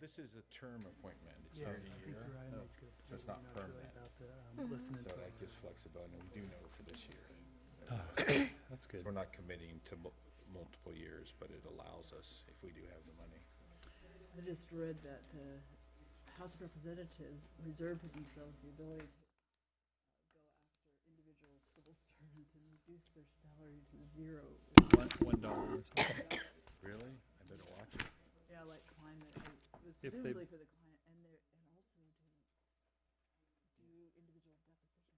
this is a term appointment. It's Yeah, year I to think year. you're right. Mike's good. So it's not Maybe really permanent. about the, listening So to that it. gives flexibility, and we do know for this year. That's good. So we're not committing to multiple years, but it allows us, if we do have the money. I just read that the House of Representatives reserved for themselves the ability to go after individual civil servants and reduce their salary to zero. $1 or something. Really? I better watch it. Yeah, like climate, it was If they- presumably for the climate, and also to do individual depositions.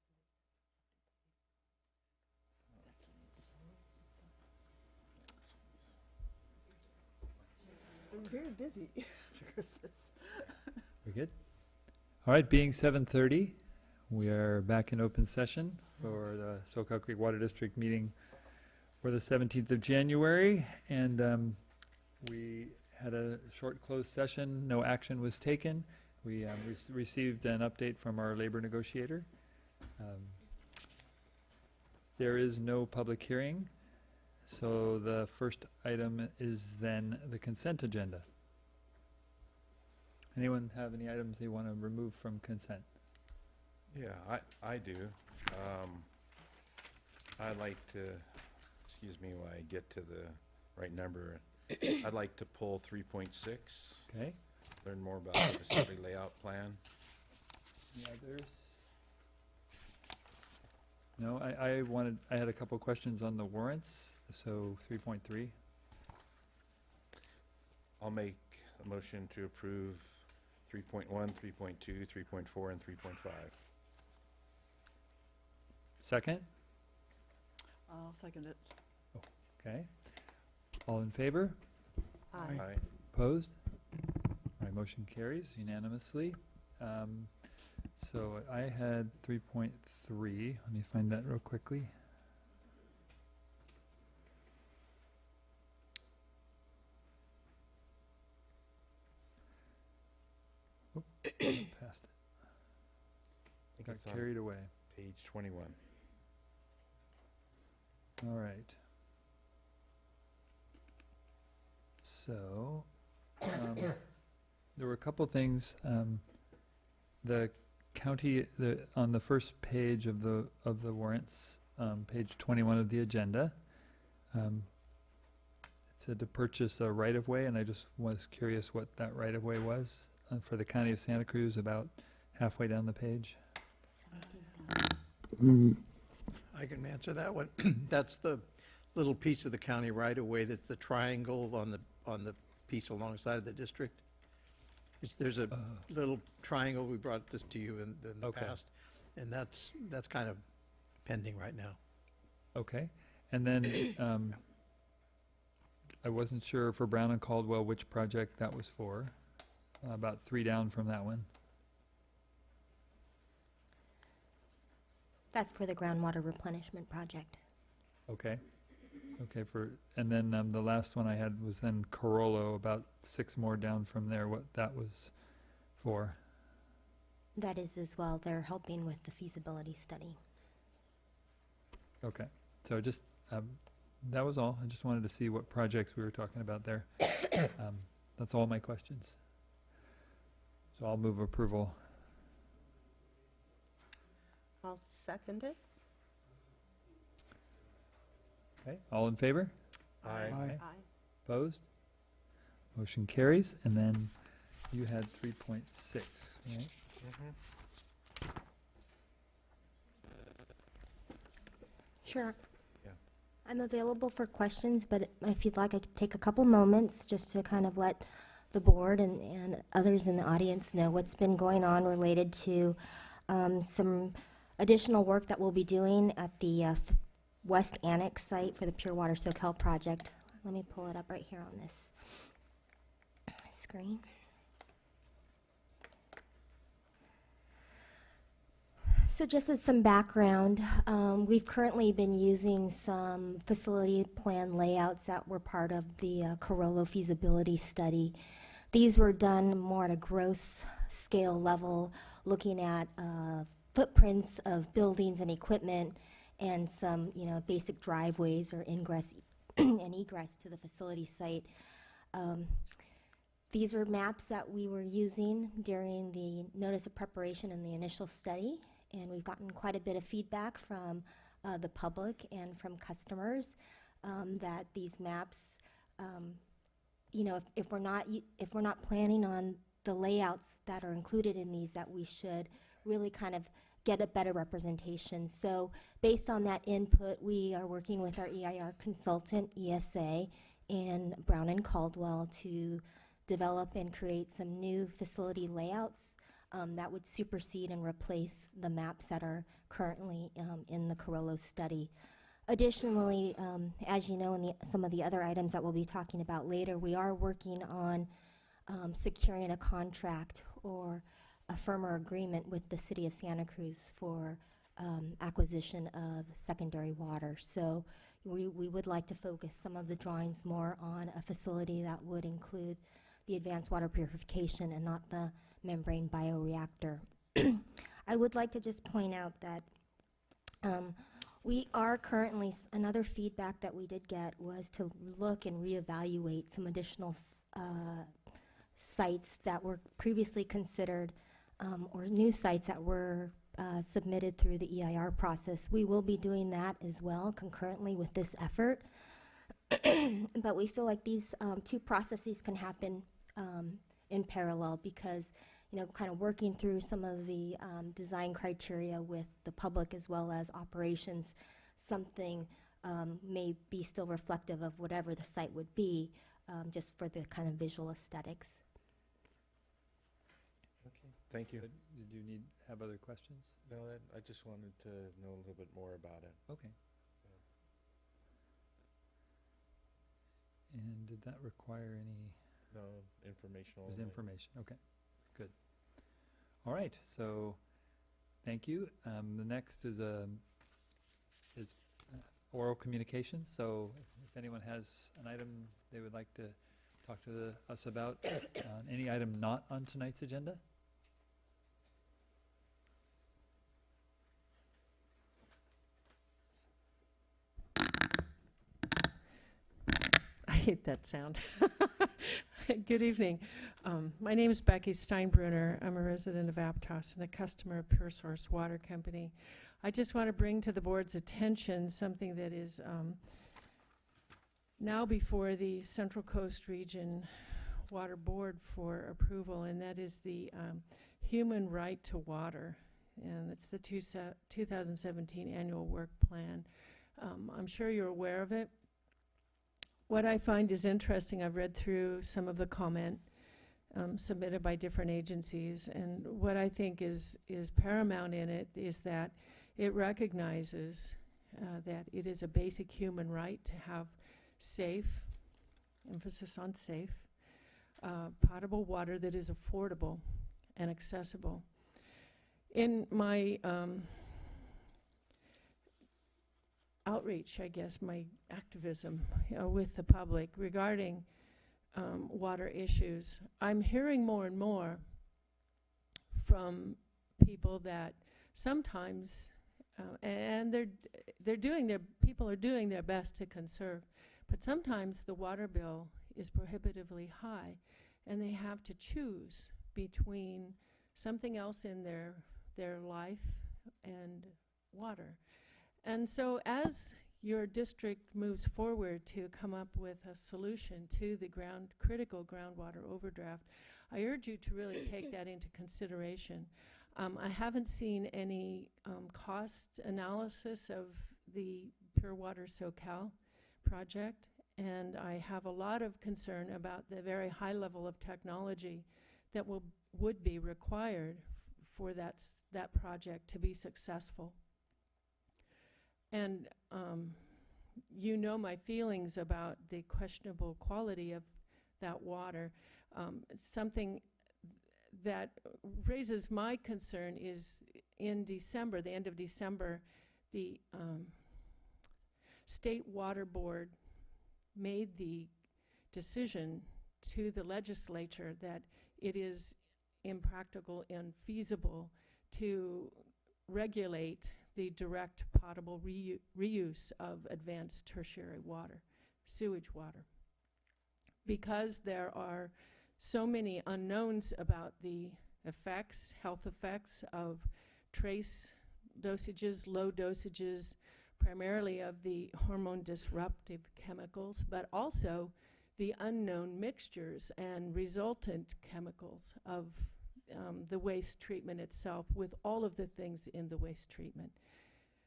I'm very busy after Christmas. We're good? All right, being 7:30, we are back in open session for the Soquel Creek Water District meeting for the 17th of January. And we had a short closed session. No action was taken. We received an update from our labor negotiator. There is no public hearing. So the first item is then the consent agenda. Anyone have any items they want to remove from consent? Yeah, I do. I'd like to, excuse me while I get to the right number. I'd like to pull 3.6, Okay. learn more about the facility layout plan. Any others? No, I had a couple questions on the warrants, so 3.3. I'll make a motion to approve 3.1, 3.2, 3.4, and 3.5. Second? I'll second it. Okay. All in favor? Aye. Aye. Opposed? All right, motion carries unanimously. So I had 3.3. Let me find that real quickly. Oop, past it. I think Got it's on carried away. page 21. All right. So, there were a couple things. The county, on the first page of the warrants, page 21 of the agenda, it said to purchase a right-of-way, and I just was curious what that right-of-way was for the county of Santa Cruz, about halfway down the page. I can answer that one. That's the little piece of the county right-of-way that's the triangle on the piece alongside of the district. There's a little triangle, we brought this to you in the Okay. past, and that's kind of pending right now. Okay, and then I wasn't sure for Brown and Caldwell which project that was for. About 3 down from that one. That's for the groundwater replenishment project. Okay. Okay, and then the last one I had was then Corollo, about 6 more down from there, what that was for. That is as well. They're helping with the feasibility study. Okay, so just, that was all. I just wanted to see what projects we were talking about there. That's all my questions. So I'll move approval. I'll second it. Okay, all in favor? Aye. Aye. Aye. Opposed? Motion carries, and then you had 3.6, right? Sure. Yeah. I'm available for questions, but if you'd like, I could take a couple moments just to kind of let the board and others in the audience know what's been going on related to some additional work that we'll be doing at the West Annex site for the Pure Water Soquel project. Let me pull it up right here on this screen. So just as some background, we've currently been using some facility plan layouts that were part of the Corollo feasibility study. These were done more at a gross scale level, looking at footprints of buildings and equipment and some, basic driveways or ingress and egress to the facility site. These were maps that we were using during the notice of preparation and the initial study, and we've gotten quite a bit of feedback from the public and from customers that these maps, you know, if we're not planning on the layouts that are included in these, that we should really kind of get a better representation. So based on that input, we are working with our EIR consultant, ESA, and Brown and Caldwell to develop and create some new facility layouts that would supersede and replace the maps that are currently in the Carollo study. Additionally, as you know, in some of the other items that we'll be talking about later, we are working on securing a contract or a firmer agreement with the city of Santa Cruz for acquisition of secondary water. So we would like to focus some of the drawings more on a facility that would include the advanced water purification and not the membrane bioreactor. I would like to just point out that we are currently, another feedback that we did get was to look and reevaluate some additional sites that were previously considered or new sites that were submitted through the EIR process. We will be doing that as well concurrently with this effort. But we feel like these two processes can happen in parallel because, you know, kind of working through some of the design criteria with the public as well as operations, something may be still reflective of whatever the site would be, just for the kind of visual aesthetics. Okay, thank you. Did you have other questions? No, I just wanted to know a little bit more about it. Okay. And did that require any? No, informational. It was only. information. Okay, good. All right, so thank you. The next is oral communication. So if anyone has an item they would like to talk to us about, any item not on tonight's agenda? I hate that sound. Good evening. My name is Becky Steinbrunner. I'm a resident of Aptos and a customer of Pure Source Water Company. I just want to bring to the board's attention something that is now before the Central Coast Region Water Board for approval, and that is the Human Right to Water. And it's the 2017 Annual Work Plan. I'm sure you're aware of it. What I find is interesting, I've read through some of the comment submitted by different agencies, and what I think is paramount in it is that it recognizes that it is a basic human right to have safe, emphasis on safe, potable water that is affordable and accessible. In my outreach, I guess, my activism with the public regarding water issues, I'm hearing more and more from people that sometimes, and people are doing their best to conserve, but sometimes the water bill is prohibitively high, and they have to choose between something else in their life and water. And so as your district moves forward to come up with a solution to the critical groundwater overdraft, I urge you to really take that into consideration. I haven't seen any cost analysis of the Pure Water Soquel project, and I have a lot of concern about the very high level of technology that would be required for that project to be successful. And you know my feelings about the questionable quality of that water. Something that raises my concern is in December, the end of December, the State Water Board made the decision to the legislature that it is impractical and feasible to regulate the direct potable reuse of advanced tertiary water, sewage water, because there are so many unknowns about the effects, health effects of trace dosages, low dosages, primarily of the hormone disruptive chemicals, but also the unknown mixtures and resultant chemicals of the waste treatment itself, with all of the things in the waste treatment.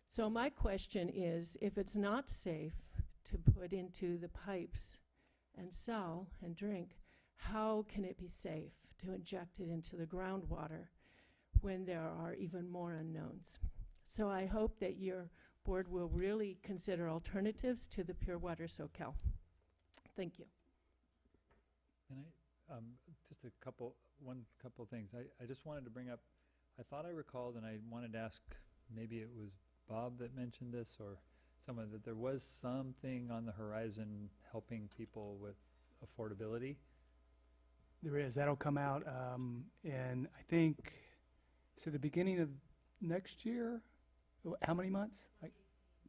So my question is, if it's not safe to put into the pipes and sell and drink, how can it be safe to inject it into the groundwater when there are even more unknowns? So I hope that your board will really consider alternatives to the pure water Soquel. Thank you. And just one couple things. I just wanted to bring up, I thought I recalled, and I wanted to ask, maybe it was Bob that mentioned this or someone, that there was something on the horizon helping people with affordability. There is. That'll come out in, I think, so the beginning of next year? How many months? Like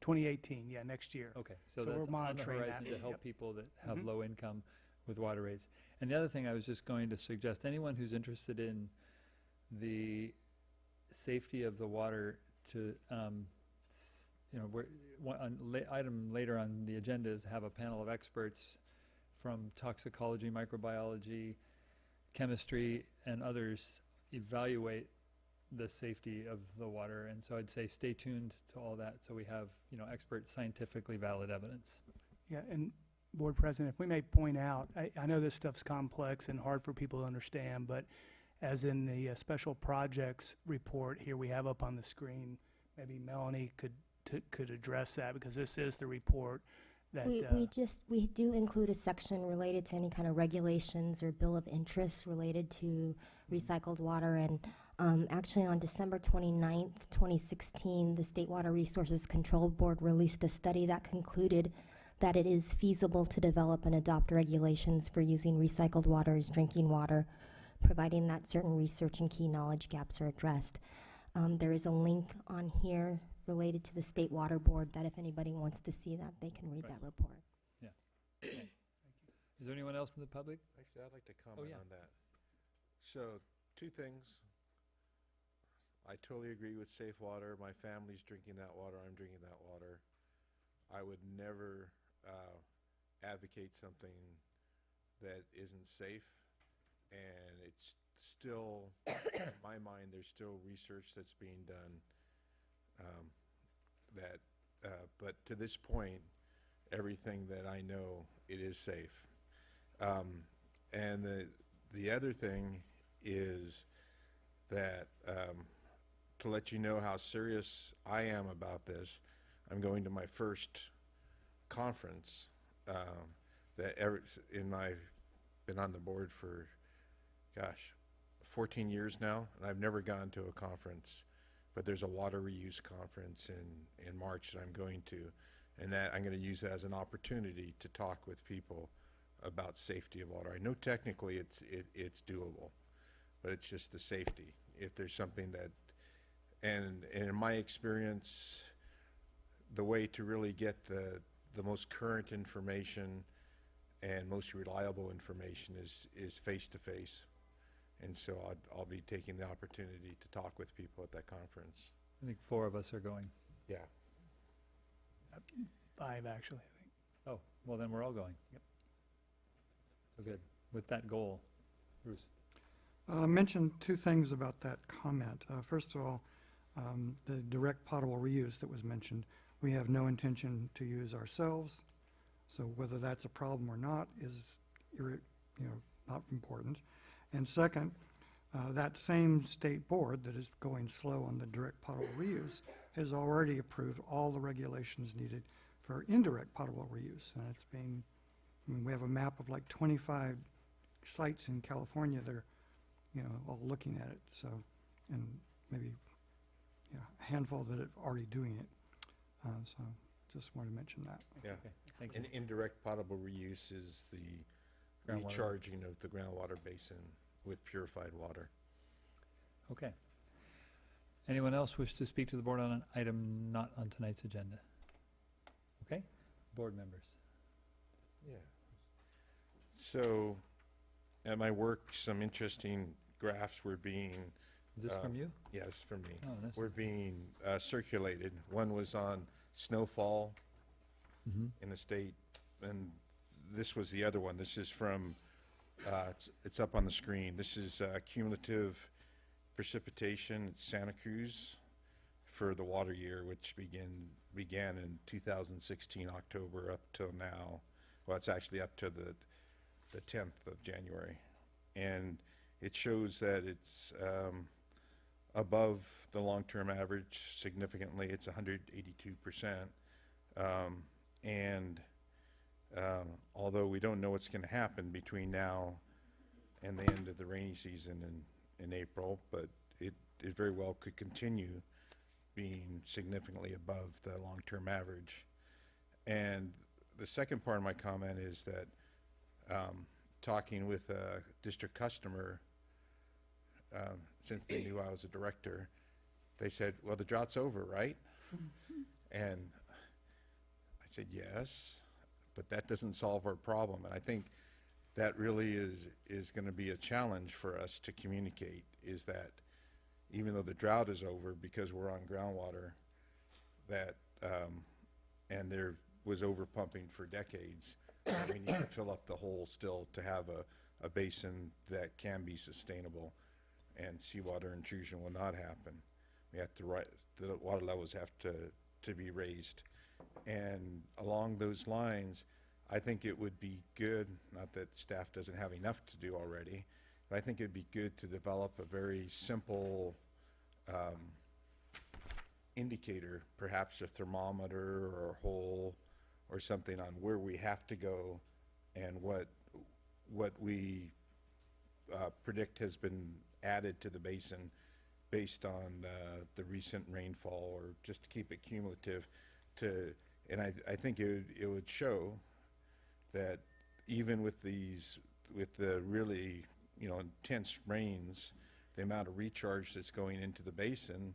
2018, yeah, next year. Okay, so So we're that's on the monitoring horizon that. to help Yep. people that have Mhm. low income with water rates. And the other thing I was just going to suggest, anyone who's interested in the safety of the water, to, item later on the agenda is have a panel of experts from toxicology, microbiology, chemistry, and others evaluate the safety of the water. And so I'd say stay tuned to all that, so we have, expert, scientifically valid evidence. Yeah, and Board President, if we may point out, I know this stuff's complex and hard for people to understand, but as in the special projects report here we have up on the screen, maybe Melanie could address that, because this is the report that We do include a section related to any kind of regulations or bill of interest related to recycled water. And actually on December 29th, 2016, the State Water Resources Control Board released a study that concluded that it is feasible to develop and adopt regulations for using recycled water as drinking water, providing that certain research and key knowledge gaps are addressed. There is a link on here related to the State Water Board that if anybody wants to see that, they can read Right. that report. Is there anyone else in the public? Actually, I'd like to comment yeah. on that. So, two things. I totally agree with safe water. My family's drinking that water. I'm drinking that water. I would never advocate something that isn't safe. And it's still, in my mind, there's still research that's being done but to this point, everything that I know, it is safe. And the other thing is that to let you know how serious I am about this, I'm going to my first conference been on the board for, 14 years now, and I've never gone to a conference. But there's a water reuse conference in March that I'm going to, and that I'm going to use it as an opportunity to talk with people about safety of water. I know technically it's doable, but it's just the safety. If there's something that, and in my experience, the way to really get the most current information and most reliable information is face-to-face. And so I'll be taking the opportunity to talk with people at that conference. I think 4 of us are going. Yeah. 5, actually, I think. Oh, well, then we're all going. Yep. So good. With that goal. Bruce? I mentioned 2 things about that comment. First of all, the direct potable reuse that was mentioned, we have no intention to use ourselves. So whether that's a problem or not is, not important. And second, that same state board that is going slow on the direct potable reuse has already approved all the regulations needed for indirect potable reuse. And it's being, we have a map of like 25 sites in California that are, all looking at it. So, and maybe, a handful that are already doing it. So just wanted to mention that. Yeah. Okay, thank you. And indirect potable reuse is the Groundwater. recharging of the groundwater basin with purified water. Okay. Anyone else wish to speak to the board on an item not on tonight's agenda? Okay, board members. Yeah. So at my work, some interesting graphs were being, Is this from you? yes, from me, Oh, nice. were being circulated. One was on snowfall Mm-hmm. in the state, and this was the other one. This is from, it's up on the screen. This is cumulative precipitation in Santa Cruz for the water year, which began in 2016 October up till now. Well, it's actually up to the 10th of January, and it shows that it's above the long-term average significantly. It's 182%. And although we don't know what's going to happen between now and the end of the rainy season in April, but it very well could continue being significantly above the long-term average. And the second part of my comment is that talking with a district customer, since they knew I was a director, they said, well, the drought's over, right? And I said, yes, but that doesn't solve our problem. And I think that really is going to be a challenge for us to communicate, is that even though the drought is over, because we're on groundwater, that, and there was over pumping for decades, we need to fill up the hole still to have a basin that can be sustainable, and seawater intrusion will not happen. We have to, the water levels have to be raised. And along those lines, I think it would be good, not that staff doesn't have enough to do already, but I think it'd be good to develop a very simple indicator, perhaps a thermometer or a hole or something, on where we have to go and what we predict has been added to the basin based on the recent rainfall, or just to keep it cumulative. And I think it would show that even with the really, intense rains, the amount of recharge that's going into the basin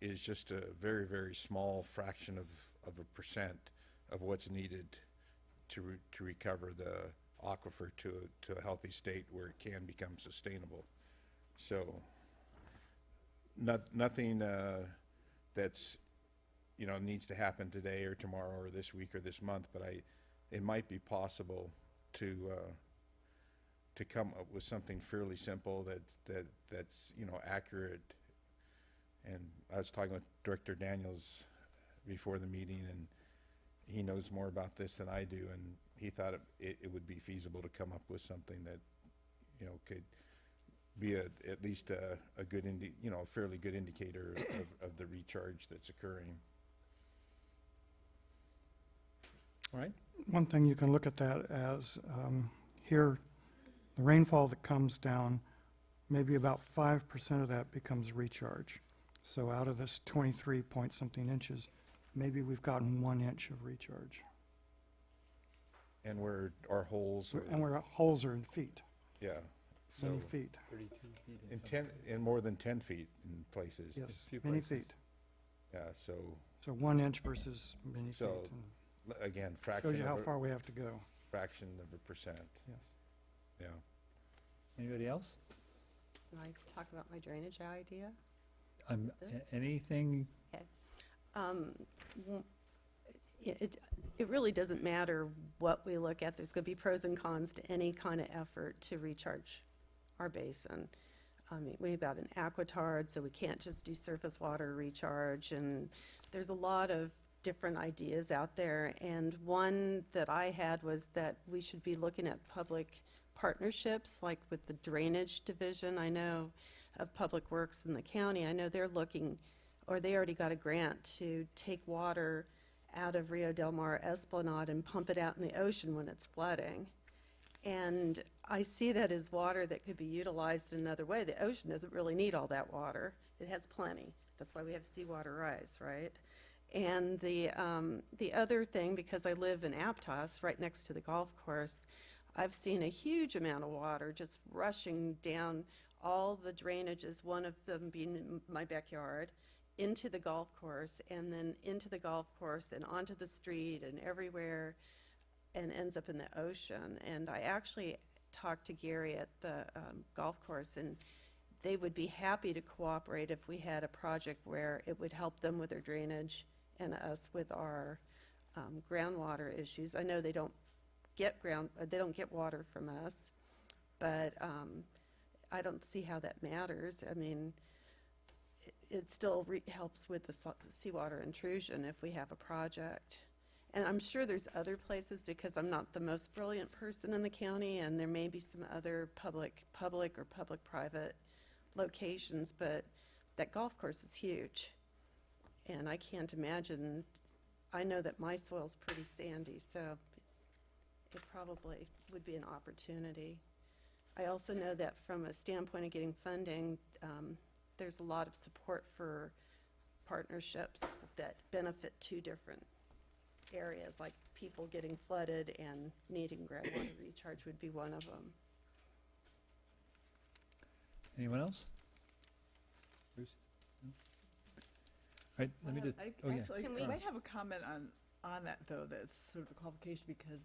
is just a very, very small fraction of a percent of what's needed to recover the aquifer to a healthy state where it can become sustainable. So nothing that's needs to happen today or tomorrow or this week or this month, but it might be possible to come up with something fairly simple that's accurate. And I was talking with Director Daniels before the meeting, and he knows more about this than I do, and he thought it would be feasible to come up with something that could be at least a good fairly good indicator of the recharge that's occurring. All right. One thing you can look at that as, here, the rainfall that comes down, maybe about 5% of that becomes recharge. So out of this 23 point something inches, maybe we've gotten 1 inch of recharge. And where our holes are, And where holes are in feet, yeah, so many feet, 32 feet in more than 10 feet in places. yes, few many places. feet. Yeah, so So 1 inch versus many feet. So, and again, shows you how far we have to go, fraction of a percent, yes. yeah. Anybody else? Can I talk about my drainage idea? This? Anything? W- It really doesn't matter what we look at. There's going to be pros and cons to any kind of effort to recharge our basin. I mean, we've got an aquitard, so we can't just do surface water recharge, and there's a lot of different ideas out there. And one that I had was that we should be looking at public partnerships, like with the drainage division, I know, of Public Works in the county. I know they're looking, or they already got a grant to take water out of Rio Del Mar Esplanade and pump it out in the ocean when it's flooding. And I see that as water that could be utilized in another way. The ocean doesn't really need all that water. It has plenty. That's why we have seawater rise, right? And the other thing, because I live in Aptos, right next to the golf course, I've seen a huge amount of water just rushing down all the drainages, one of them being in my backyard, into the golf course, and then into the golf course and onto the street and everywhere, and ends up in the ocean. And I actually talked to Gary at the golf course, and they would be happy to cooperate if we had a project where it would help them with their drainage and us with our groundwater issues. I know they don't get water from us, but I don't see how that matters. I mean, it still helps with the seawater intrusion if we have a project. And I'm sure there's other places, because I'm not the most brilliant person in the county, and there may be some other public or public-private locations, but that golf course is huge. And I can't imagine, I know that my soil's pretty sandy, so it probably would be an opportunity. I also know that from a standpoint of getting funding, there's a lot of support for partnerships that benefit two different areas, like people getting flooded and needing groundwater recharge would be one of them. Anyone else? Bruce? No? All right, let me just, oh yeah. Actually, Can I we- might have a comment on that, though, that's sort of a qualification, because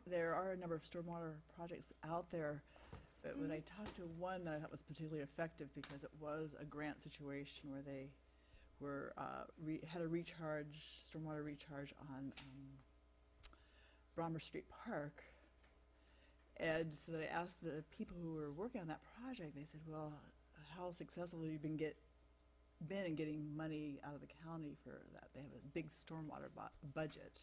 there are a number of stormwater projects out there, but when I talked to one that I thought was particularly effective, because it was a grant situation where they were, had a stormwater recharge on Brommer Street Park. And so I asked the people who were working on that project, they said, well, how successful have you been in getting money out of the county for that? They have a big stormwater budget,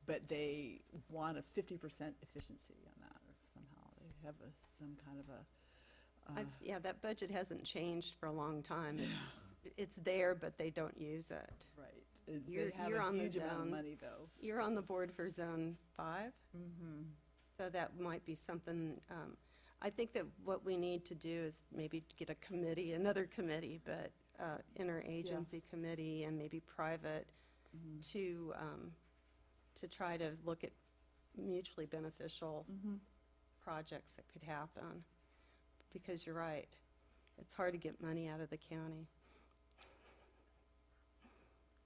but they want a 50% efficiency on that, or somehow they have some kind of a. Yeah, that budget hasn't changed for a long time. It's there, but they don't use it. Right. You're They have on a the huge amount of zone. money, though. You're on the board for Zone 5, Mm-hmm. so that might be something. I think that what we need to do is maybe get a committee, another committee, but interagency committee and maybe private, Mm-hmm. to try to look at mutually beneficial Mm-hmm. projects that could happen. Because you're right, it's hard to get money out of the county.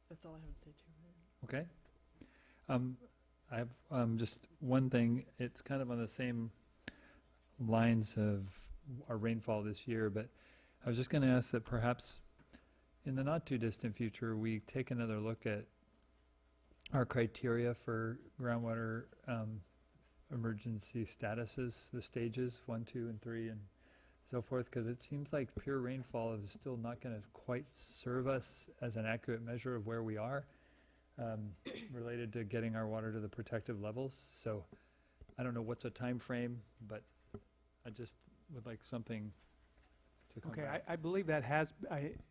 That's all I have to say to you. Okay. I have just one thing. It's kind of on the same lines of our rainfall this year, but I was just going to ask that perhaps in the not too distant future, we take another look at our criteria for groundwater emergency statuses, the stages 1, 2, and 3, and so forth, because it seems like pure rainfall is still not going to quite serve us as an accurate measure of where we are related to getting our water to the protective levels. So I don't know what's a time frame, but I just would like something to come Okay, back. I believe that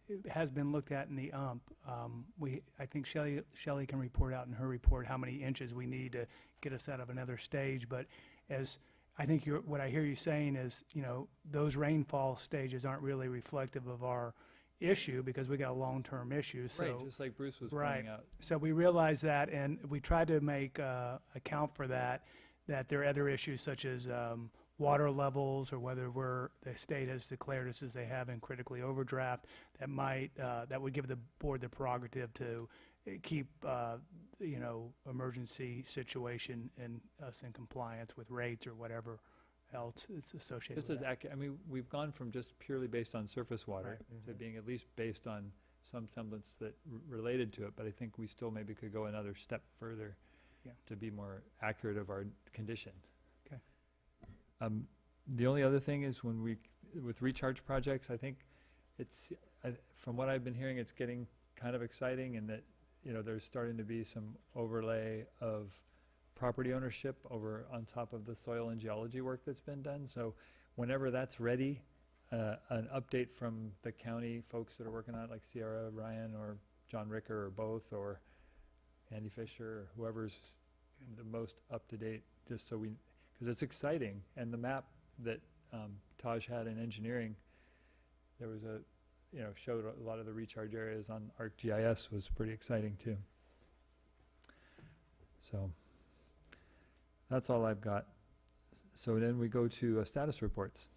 it has been looked at in the UMP. I think Shelley can report out in her report how many inches we need to get us out of another stage, but as I think what I hear you saying is, those rainfall stages aren't really reflective of our issue, because we got a long-term issue, so. Right, just like Bruce was Right. pointing out. So we realize that, and we tried to make account for that there are other issues such as water levels, or whether the state has declared us as they have in critically overdraft, that would give the board the prerogative to keep, emergency situation and us in compliance with rates or whatever else is associated Just with as that. accurate, I mean, we've gone from just purely based on surface water Right. to being at least based on some semblance that related to it, but I think we still maybe could go another step further Yeah. to be more accurate of our condition. Okay. The only other thing is with recharge projects, I think from what I've been hearing, it's getting kind of exciting, and that, there's starting to be some overlay of property ownership over on top of the soil and geology work that's been done. So whenever that's ready, an update from the county folks that are working on it, like Sierra Ryan or John Ricker or both, or Andy Fisher, or whoever's the most up-to-date, just so because it's exciting. And the map that Taj had in engineering, there was showed a lot of the recharge areas on ArcGIS, was pretty exciting too. So that's all I've got. So then we go to status reports.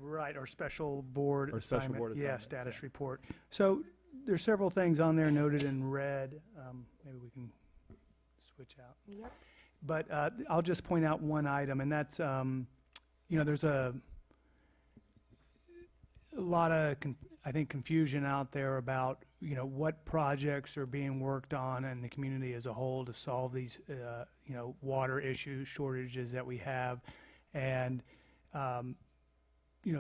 Right, our special board Or special assignment. board Yeah, assignment, status yeah. report. So there's several things on there noted in red. Maybe we can switch out. Yep. But I'll just point out one item, and that's, there's a lot of, I think, confusion out there about, what projects are being worked on in the community as a whole to solve these, water issues, shortages that we have. And,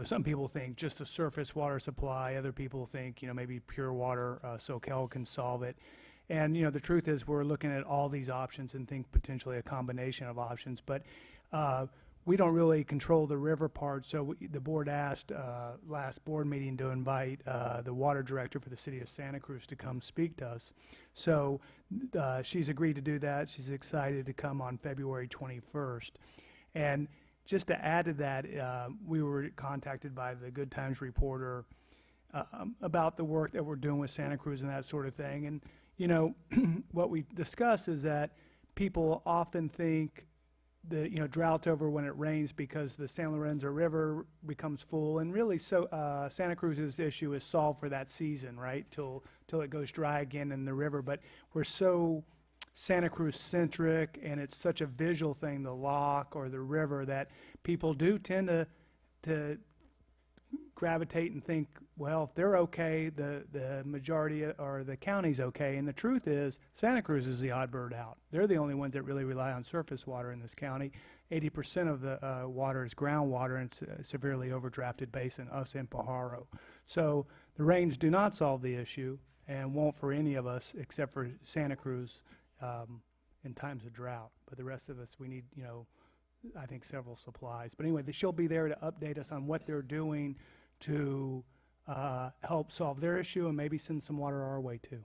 some people think just a surface water supply. Other people think, maybe pure water, Soquel can solve it. And, the truth is we're looking at all these options and think potentially a combination of options. But we don't really control the river part, so the board asked last board meeting to invite the water director for the city of Santa Cruz to come speak to us. So she's agreed to do that. She's excited to come on February 21st. And just to add to that, we were contacted by the Good Times reporter about the work that we're doing with Santa Cruz and that sort of thing. And, what we discuss is that people often think the drought's over when it rains because the San Lorenzo River becomes full, and really Santa Cruz's issue is solved for that season, right, till it goes dry again in the river. But we're so Santa Cruz centric, and it's such a visual thing, the lock or the river, that people do tend to gravitate and think, well, if they're okay, the majority or the county's okay. And the truth is, Santa Cruz is the odd bird out. They're the only ones that really rely on surface water in this county. 80% of the water is groundwater, and it's a severely overdrafted basin, us and Pajaro. So the rains do not solve the issue and won't for any of us except for Santa Cruz in times of drought. But the rest of us, we need, I think, several supplies. But anyway, she'll be there to update us on what they're doing to help solve their issue and maybe send some water our way too.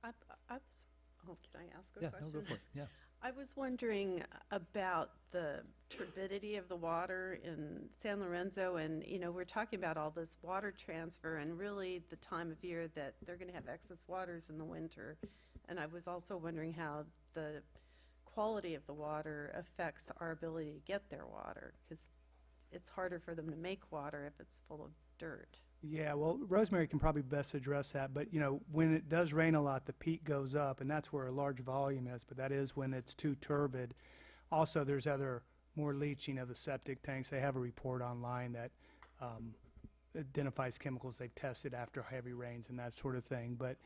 Can I ask a Yeah, question? no, go for it, yeah. I was wondering about the turbidity of the water in San Lorenzo, and, we're talking about all this water transfer and really the time of year that they're going to have excess waters in the winter. And I was also wondering how the quality of the water affects our ability to get their water, because it's harder for them to make water if it's full of dirt. Yeah, well, Rosemary can probably best address that, but when it does rain a lot, the peak goes up, and that's where a large volume is, but that is when it's too turbid. Also, there's more leaching of the septic tanks. They have a report online that identifies chemicals they've tested after heavy rains and that sort of thing. But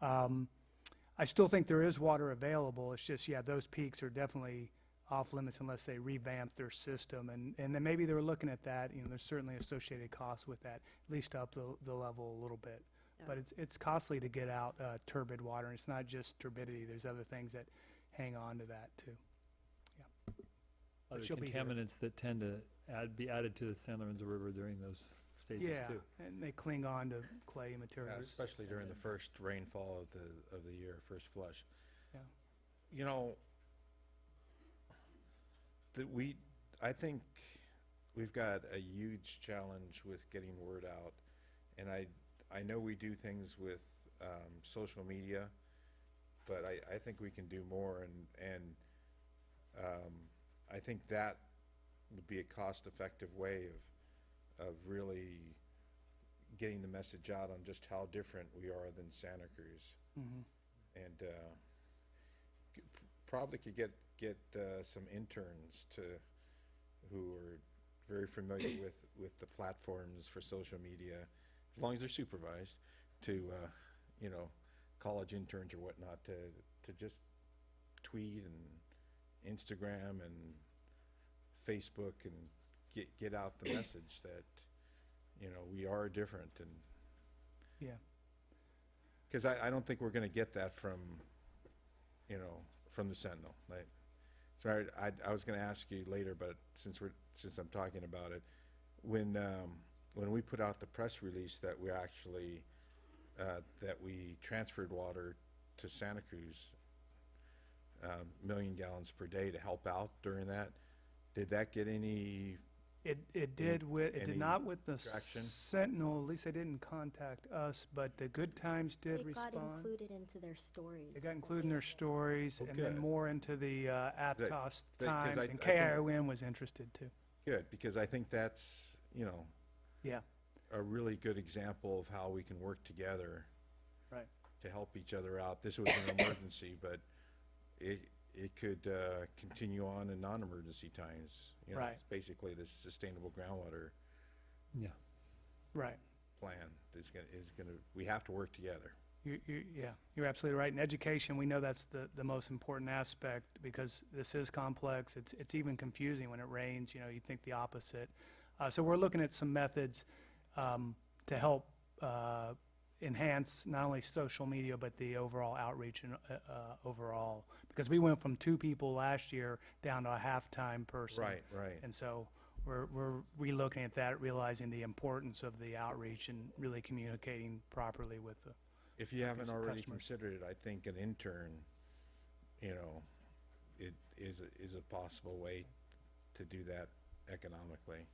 I still think there is water available. It's just, those peaks are definitely off limits unless they revamp their system. And then maybe they're looking at that. There's certainly associated costs with that, at least up the level a little bit. Yeah. But it's costly to get out turbid water. And it's not just turbidity. There's other things that hang on to that too. Yeah. Other she'll be here. contaminants that tend to be added to the San Lorenzo River during those stages too. And they cling on to clay materials. Especially during the first rainfall of the year, first flush. Yeah. I think we've got a huge challenge with getting word out, and I know we do things with social media, but I think we can do more, and I think that would be a cost-effective way of really getting the message out on just how different we are than Santa Cruz. Mm-hmm. And probably could get some interns who are very familiar with the platforms for social media, as long as they're supervised, to college interns or whatnot, to just tweet and Instagram and Facebook and get out the message that we are different. And Yeah. because I don't think we're going to get that from the Sentinel. So I was going to ask you later, but since I'm talking about it, when we put out the press release that we actually that we transferred water to Santa Cruz, 1 million gallons per day to help out during that, did that get any? It did any not with the traction? Sentinel. At least they didn't contact us, but the Good Times did It respond. got included into their stories. It got included in their stories, Well, and then good. more into the Aptos 'cause Times, I and think- KION was interested too. Good, because I think that's Yeah, a really good example of how we can work together right. to help each other out. This was an emergency, but it could continue on in non-emergency times. You know, Right. it's basically this sustainable groundwater Yeah. Right. plan we have to work together. Yeah, you're absolutely right. In education, we know that's the most important aspect because this is complex. It's even confusing when it rains. You know, you think the opposite. So we're looking at some methods to help enhance not only social media but the overall outreach and overall, because we went from 2 people last year down to a half-time person. Right. And so we're relooking at that, realizing the importance of the outreach and really communicating properly with the If you haven't already customers. considered it, I think an intern, you know, it is a possible way to do that economically.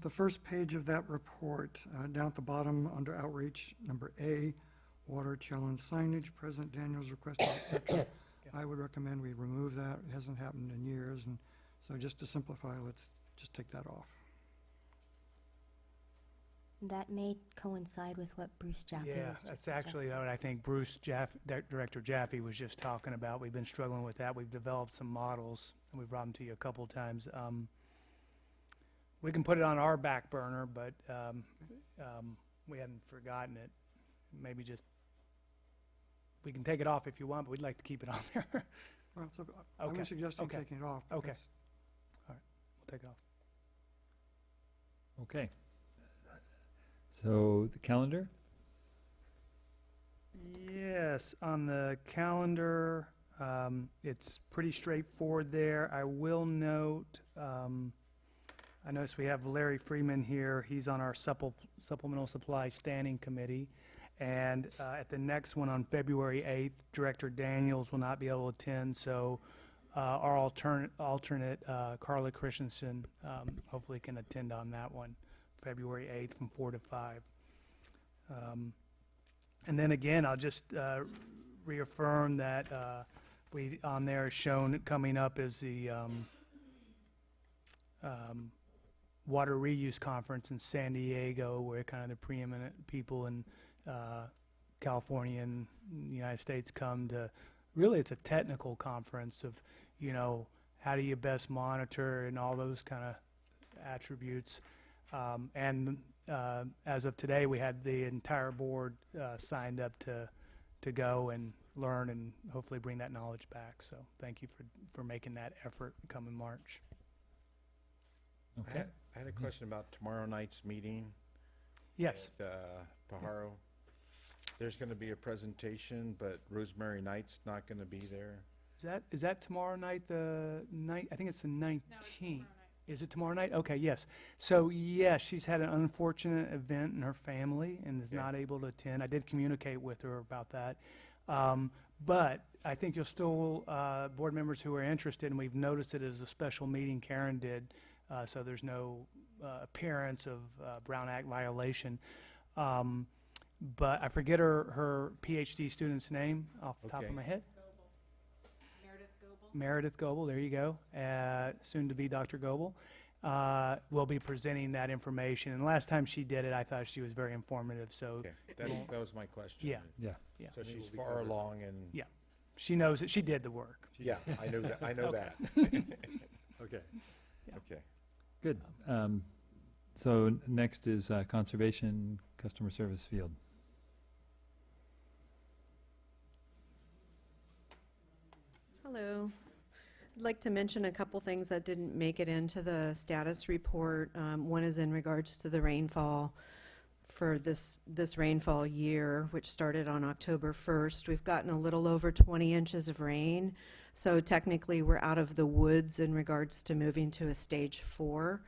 The first page of that report, down at the bottom, under outreach, number A, water challenge signage, President Daniels requested, et cetera. I would recommend we remove that. It hasn't happened in years, and so just to simplify, let's just take that off. That may coincide with what Bruce Jaffe was Yeah, just that's actually suggesting. what I think Director Jaffe was just talking about. We've been struggling with that. We've developed some models, and we brought them to you a couple times. We can put it on our back burner, but we hadn't forgotten it. Maybe just, we can take it off if you want, but we'd like to keep it on there. Well, so I Okay, would suggest you okay, taking it off. okay. because We'll take it off. Okay. So the calendar? Yes, on the calendar, it's pretty straightforward there. I will note, I notice we have Larry Freeman here. He's on our Supplemental Supply Standing Committee. And at the next one on February 8th, Director Daniels will not be able to attend, so our alternate, Carla Christensen, hopefully can attend on that one, February 8th from 4 to 5. And then again, I'll just reaffirm that we, on there shown coming up is the Water Reuse Conference in San Diego, where kind of the preeminent people in California and the United States come to, really it's a technical conference of, you know, how do you best monitor and all those kind of attributes. And as of today, we had the entire board signed up to go and learn and hopefully bring that knowledge back. So thank you for making that effort come in March. Okay. I had a question about tomorrow night's meeting. Yes. At Pajaro. There's going to be a presentation, but Rosemary Knight's not going to be there. Is that tomorrow night, I think it's the 19th. Is it tomorrow night? Okay, yes. So, yeah, she's had an unfortunate event in her family and is Okay. not able to attend. I did communicate with her about that. But I think you'll still, board members who are interested, and we've noticed it as a special meeting Karen did, so there's no appearance of Brown Act violation. But I forget her PhD student's name off the top of Okay. my head. Meredith Goebel, there you go, soon to be Dr. Goebel, will be presenting that information. And last time she did it, I thought she was very informative, so Okay, that was my question. Yeah. Yeah. Yeah. So she's far along and, Yeah. she knows that she did the work. yeah, I know that, I know Okay. that. Okay. Okay. Good. So next is conservation customer service field. Hello. I'd like to mention a couple things that didn't make it into the status report. One is in regards to the rainfall for this rainfall year, which started on October 1st. We've gotten a little over 20 inches of rain, so technically we're out of the woods in regards to moving to a stage 4.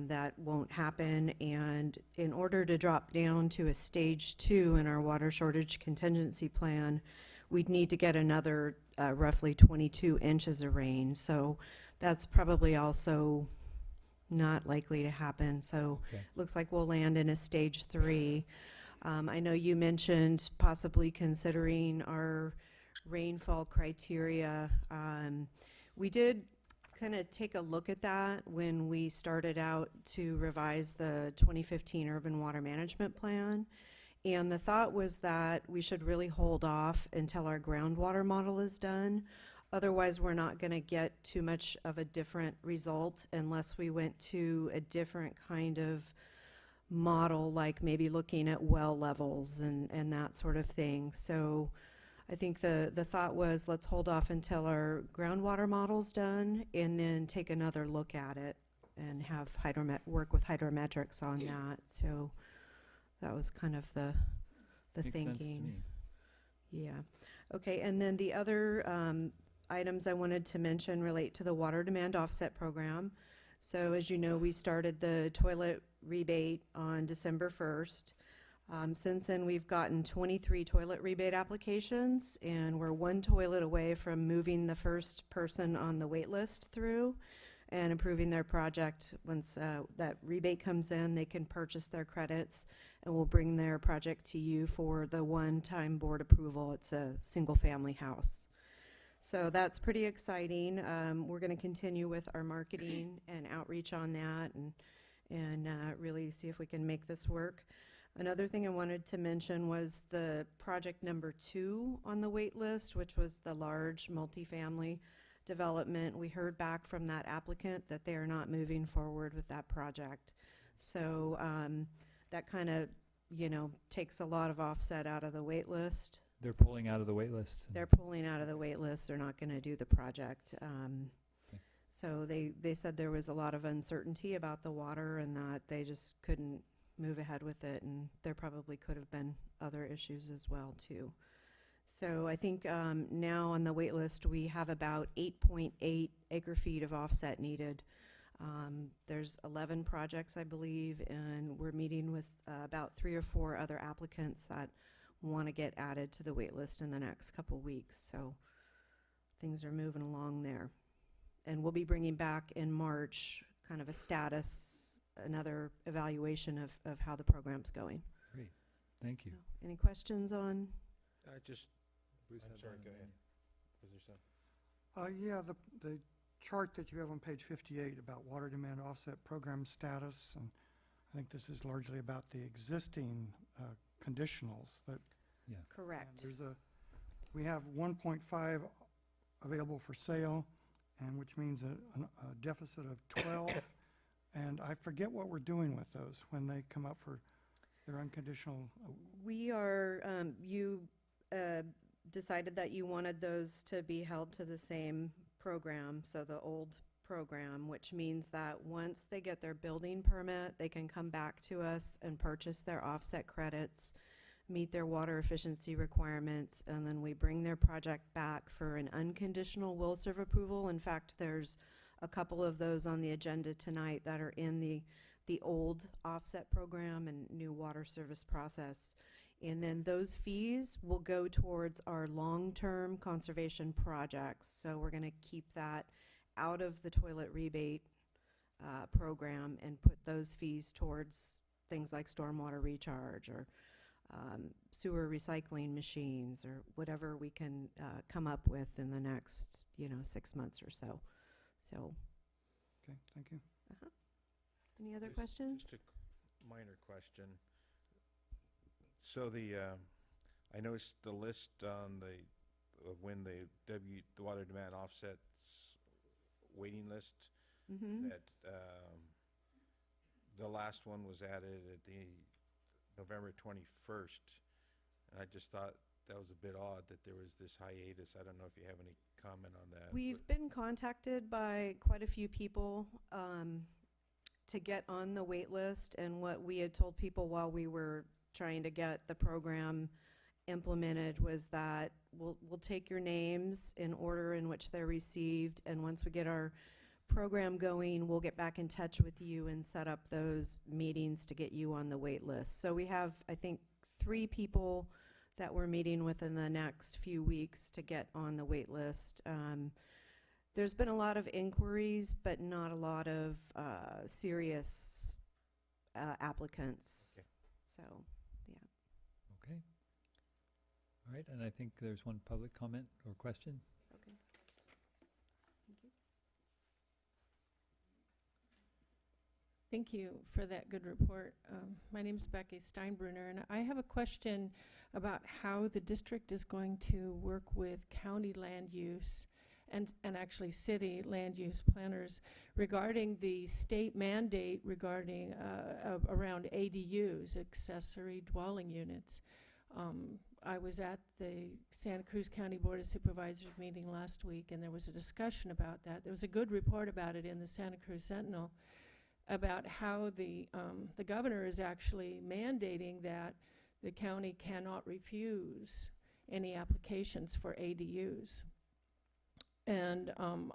That won't happen, and in order to drop down to a stage 2 in our water shortage contingency plan, we'd need to get another roughly 22 inches of rain. So that's probably also not likely to happen. So Okay. looks like we'll land in a stage 3. I know you mentioned possibly considering our rainfall criteria. We did kind of take a look at that when we started out to revise the 2015 Urban Water Management Plan. And the thought was that we should really hold off until our groundwater model is done. Otherwise, we're not going to get too much of a different result unless we went to a different kind of model, like maybe looking at well levels and that sort of thing. So I think the thought was, let's hold off until our groundwater model's done and then take another look at it and have work with hydrometrics on that. So that was kind of the Makes sense to thinking. me. Yeah. Okay, and then the other items I wanted to mention relate to the water demand offset program. So as you know, we started the toilet rebate on December 1st. Since then, we've gotten 23 toilet rebate applications, and we're one toilet away from moving the first person on the wait list through and approving their project. Once that rebate comes in, they can purchase their credits, and we'll bring their project to you for the one-time board approval. It's a single-family house. So that's pretty exciting. We're going to continue with our marketing and outreach on that and really see if we can make this work. Another thing I wanted to mention was the project number 2 on the wait list, which was the large multifamily development. We heard back from that applicant that they are not moving forward with that project. So that kind of, takes a lot of offset out of the wait list. They're pulling out of the wait list. They're pulling out of the wait list. They're not going to do the project. So they said there was a lot of uncertainty about the water and that they just couldn't move ahead with it, and there probably could have been other issues as well too. So I think now on the wait list we have about 8.8 acre feet of offset needed. There's 11 projects, I believe, and we're meeting with about 3 or 4 other applicants that want to get added to the wait list in the next couple weeks. So things are moving along there. And we'll be bringing back in March kind of a status, another evaluation of how the program's going. Great, thank you. Any questions on? I'm sorry, go ahead. Was there something? Yeah, the chart that you have on page 58 about water demand offset program status, and I think this is largely about the existing conditionals that. Yeah. Correct. We have 1.5 available for sale, and which means a deficit of 12. And I forget what we're doing with those when they come up for their unconditional. We are, you decided that you wanted those to be held to the same program, so the old program, which means that once they get their building permit, they can come back to us and purchase their offset credits, meet their water efficiency requirements, and then we bring their project back for an unconditional will serve approval. In fact, there's a couple of those on the agenda tonight that are in the old offset program and new water service process. And then those fees will go towards our long-term conservation projects. So we're going to keep that out of the toilet rebate program and put those fees towards things like stormwater recharge or sewer recycling machines or whatever we can come up with in the next 6 months or so. Okay, thank you. Any other questions? Just a minor question. So I noticed the list on of when the water demand offsets waiting list, Mm-hmm. that the last one was added at the November 21st, and I just thought that was a bit odd that there was this hiatus. I don't know if you have any comment on that. We've been contacted by quite a few people to get on the wait list, and what we had told people while we were trying to get the program implemented was that we'll take your names in order in which they're received, and once we get our program going, we'll get back in touch with you and set up those meetings to get you on the wait list. So we have, I think, 3 people that we're meeting with in the next few weeks to get on the wait list. There's been a lot of inquiries, but not a lot of serious applicants. Okay. So, yeah. Okay. All right, and I think there's one public comment or question. Okay. Thank you. Thank you for that good report. My name is Becky Steinbrunner, and I have a question about how the district is going to work with county land use and actually city land use planners regarding the state mandate regarding around ADUs, accessory dwelling units. I was at the Santa Cruz County Board of Supervisors meeting last week, and there was a discussion about that. There was a good report about it in the Santa Cruz Sentinel about how the governor is actually mandating that the county cannot refuse any applications for ADUs. And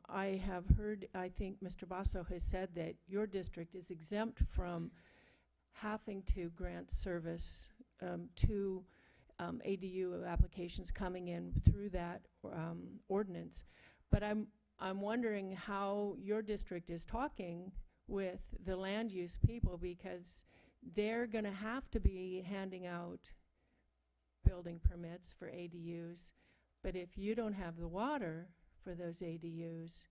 I have heard, I think Mr. Basso has said that your district is exempt from having to grant service to ADU applications coming in through that ordinance. But I'm wondering how your district is talking with the land use people, because they're going to have to be handing out building permits for ADUs. But if you don't have the water for those ADUs,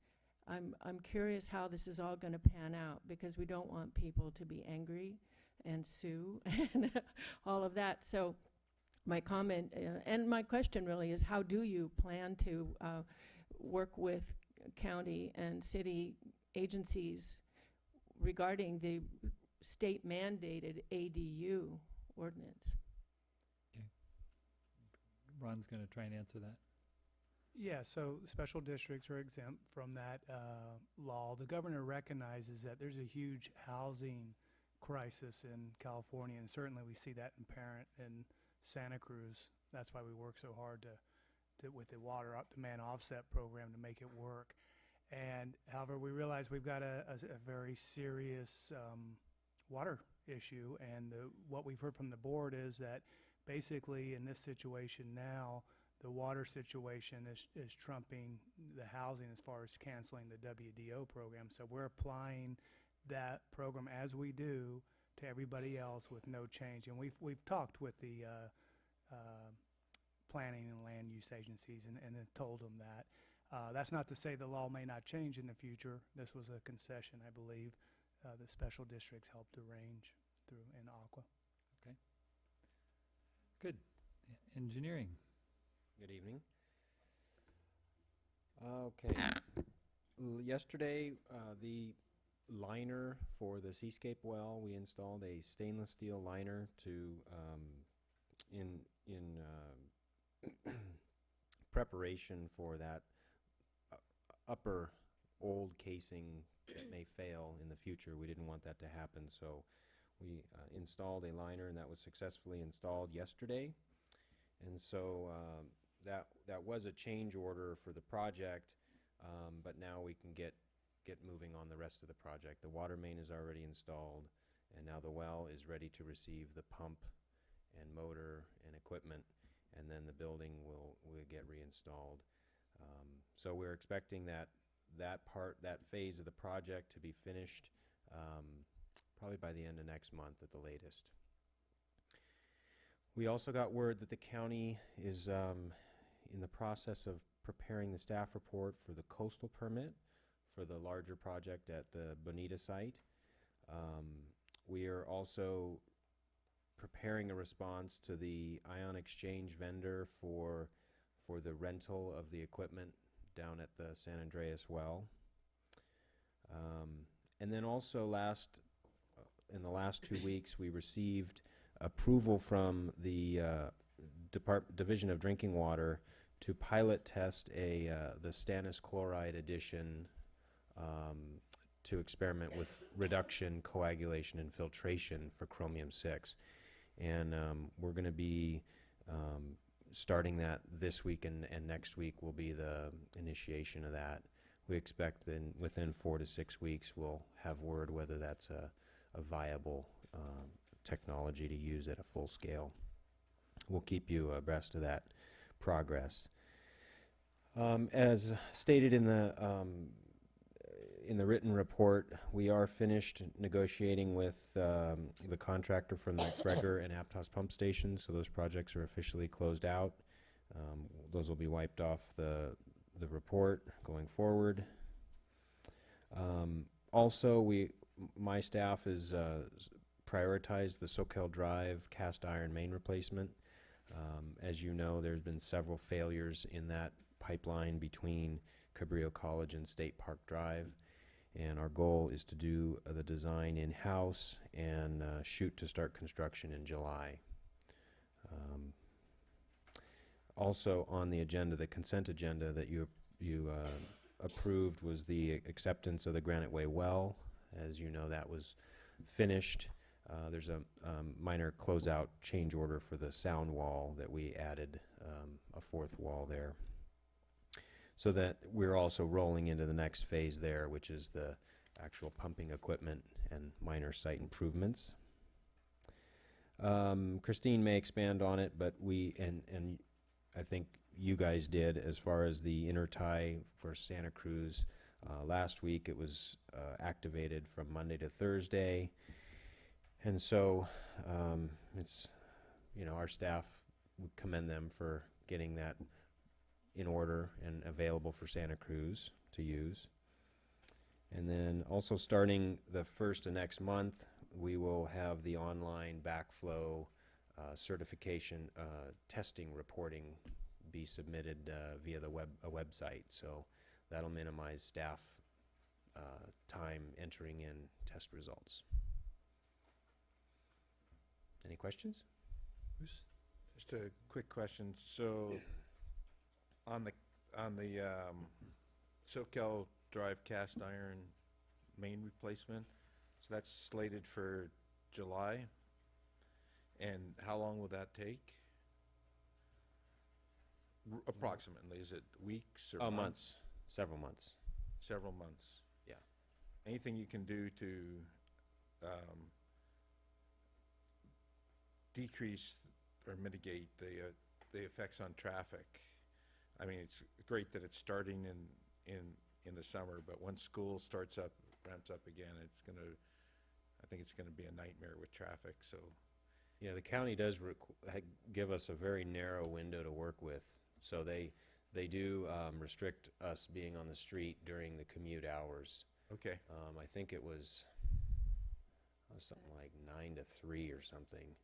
I'm curious how this is all going to pan out, because we don't want people to be angry and sue and all of that. So my comment and my question really is, how do you plan to work with county and city agencies regarding the state mandated ADU ordinance? Okay. Ron's going to try and answer that. Yeah, so special districts are exempt from that law. The governor recognizes that there's a huge housing crisis in California, and certainly we see that apparent in Santa Cruz. That's why we work so hard to with the water demand offset program to make it work. And however, we realize we've got a very serious water issue, and what we've heard from the board is that basically in this situation now, the water situation is trumping the housing as far as canceling the WDO program. So we're applying that program as we do to everybody else with no change. And we've talked with the planning and land use agencies and told them that. That's not to say the law may not change in the future. This was a concession, I believe, the special districts helped arrange through in Aqua. Okay. Good. Engineering. Good evening. Okay. Yesterday, the liner for the SqCWD well, we installed a stainless steel liner to in preparation for that upper old casing that may fail in the future. We didn't want that to happen, so we installed a liner, and that was successfully installed yesterday. And so that was a change order for the project, but now we can get moving on the rest of the project. The water main is already installed, and now the well is ready to receive the pump and motor and equipment, and then the building will get reinstalled. So we're expecting that phase of the project to be finished probably by the end of next month at the latest. We also got word that the county is in the process of preparing the staff report for the coastal permit for the larger project at the Bonita site. We are also preparing a response to the ion exchange vendor for the rental of the equipment down at the San Andreas well. And then also in the last 2 weeks, we received approval from the Division of Drinking Water to pilot test the stannous chloride addition to experiment with reduction, coagulation, and filtration for chromium-6. And we're going to be starting that this week, and next week will be the initiation of that. We expect then within 4 to 6 weeks we'll have word whether that's a viable technology to use at a full scale. We'll keep you abreast of that progress. As stated in the written report, we are finished negotiating with the contractor from the McGregor and Aptos pump stations, so those projects are officially closed out. Those will be wiped off the report going forward. Also, my staff is prioritized the Soquel Drive cast iron main replacement. As you know, there's been several failures in that pipeline between Cabrillo College and State Park Drive, and our goal is to do the design in-house and shoot to start construction in July. Also on the agenda, the consent agenda that you approved was the acceptance of the Granite Way well. As you know, that was finished. There's a minor closeout change order for the sound wall that we added a fourth wall there. So that we're also rolling into the next phase there, which is the actual pumping equipment and minor site improvements. Christine may expand on it, but and I think you guys did as far as the intertie for Santa Cruz. Last week it was activated from Monday to Thursday. And so it's, you know, our staff would commend them for getting that in order and available for Santa Cruz to use. And then also starting the 1st of next month, we will have the online backflow certification testing reporting be submitted via the website. So that'll minimize staff time entering in test results. Any questions? Just a quick question. So on the Soquel Drive cast iron main replacement, so that's slated for July. And how long will that take? Approximately, is it weeks or Months, several months. Several months. Yeah. Anything you can do to decrease or mitigate the effects on traffic? I mean, it's great that it's starting in the summer, but once school ramps up again, I think it's gonna be a nightmare with traffic. So Yeah, the county does give us a very narrow window to work with. So they do restrict us being on the street during the commute hours. okay, I think it was something like 9 to 3 or something.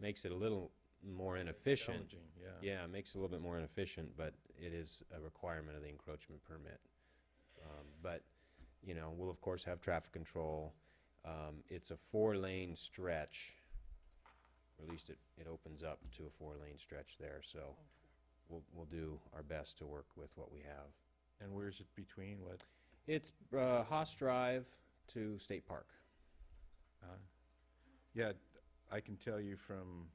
Makes it a little more inefficient. challenging. Yeah. Yeah, it makes it a little bit more inefficient, but it is a requirement of the encroachment permit. But, you know, we'll of course have traffic control. It's a 4-lane stretch, or at least it opens up to a 4-lane stretch there. So we'll do our best to work with what we have. And where's it between what? It's Haas Drive to State Park. Yeah, I can tell you from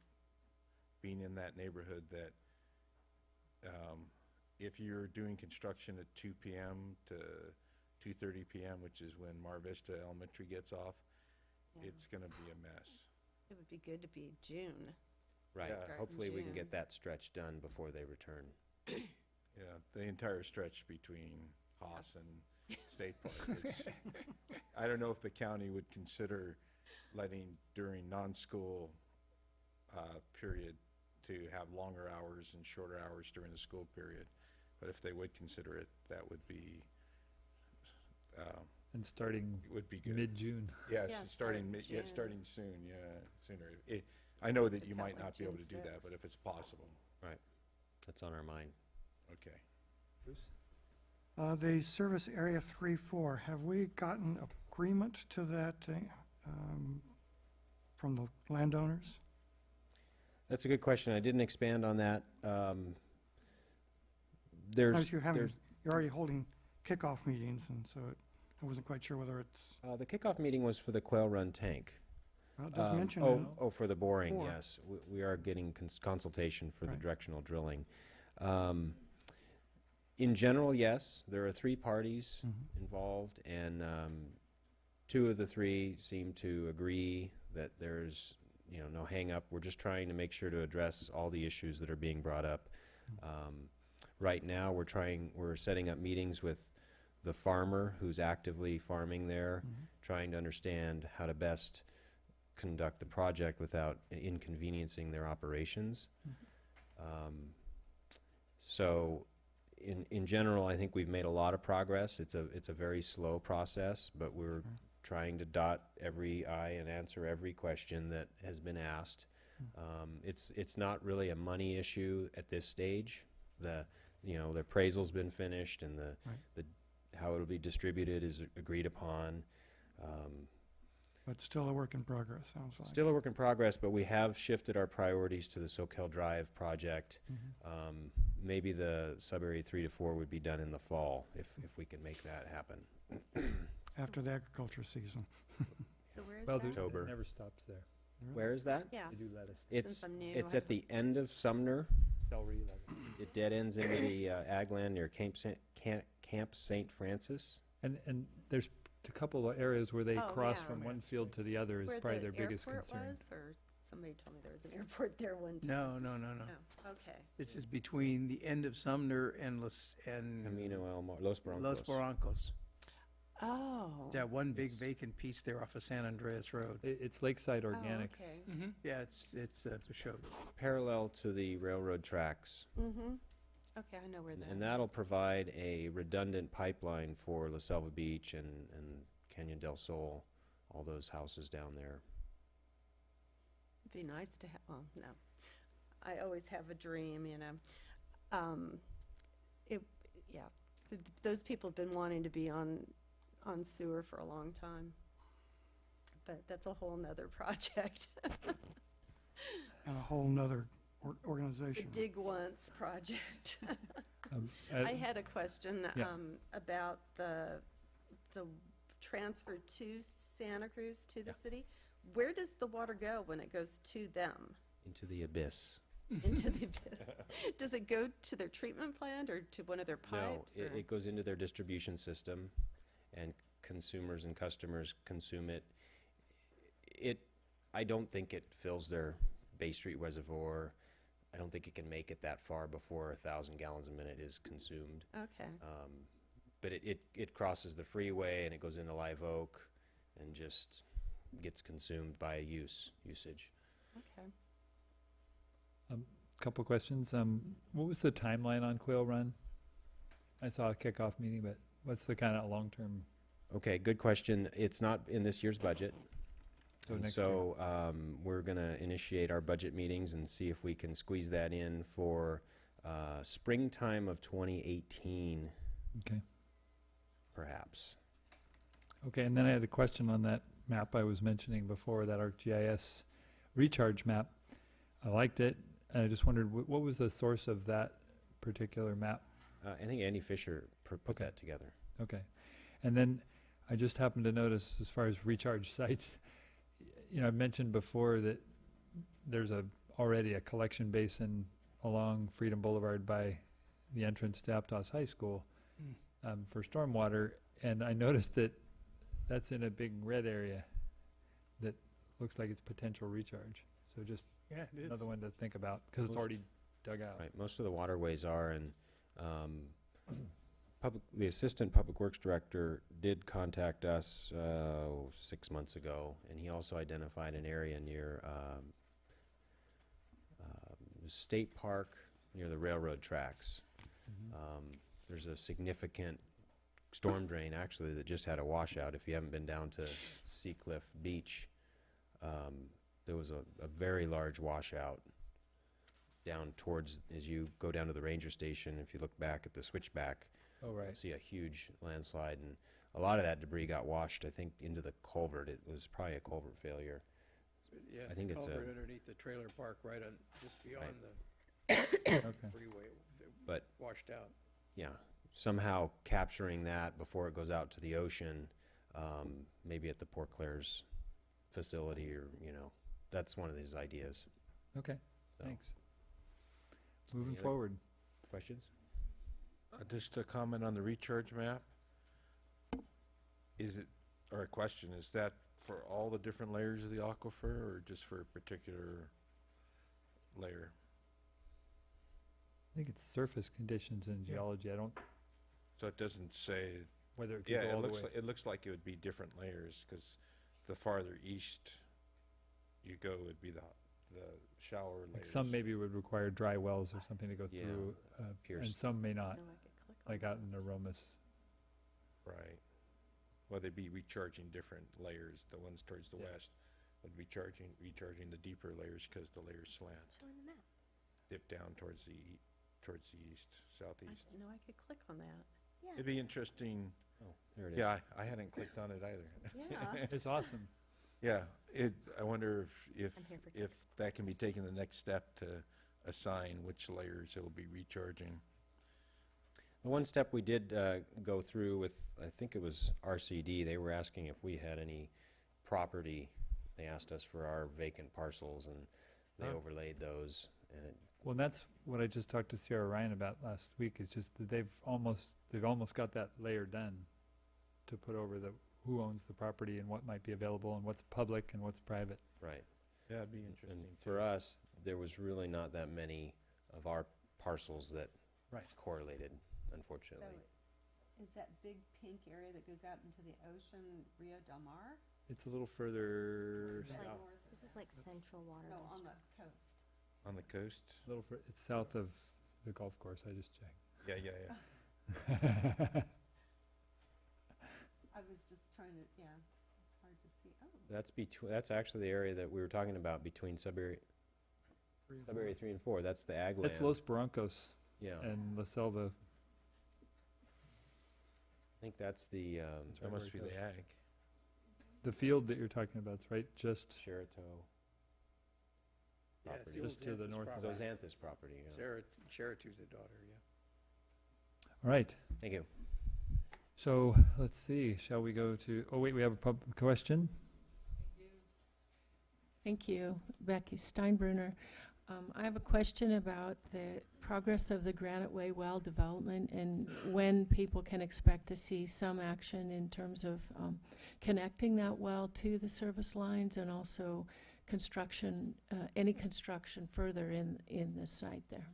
being in that neighborhood that if you're doing construction at 2 p.m. to 2:30 p.m., which is when Mar Vista Elementary gets off, Yeah. it's going to be a mess. It would be good to be June. Right. Yeah. Start in Hopefully we can June. get that stretch done before they return. Yeah, the entire stretch between Haas and State Park. I don't know if the county would consider letting during non-school period to have longer hours and shorter hours during the school period. But if they would consider it, that would be And starting good. mid-June. Yes, Yeah, starting start yeah, June. starting soon. Yeah, sooner. I know that Puts you out might like not be able to June do that, 6th. but if it's possible, That's on our mind. okay. The service area 3-4, have we gotten agreement to that from the landowners? That's a good question. I didn't expand on that. As you're already holding kickoff meetings, and so I wasn't quite sure whether it's, The kickoff meeting was for the Quail Run tank. well, it does mention it. For the boring, Bore. yes. We are getting consultation for the Right. directional drilling. In general, yes, there are 3 parties Mhm. involved, and 2 of the 3 seem to agree that there's, no hang-up. We're just trying to make sure to address all the issues that are being brought up. Right now, we're setting up meetings with the farmer who's actively farming there, Mhm. trying to understand how to best conduct the project without inconveniencing their operations. So in general, I think we've made a lot of progress. It's a very slow process, but we're trying to dot every I and answer every question that has been asked. It's not really a money issue at this stage. The appraisal's been finished, and the how it'll be distributed is agreed upon. But still a work in progress, sounds like. Still a work in progress, but we have shifted our priorities to the Soquel Drive project. Maybe the sub-area 3 to 4 would be done in the fall if we can make that happen. After the agriculture season. So where is Well, that? October. it never stops there. Where is that? Yeah, They do let us It's I'm new, it's I at the end of Sumner. celery lettuce. It dead ends into the ag land near Camp St. Francis. And there's a couple of areas where they Oh, cross yeah. from one field to the other is where probably the their biggest airport concern. was, or somebody told me there was an airport there one time. No, no. Oh, okay. This is between the end of Sumner and Camino Los Broncos. Los Barrancos. Oh. That one big It's- vacant piece there off of San Andreas Road. It's Lakeside Oh, Organics. okay. Yeah, it's a show. Parallel to the railroad tracks. Mm-hmm. Okay, I know where that is. And that'll provide a redundant pipeline for La Selva Beach and Canyon del Sol, all those houses down there. It'd be nice to have, well, no. I always have a dream, you know. Yeah, those people have been wanting to be on sewer for a long time. But that's a whole nother project. And a whole nother The organization. Dig Once project. I- I had a question Yeah. about the transfer to Santa Cruz, to the city. Where does the water go when it goes to them, Into the abyss. into the abyss? Does it go to their treatment plant or to one of their No, pipes? or- it goes into their distribution system, and consumers and customers consume it. I don't think it fills their Bay Street reservoir. I don't think it can make it that far before 1,000 gallons a minute is consumed. Okay, But it crosses the freeway and it goes into Live Oak and just gets consumed by usage. okay. Couple questions. What was the timeline on Quail Run? I saw a kickoff meeting, but what's the kind of long-term? Okay, good question. It's not in this year's budget. So And next so we're going to initiate our budget meetings and see if we can squeeze that in for springtime of 2018, Okay. perhaps. Okay, and then I had a question on that map I was mentioning before, that ArcGIS recharge map. I liked it, and I just wondered, what was the source of that particular map? I think Andy Fisher put Okay. that together. Okay. And then I just happened to notice, as far as recharge sites, I've mentioned before that there's already a collection basin along Freedom Boulevard by the entrance to Aptos High School for stormwater, and I noticed that that's in a big red area that looks like it's potential recharge. So just Yeah, it is. another one to think about, because it's Most- already dug out. Right, most of the waterways are, and the Assistant Public Works Director did contact us 6 months ago, and he also identified an area near State Park, near the railroad tracks. There's a significant storm drain, actually, that just had a washout. If you haven't been down to Seacliff Beach, there was a very large washout down towards, as you go down to the ranger station. If you look back at the switchback, Oh, you'll right. see a huge landslide, and a lot of that debris got washed, I think, into the culvert. It was probably a culvert failure. Yeah, I think it's culvert a- underneath the trailer park, right on, just beyond Okay. the freeway, But washed out. yeah, somehow capturing that before it goes out to the ocean, maybe at the Port Claire's facility, or, that's one of his ideas. Okay, So, thanks. Moving Any other- forward. Questions? Just a comment on the recharge map. Or a question, is that for all the different layers of the aquifer, or just for a particular layer? I think it's surface conditions in geology. I don't, So it doesn't say, whether it could yeah, go it all the looks way. like, it looks like it would be different layers, because the farther east you go would be the shallower Like layers. some maybe would require dry wells or something to go Yeah, through, and pierce. some may not, No, I could click on like that. out in Aromas. Right. well, they'd be recharging different layers. The ones towards the west would be recharging the deeper layers because the layers slant, Showing the map. dip down towards the east, southeast. No, I could click on that. Yeah. It'd be interesting. Oh, there it is. Yeah, I hadn't clicked on it either. Yeah. It's awesome. Yeah, I wonder if I'm here for if that can be taken the next step to assign which layers it will be recharging. The one step we did go through with, I think it was RCD, they were asking if we had any property. They asked us for our vacant parcels, and they Huh. overlaid those. And Well, that's what I just talked to Sarah Ryan about last week, is just that they've almost got that layer done to put over who owns the property and what might be available and what's public and what's private. right. Yeah, it'd be interesting. And for us, there was really not that many of our parcels that Right. correlated, unfortunately. Is that big pink area that goes out into the ocean, Rio Del Mar? It's a little further It's like- south. This is like Central Water No, on District. the coast. On the coast? It's south of the golf course. I just checked. Yeah. I was just trying to, yeah, it's hard to see. Oh, That's actually the area that we were talking about between sub-area 3 and 4. That's the ag land. That's Los Barrancos Yeah. and La Selva. I think that's the That must be the ag. The field that you're talking about is right just Sherato Yeah, it's property. the Just to the north of Those Xanthus property, yeah. Cheritu's a daughter, yeah. All right. Thank you. So let's see. Shall we go to? Oh wait, we have a question. Thank you, Becky Steinbruner. I have a question about the progress of the Granite Way well development and when people can expect to see some action in terms of connecting that well to the service lines and also construction, any construction further in the site there.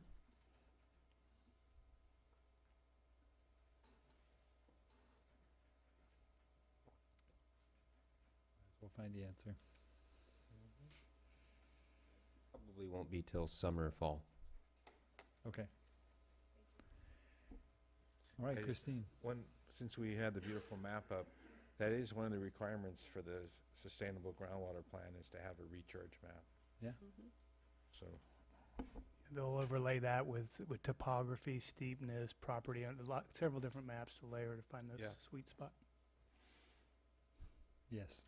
We'll find the answer. Probably won't be till summer or fall. Okay. All right, I just- Christine. Since we had the beautiful map up, that is one of the requirements for the sustainable groundwater plan is to have a recharge map. Yeah. So, They'll overlay that with topography, steepness, property, and several different maps to layer to find those Yeah. sweet spot. Yes.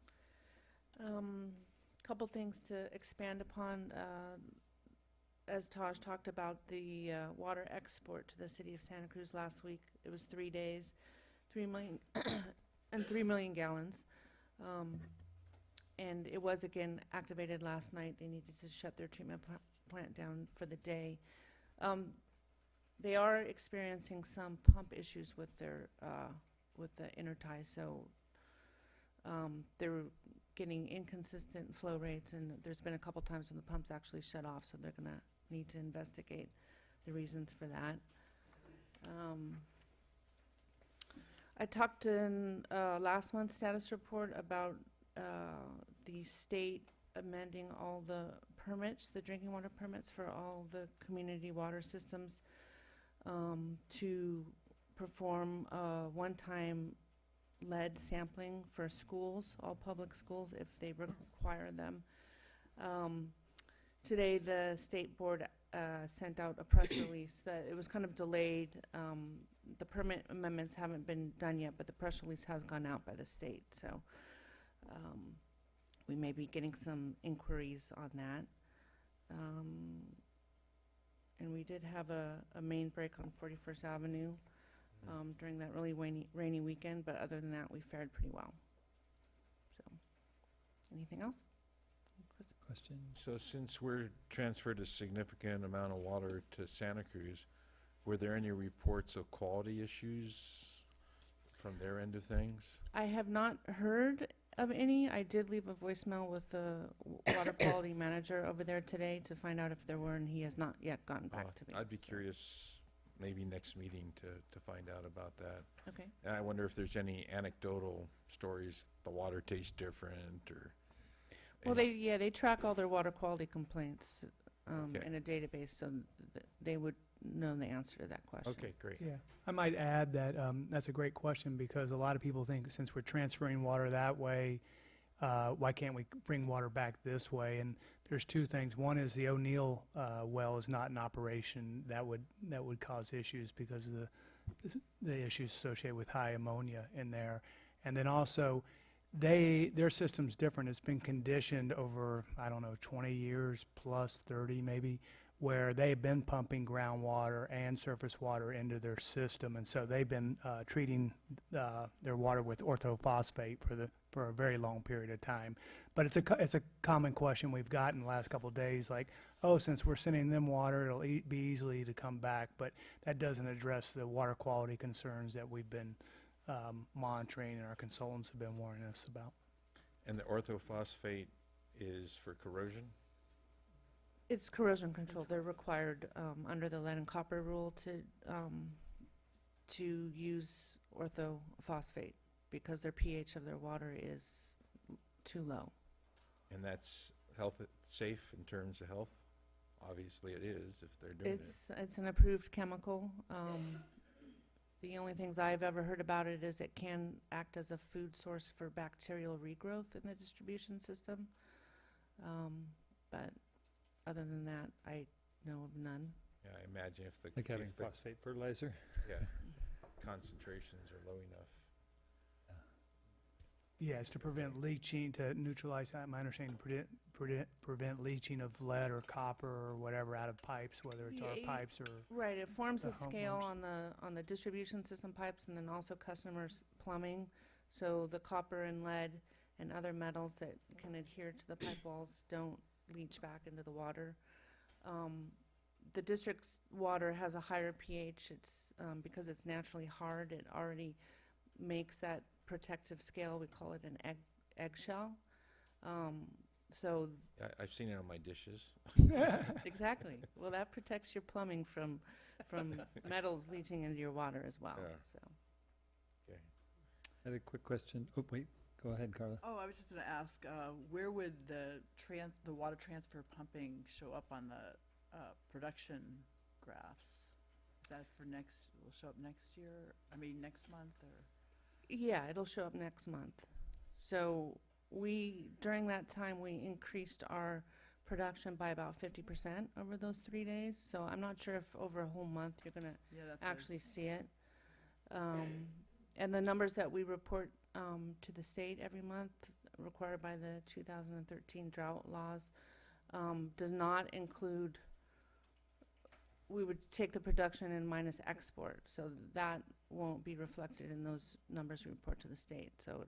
Couple things to expand upon. As Taj talked about the water export to the city of Santa Cruz last week, it was 3 days, 3 million and 3 million gallons. And it was again activated last night. They needed to shut their treatment plant down for the day. They are experiencing some pump issues with their with the inner tie, so they're getting inconsistent flow rates, and there's been a couple times when the pumps actually shut off, so they're gonna need to investigate the reasons for that. I talked in last month's status report about the state amending all the permits, the drinking water permits for all the community water systems, to perform a one-time lead sampling for schools, all public schools, if they require them. Today, the state board sent out a press release that it was kind of delayed. The permit amendments haven't been done yet, but the press release has gone out by the state, so we may be getting some inquiries on that. And we did have a main break on 41st Avenue during that really rainy weekend, but other than that, we fared pretty well. So, anything else? Questions? so since we're transferred a significant amount of water to Santa Cruz, were there any reports of quality issues from their end of things? I have not heard of any. I did leave a voicemail with the water quality manager over there today to find out if there were, and he has not yet gotten back to me. I'd be curious, maybe next meeting to find out about that. Okay. And I wonder if there's any anecdotal stories, the water tastes different, or... Well, any- they track all their water quality complaints Okay. in a database, so they would know the answer to that question. Okay, great. Yeah, I might add that that's a great question because a lot of people think since we're transferring water that way, why can't we bring water back this way? And there's two things. One is the O'Neill well is not in operation. That would cause issues because of the issues associated with high ammonia in there. And then also, their system's different. It's been conditioned over, I don't know, 20 years plus 30 maybe, where they've been pumping groundwater and surface water into their system, and so they've been treating their water with orthophosphate for a very long period of time. But it's a common question we've gotten the last couple of days, like, oh, since we're sending them water, it'll be easily to come back, but that doesn't address the water quality concerns that we've been monitoring and our consultants have been warning us about. And the orthophosphate is for corrosion? It's corrosion control. They're required under the lead and copper rule to use orthophosphate because their pH of their water is too low. And that's safe in terms of health? Obviously it is if they're doing it. It's an approved chemical. The only things I've ever heard about it is it can act as a food source for bacterial regrowth in the distribution system. But other than that, I know of none. Yeah, I imagine if the Like having phosphate fertilizer. yeah, concentrations are low enough. Yeah, it's to prevent leaching, to neutralize, my understanding, prevent leaching of lead or copper or whatever out of pipes, whether it's our pipes or. Right, it forms the a scale homeowners. on the distribution system pipes and then also customers' plumbing. So the copper and lead and other metals that can adhere to the pipe walls don't leach back into the water. The district's water has a higher pH. It's because it's naturally hard. It already makes that protective scale. We call it an eggshell. So I've seen it on my dishes. exactly. Well, that protects your plumbing from metals leaching into your water as well. Yeah. So. Okay. I had a quick question. Oh, wait. Go ahead, Carla. Oh, I was just going to ask, where would the water transfer pumping show up on the production graphs? Is that will show up next year? I mean, next month or? Yeah, it'll show up next month. So during that time, we increased our production by about 50% over those 3 days. So I'm not sure if over a whole month you're going to actually see it. And the numbers that we report to the state every month, required by the 2013 drought laws, does not include, we would take the production and minus export. So that won't be reflected in those numbers we report to the state. So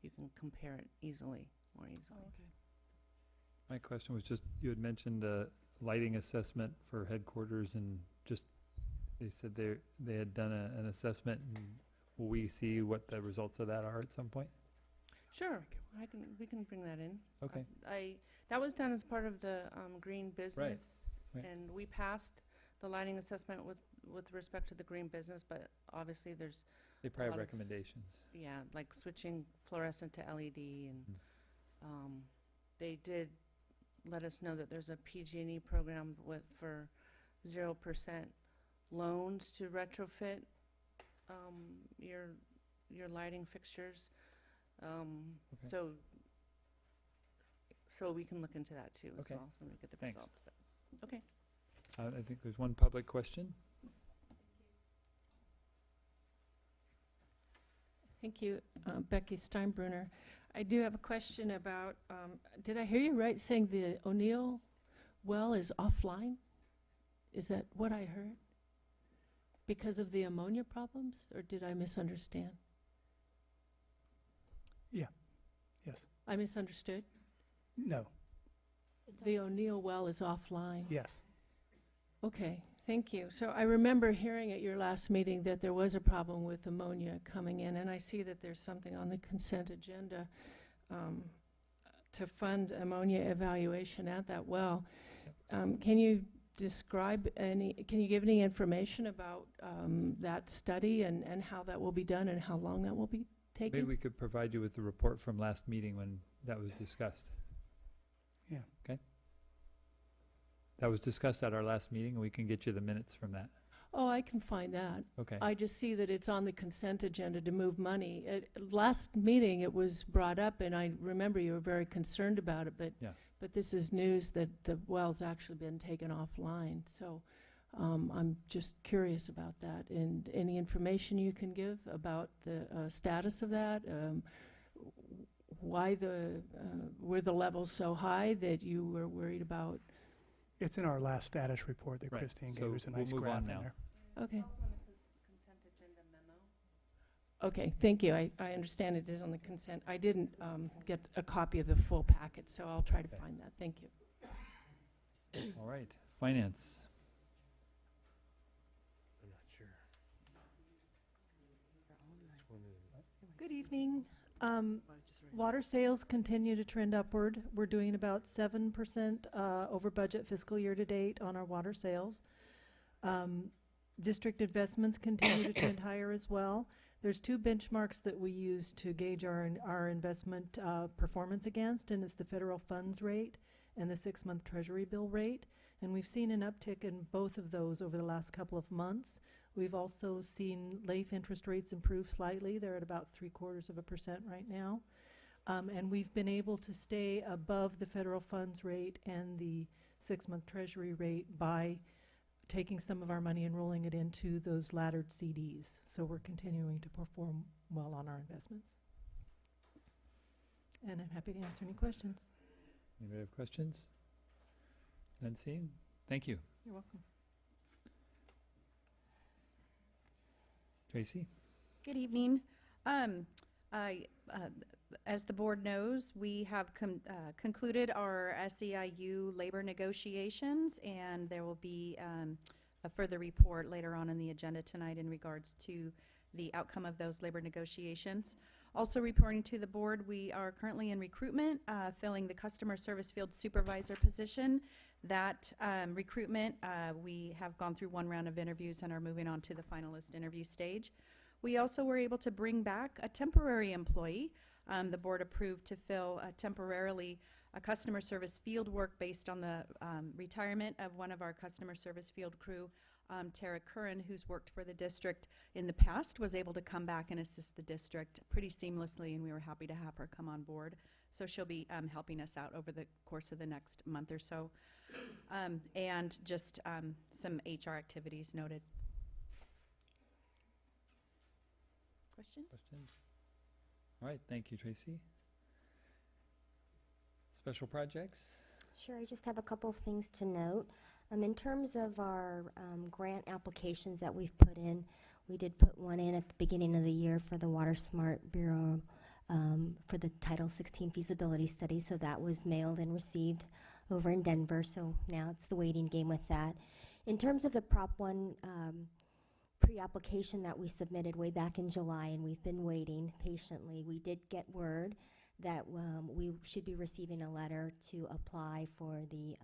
you can compare it more easily. Oh, okay. My question was just, you had mentioned the lighting assessment for headquarters and just, they said they had done an assessment, and will we see what the results of that are at some point? Sure, we can bring that in. Okay. That was done as part of the green business, right. and we passed the lighting assessment with respect to the green business, but obviously there's They probably have lot of- recommendations. like switching fluorescent to LED, and they did let us know that there's a PG&E program for 0% loans to retrofit your lighting fixtures. Okay. So we can look into that too as Okay. well when we get the Thanks. results. But, okay. I think there's one public question. Thank you, Becky Steinbrunner. I do have a question about, did I hear you right saying the O'Neill well is offline? Is that what I heard? Because of the ammonia problems, or did I misunderstand? Yes. I misunderstood? No. The O'Neill well is offline? Yes. Okay, thank you. So I remember hearing at your last meeting that there was a problem with ammonia coming in, and I see that there's something on the consent agenda to fund ammonia evaluation at that well. Can you give any information about that study and how that will be done and how long that will be taken? Maybe we could provide you with the report from last meeting when that was discussed. Yeah. Okay. That was discussed at our last meeting, and we can get you the minutes from that. Oh, I can find that. Okay. I just see that it's on the consent agenda to move money. At last meeting, it was brought up, and I remember you were very concerned about it, but Yeah. but this is news that the well's actually been taken offline. So I'm just curious about that. And any information you can give about the status of that? Why were the levels so high that you were worried about? It's in our last status report that Right. Christine So gave us a we'll nice move on graph in now. there. Okay. Okay, thank you. I understand it is on the consent. I didn't get a copy of the full packet, so I'll try to Okay. find that. Thank you. All right. Finance. I'm not sure. Good evening. Water sales continue to trend upward. We're doing about 7% over budget fiscal year to date on our water sales. District investments continue to trend higher as well. There's two benchmarks that we use to gauge our investment performance against, and it's the federal funds rate and the 6-month treasury bill rate. And we've seen an uptick in both of those over the last couple of months. We've also seen LAIF interest rates improve slightly. They're at about 0.75% right now. And we've been able to stay above the federal funds rate and the 6-month treasury rate by taking some of our money and rolling it into those laddered CDs. So we're continuing to perform well on our investments. And I'm happy to answer any questions. Anybody have questions? None seen? Thank you. You're welcome. Tracy? Good evening. As the board knows, we have concluded our SEIU labor negotiations, and there will be a further report later on in the agenda tonight in regards to the outcome of those labor negotiations. Also reporting to the board, we are currently in recruitment, filling the customer service field supervisor position. That recruitment, we have gone through one round of interviews and are moving on to the finalist interview stage. We also were able to bring back a temporary employee. The board approved to fill temporarily a customer service field work based on the retirement of one of our customer service field crew, Tara Curran, who's worked for the district in the past, was able to come back and assist the district pretty seamlessly, and we were happy to have her come on board. So she'll be helping us out over the course of the next month or so. And just some HR activities noted. Questions? Questions? All right. Thank you, Tracy. Special projects? Sure, I just have a couple of things to note. In terms of our grant applications that we've put in, we did put one in at the beginning of the year for the Water Smart Bureau for the Title 16 feasibility study, so that was mailed and received over in Denver, so now it's the waiting game with that. In terms of the Prop 1 pre-application that we submitted way back in July, and we've been waiting patiently, we did get word that we should be receiving a letter to apply for the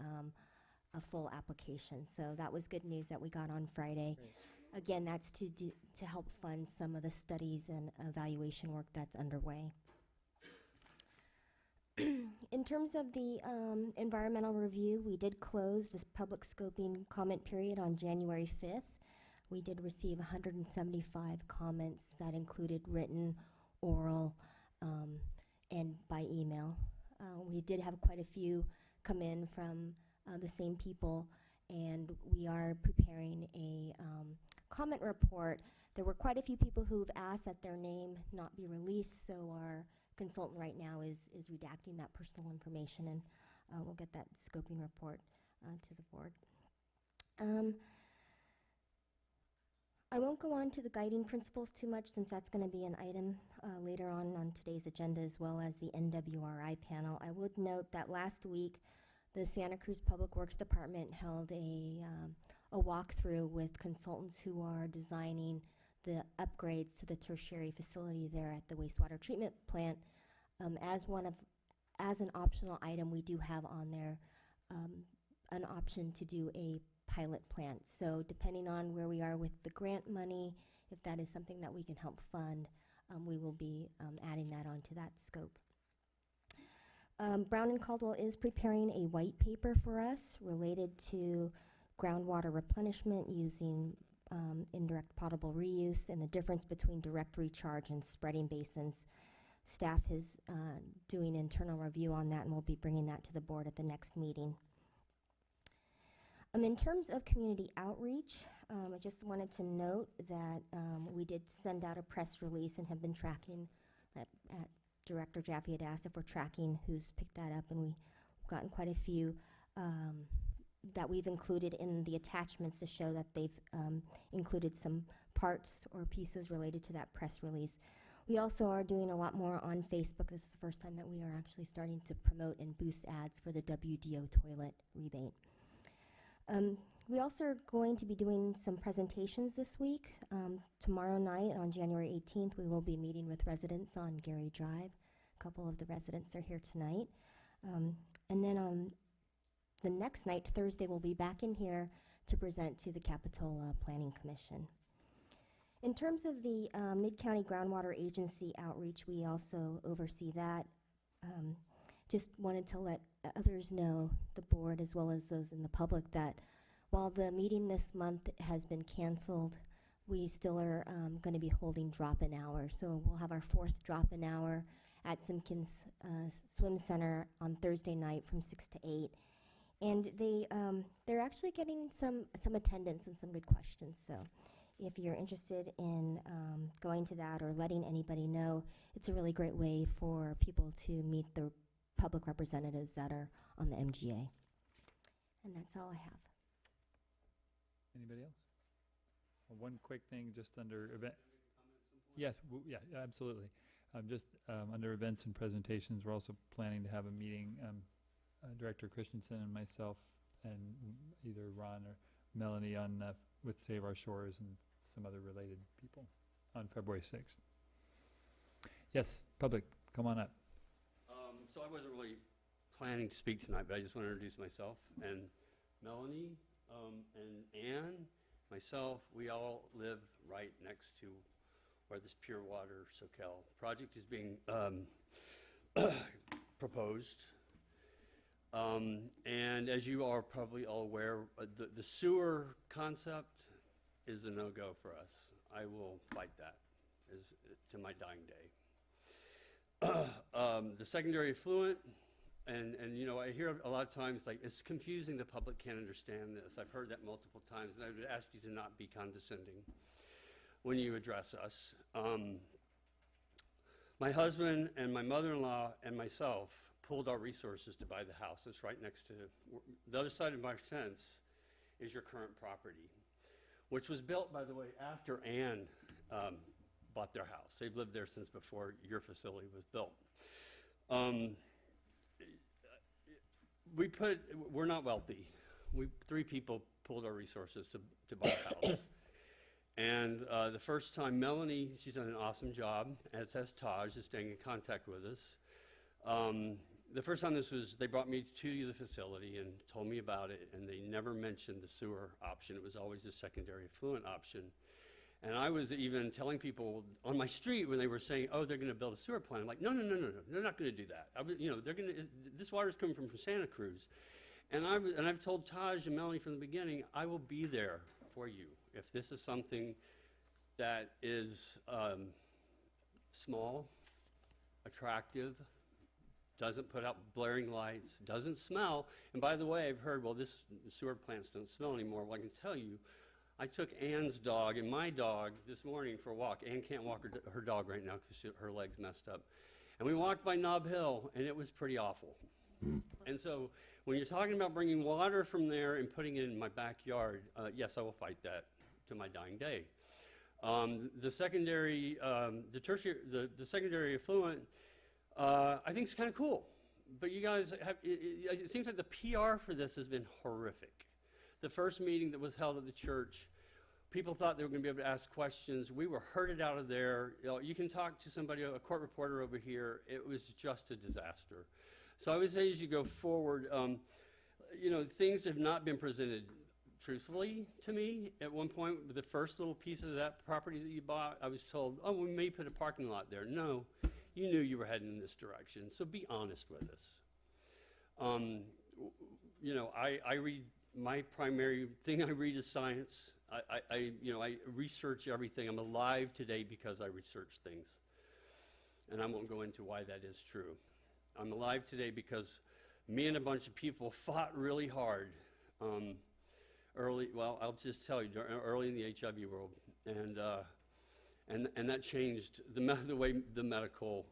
a full application. So that was good news that we got on Friday. Great. Again, that's to help fund some of the studies and evaluation work that's underway. In terms of the environmental review, we did close this public scoping comment period on January 5th. We did receive 175 comments that included written, oral, and by email. We did have quite a few come in from the same people, and we are preparing a comment report. There were quite a few people who've asked that their name not be released, so our consultant right now is redacting that personal information, and we'll get that scoping report to the board. I won't go on to the guiding principles too much, since that's going to be an item later on today's agenda, as well as the NWRI panel. I would note that last week the Santa Cruz Public Works Department held a walkthrough with consultants who are designing the upgrades to the tertiary facility there at the wastewater treatment plant. As an optional item, we do have on there an option to do a pilot plant. So depending on where we are with the grant money, if that is something that we can help fund, we will be adding that onto that scope. Brown and Caldwell is preparing a white paper for us related to groundwater replenishment using indirect potable reuse and the difference between direct recharge and spreading basins. Staff is doing internal review on that, and we'll be bringing that to the board at the next meeting. In terms of community outreach, I just wanted to note that we did send out a press release and have been tracking, Director Jaffe had asked if we're tracking who's picked that up, and we've gotten quite a few that we've included in the attachments to show that they've included some parts or pieces related to that press release. We also are doing a lot more on Facebook. This is the first time that we are actually starting to promote and boost ads for the WDO toilet rebate. We also are going to be doing some presentations this week. Tomorrow night on January 18th, we will be meeting with residents on Gary Drive. A couple of the residents are here tonight. And then on the next night, Thursday, we'll be back in here to present to the Capitola Planning Commission. In terms of the Mid-County Groundwater Agency outreach, we also oversee that. Just wanted to let others know, the board as well as those in the public, that while the meeting this month has been canceled, we still are going to be holding drop-in hours. So we'll have our 4th drop-in hour at Simpkins Swim Center on Thursday night from 6 to 8. And they're actually getting some attendance and some good questions. So if you're interested in going to that or letting anybody know, it's a really great way for people to meet the public representatives that are on the MGA. And that's all I have. Anybody else? One quick thing just under event. Yes, yeah, absolutely. Just under events and presentations, we're also planning to have a meeting, Director Christensen and myself and either Ron or Melanie on with Save Our Shores and some other related people on February 6th. Yes, public, come on up. So I wasn't really planning to speak tonight, but I just want to introduce myself and Melanie and Ann, myself. We all live right next to where this Pure Water Soquel project is being proposed. And as you are probably all aware, the sewer concept is a no-go for us. I will fight that to my dying day. The secondary effluent, and you know, I hear a lot of times like it's confusing, the public can't understand this. I've heard that multiple times, and I would ask you to not be condescending when you address us. My husband and my mother-in-law and myself pulled our resources to buy the house. It's right next to, the other side of my fence is your current property, which was built, by the way, after Ann bought their house. They've lived there since before your facility was built. We're not wealthy. Three people pulled our resources to buy a house. And the first time, Melanie, she's done an awesome job, as has Taj, is staying in contact with us. The first time they brought me to the facility and told me about it, and they never mentioned the sewer option. It was always the secondary effluent option. And I was even telling people on my street when they were saying, oh, they're going to build a sewer plant. I'm like, no, they're not going to do that. This water's coming from Santa Cruz. And I've told Taj and Melanie from the beginning, I will be there for you. If this is something that is small, attractive, doesn't put out blaring lights, doesn't smell. And by the way, I've heard, well, this sewer plants don't smell anymore. Well, I can tell you, I took Ann's dog and my dog this morning for a walk. Ann can't walk her dog right now because her leg's messed up. And we walked by Nob Hill, and it was pretty awful. And so when you're talking about bringing water from there and putting it in my backyard, yes, I will fight that to my dying day. The secondary, the secondary effluent, I think is kind of cool. But you guys have, it seems like the PR for this has been horrific. The first meeting that was held at the church, people thought they were going to be able to ask questions. We were herded out of there. You can talk to somebody, a court reporter over here. It was just a disaster. So I would say as you go forward, things have not been presented truthfully to me. At one point, the first little piece of that property that you bought, I was told, oh, we may put a parking lot there. No, you knew you were heading in this direction. So be honest with us. You know, I read, my primary thing I read is science. I research everything. I'm alive today because I research things. And I won't go into why that is true. I'm alive today because me and a bunch of people fought really hard early, well, I'll just tell you, early in the HIV world. And that changed the way the medical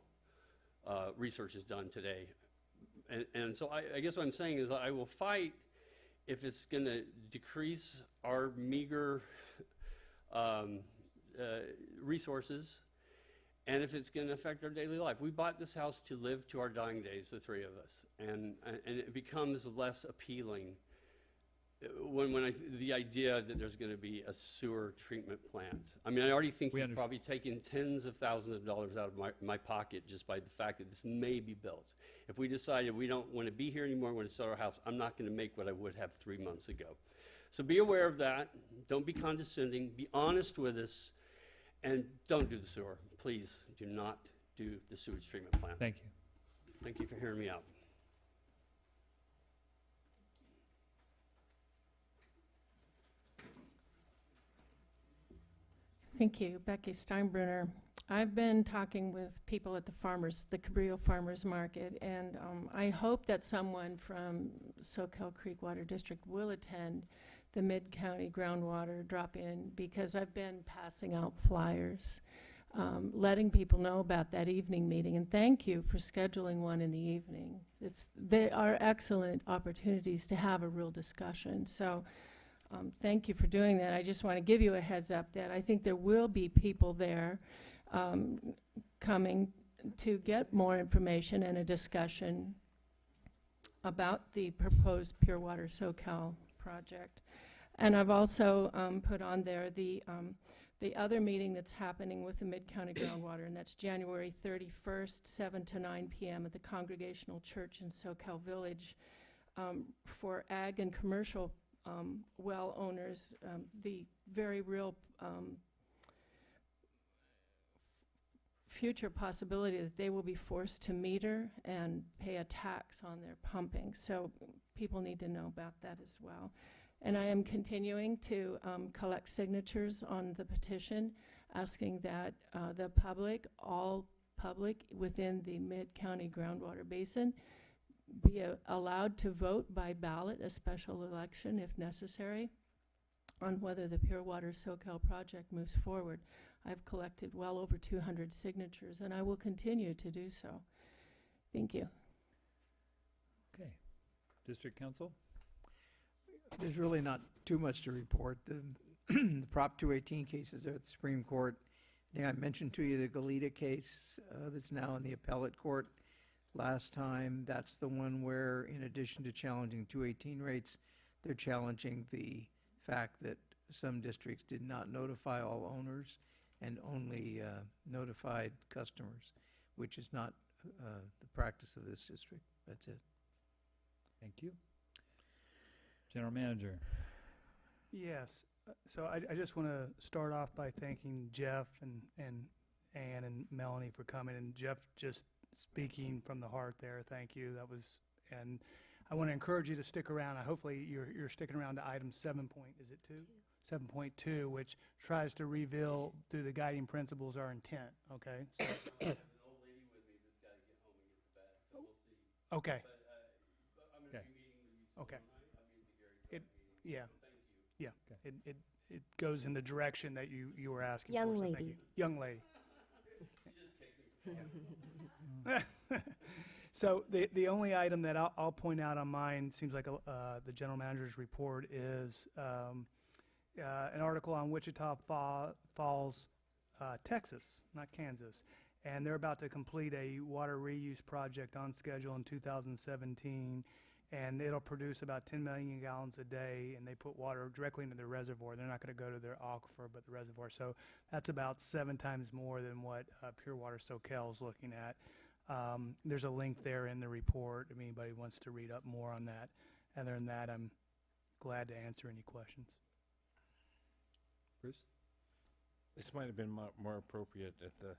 research is done today. And so I guess what I'm saying is I will fight if it's going to decrease our meager resources, and if it's going to affect our daily life. We bought this house to live to our dying days, the three of us, and it becomes less appealing when the idea that there's going to be a sewer treatment plant. I mean, I already think we've probably taken tens of thousands of dollars out of my pocket just by the fact that this may be built. If we decided we don't want to be here anymore, we want to sell our house, I'm not going to make what I would have 3 months ago. So be aware of that. Don't be condescending. Be honest with us. And don't do the sewer. Please do not do the sewage treatment plant. Thank you. Thank you for hearing me out. Thank you, Becky Steinbrunner. I've been talking with people at the Cabrillo Farmers Market, and I hope that someone from Soquel Creek Water District will attend the Mid-County Groundwater Drop-In, because I've been passing out flyers, letting people know about that evening meeting, and thank you for scheduling one in the evening. They are excellent opportunities to have a real discussion, so thank you for doing that. I just want to give you a heads up that I think there will be people there coming to get more information and a discussion about the proposed Pure Water Soquel project. And I've also put on there the other meeting that's happening with the Mid-County Groundwater, and that's January 31st, 7 to 9 p.m. at the Congregational Church in Soquel Village for ag and commercial well owners, the very real future possibility that they will be forced to meter and pay a tax on their pumping. So people need to know about that as well. And I am continuing to collect signatures on the petition, asking that the public, all public within the Mid-County Groundwater Basin, be allowed to vote by ballot, a special election if necessary, on whether the Pure Water Soquel project moves forward. I've collected well over 200 signatures, and I will continue to do so. Thank you. Okay. District Council? There's really not too much to report. The Prop 218 cases are at the Supreme Court. I think I mentioned to you the Goleta case that's now in the appellate court. Last time, that's the one where, in addition to challenging 218 rates, they're challenging the fact that some districts did not notify all owners and only notified customers, which is not the practice of this district. That's it. Thank you. General Manager. Yes. So I just want to start off by thanking Jeff and Ann and Melanie for coming. And Jeff, just speaking from the heart there, thank you. That was, and I want to encourage you to stick around. Hopefully you're sticking around to item 7.2, which tries to reveal through the guiding principles our intent. Okay. So, okay. Okay. Yeah. It goes in the direction that you were asking Young for. So lady. thank you. Young lady. So the only item that I'll point out on mine, seems like the general manager's report, is an article on Wichita Falls, Texas, not Kansas. And they're about to complete a water reuse project on schedule in 2017. And it'll produce about 10 million gallons a day, and they put water directly into the reservoir. They're not going to go to their aquifer, but the reservoir. So that's about 7 times more than what Pure Water Soquel is looking at. There's a link there in the report if anybody wants to read up more on that. Other than that, I'm glad to answer any questions. Bruce? This might have been more appropriate at the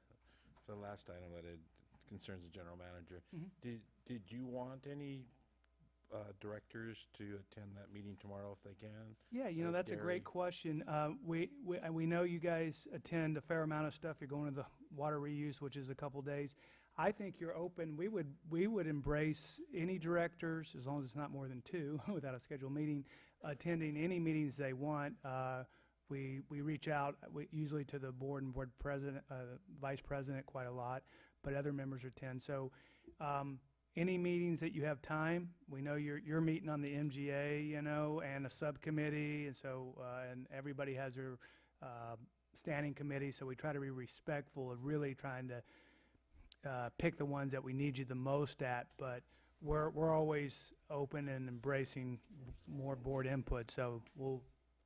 last item that it concerns the general manager. Mm-hmm. Did you want any directors to attend that meeting tomorrow if they can? Yeah, you know, with that's a great Gary? question. We know you guys attend a fair amount of stuff. You're going to the water reuse, which is a couple days. I think you're open. We would embrace any directors, as long as it's not more than two, without a scheduled meeting, attending any meetings they want. We reach out usually to the board and board president, vice president quite a lot, but other members attend. So any meetings that you have time, we know you're meeting on the MGA, you know, and a subcommittee, and so and everybody has their standing committee. So we try to be respectful of really trying to pick the ones that we need you the most at, but we're always open and embracing more board input. So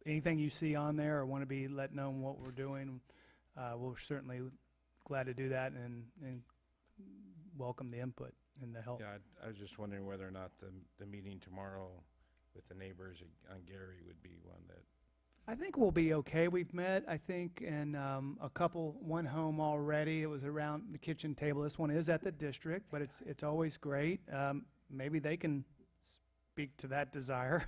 anything you see on there or want to be let known what we're doing, we're certainly glad to do that and welcome the input and the help. Yeah, I was just wondering whether or not the meeting tomorrow with the neighbors on Gary would be one that, I think we'll be okay. We've met, I think, in one home already. It was around the kitchen table. This one is at the district, but it's always great. Maybe they can speak to that desire.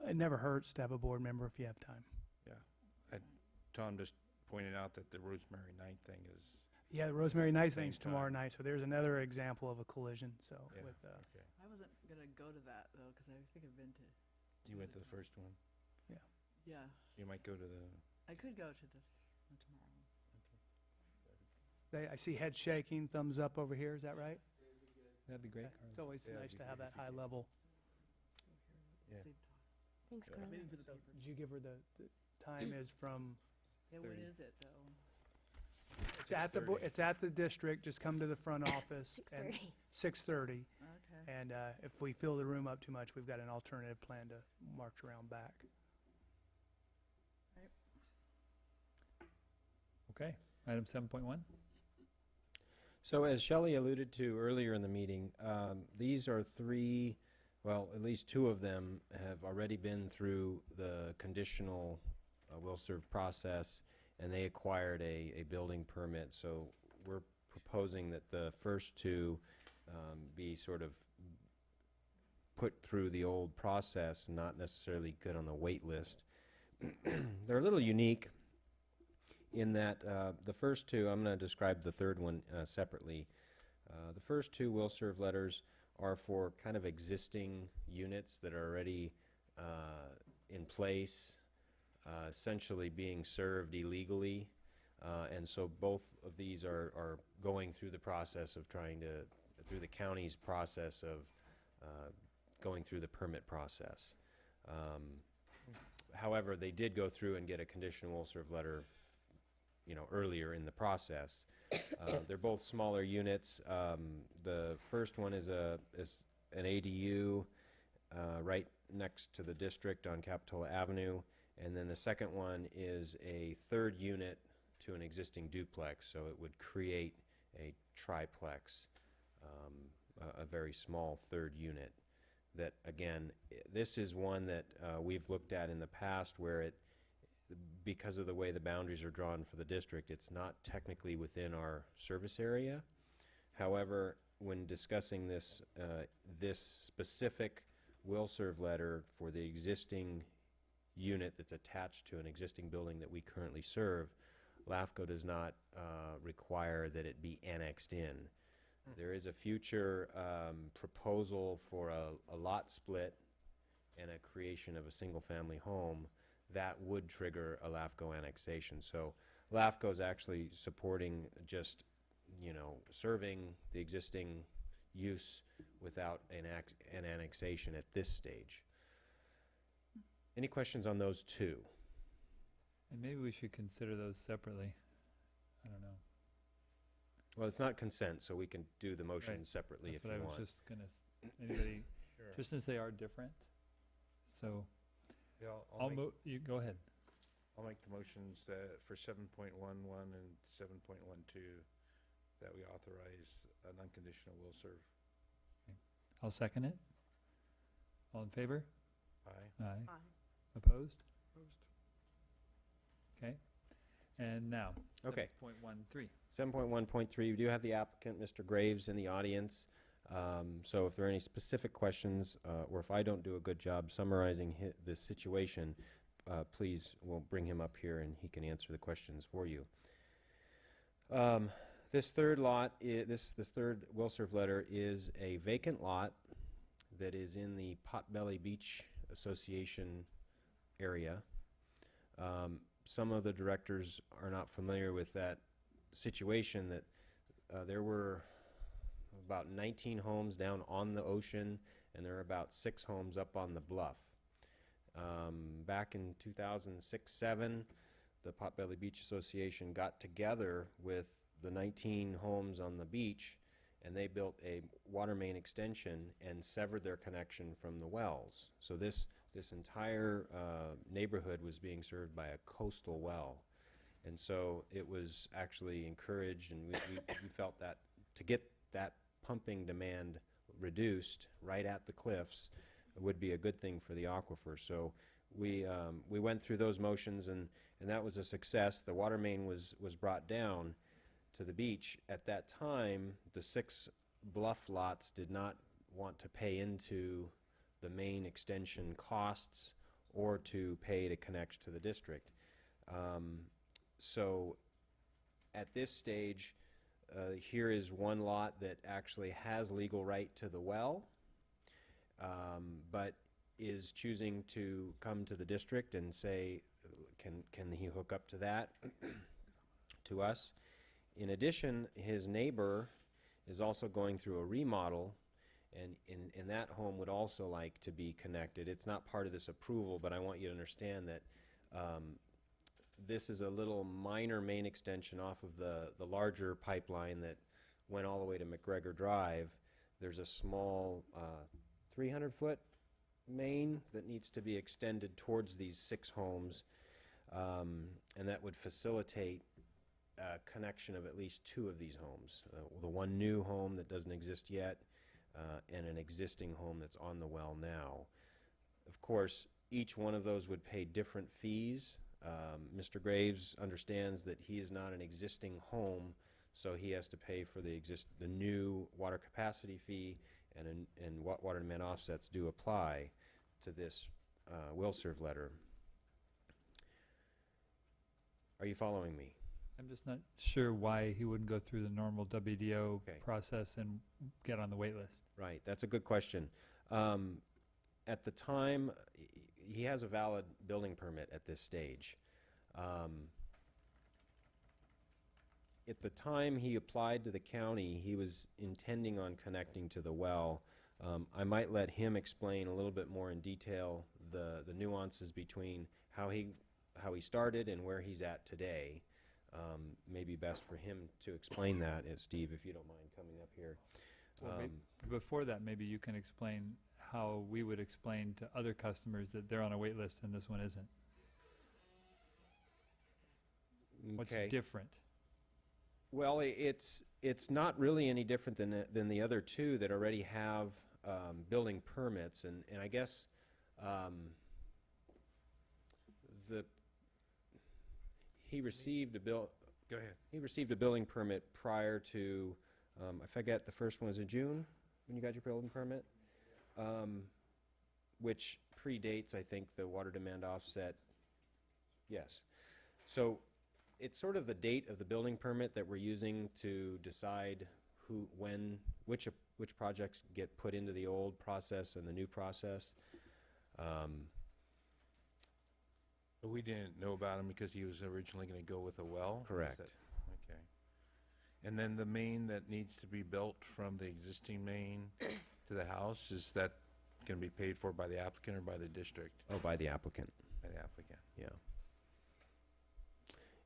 It never hurts to have a board member if you have time. yeah. Tom just pointed out that the Rosemary Night thing is, Yeah, the Rosemary Night Same thing's tomorrow time. night, so there's another example of a collision. So yeah, with okay. I wasn't gonna go to that though, because I think I've been to. You went to the first one? Yeah, You might go to the, I could go to this one tomorrow. I see head shaking, thumbs up over here. Is that right? That'd be great, Okay. Carla. It's always Yeah, it'd nice be to have great that if you high could. level. yeah. Thanks, Yeah. Carla. Waiting for the So paper. did you give her the time is from? Yeah, when 30. is it though? It's at the 6:30. it's at the district. Just come to the front office at 6:30. 6:30. Okay. And if we fill the room up too much, we've got an alternative plan to march around back. Okay, item 7.1. So as Shelley alluded to earlier in the meeting, these are three, well, at least two of them have already been through the conditional will serve process, and they acquired a building permit. So we're proposing that the first two be sort of put through the old process, not necessarily good on the wait list. They're a little unique in that the first two, I'm going to describe the third one separately. The first two will serve letters are for kind of existing units that are already in place, essentially being served illegally. And so both of these are going through the process of through the county's process of going through the permit process. However, they did go through and get a conditional will serve letter, earlier in the process. They're both smaller units. The first one is an ADU right next to the district on Capitola Avenue, and then the second one is a third unit to an existing duplex, so it would create a triplex, a very small third unit. That, again, this is one that we've looked at in the past where because of the way the boundaries are drawn for the district, it's not technically within our service area. However, when discussing this specific will serve letter for the existing unit that's attached to an existing building that we currently serve, LAFCO does not require that it be annexed in. There is a future proposal for a lot split and a creation of a single-family home that would trigger a LAFCO annexation. So LAFCO is actually supporting just, serving the existing use without an annexation at this stage. Any questions on those two? And maybe we should consider those separately. I don't know. Well, it's not consent, so we can do the motion Right. separately That's if what you I want. was just gonna, anybody, Sure. just since they are different. So Yeah, you go ahead. I'll make the motions that for 7.11 and 7.12 that we authorize an unconditional will serve. I'll second it. All in favor? Aye. Aye. Aye. Opposed? Okay. And now, Okay. 7.13. 7.1.3, we do have the applicant, Mr. Graves, in the audience. So if there are any specific questions, or if I don't do a good job summarizing this situation, please, we'll bring him up here and he can answer the questions for you. This third lot, this third will-serve letter is a vacant lot that is in the Potbelly Beach Association area. Some of the directors are not familiar with that situation, that there were about 19 homes down on the ocean, and there are about 6 homes up on the bluff. Back in 2006-07, the Potbelly Beach Association got together with the 19 homes on the beach, and they built a water main extension and severed their connection from the wells. So this entire neighborhood was being served by a coastal well. And so it was actually encouraged, and we felt that to get that pumping demand reduced right at the cliffs would be a good thing for the aquifer. So we went through those motions, and that was a success. The water main was brought down to the beach. At that time, the 6 bluff lots did not want to pay into the main extension costs or to pay to connect to the district. So at this stage, here is one lot that actually has legal right to the well, but is choosing to come to the district and say, can he hook up to that, to us? In addition, his neighbor is also going through a remodel, and that home would also like to be connected. It's not part of this approval, but I want you to understand that this is a little minor main extension off of the larger pipeline that went all the way to McGregor Drive. There's a small 300-foot main that needs to be extended towards these 6 homes, and that would facilitate connection of at least 2 of these homes. The one new home that doesn't exist yet, and an existing home that's on the well now. Of course, each one of those would pay different fees. Mr. Graves understands that he is not an existing home, so he has to pay for the new water capacity fee, and what water demand offsets do apply to this will-serve letter. Are you following me? I'm just not sure why he wouldn't go through the normal WDO process and get on the wait list. Right, that's a good question. At the time, he has a valid building permit at this stage. At the time he applied to the county, he was intending on connecting to the well. I might let him explain a little bit more in detail the nuances between how he started and where he's at today. Maybe best for him to explain that, Steve, if you don't mind coming up here. Well, before that, maybe you can explain how we would explain to other customers that they're on a wait list and this one isn't. What's different? Well, it's not really any different than the other 2 that already have building permits, and I guess he received a bill. Go ahead. He received a building permit prior to, I forget, the first one was in June when you got your building permit, which predates, I think, the water demand offset. Yes. So it's sort of the date of the building permit that we're using to decide which projects get put into the old process and the new process. But we didn't know about him because he was originally going to go with a well? Correct. Okay. And then the main that needs to be built from the existing main to the house, is that going to be paid for by the applicant or by the district? Oh, by the applicant. By the applicant. Yeah.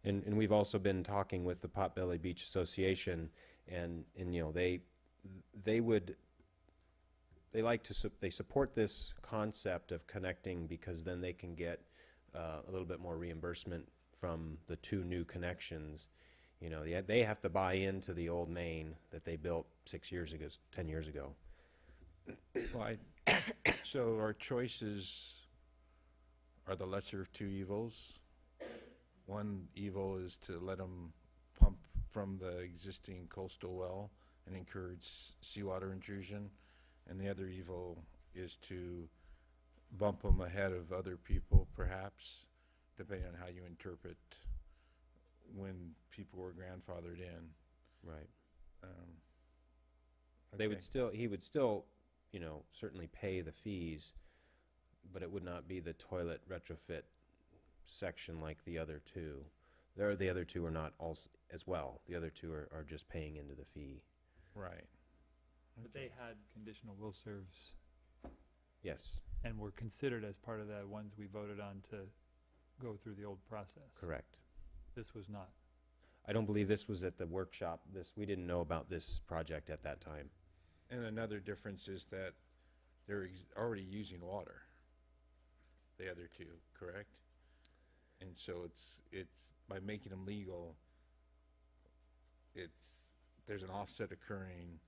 And we've also been talking with the Potbelly Beach Association, and you know, they support this concept of connecting, because then they can get a little bit more reimbursement from the 2 new connections. You know, they have to buy into the old main that they built 6 years ago, 10 years ago. Well, so our choices are the lesser of 2 evils. One evil is to let them pump from the existing coastal well and encourage seawater intrusion. And the other evil is to bump them ahead of other people, perhaps, depending on how you interpret when people were grandfathered in. Right. Okay. He would still, you know, certainly pay the fees, but it would not be the toilet retrofit section like the other two. The other two are not also as well. The other two are just paying into the fee. Right. But they had conditional will serves Yes, and were considered as part of the ones we voted on to go through the old process. correct. This was not. I don't believe this was at the workshop. We didn't know about this project at that time. And another difference is that they're already using water, the other two, correct? And so it's by making them legal, there's an offset occurring,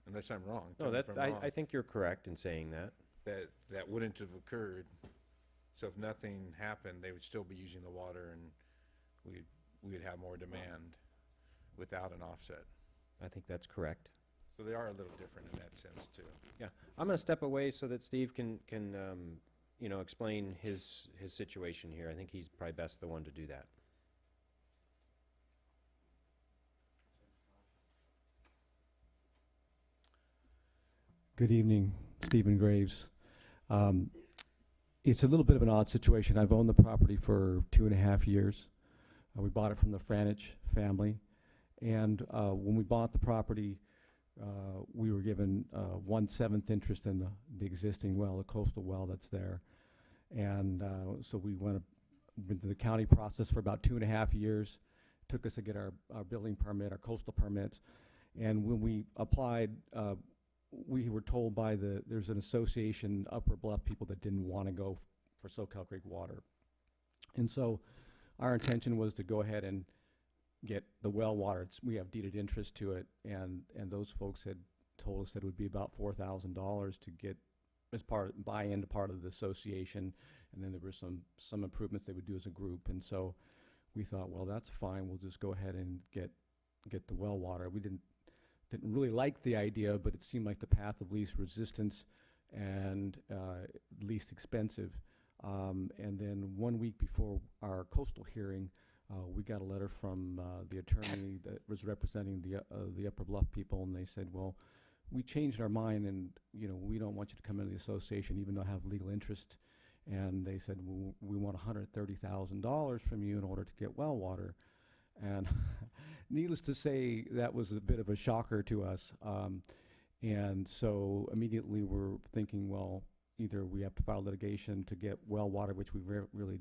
unless I'm wrong. No, tell me if I'm wrong, I think you're correct in saying that. that wouldn't have occurred. So if nothing happened, they would still be using the water, and we'd have more demand without an offset. I think that's correct. So they are a little different in that sense too. Yeah, I'm going to step away so that Steve can you know, explain his situation here. I think he's probably best the one to do that. Good evening, Stephen Graves. It's a little bit of an odd situation. I've owned the property for 2.5 years. We bought it from the Franich family, and when we bought the property, we were given 1/7 interest in the existing well, the coastal well that's there. And so we went into the county process for about 2.5 years. It took us to get our building permit, our coastal permits. And when we applied, we were told by there's an association, Upper Bluff people, that didn't want to go for Soquel Creek water. And so our intention was to go ahead and get the well water. We have deeded interest to it, and those folks had told us that it would be about $4,000 to get buy into part of the association, and then there were some improvements they would do as a group. And so we thought, well, that's fine. We'll just go ahead and get the well water. We didn't really like the idea, but it seemed like the path of least resistance and least expensive. And then 1 week before our coastal hearing, we got a letter from the attorney that was representing the Upper Bluff people, and they said, well, we changed our mind, and we don't want you to come into the association even though I have legal interest. And they said, well, we want $130,000 from you in order to get well water. And needless to say, that was a bit of a shocker to us. And so immediately we're thinking, well, either we have to file litigation to get well water, which we really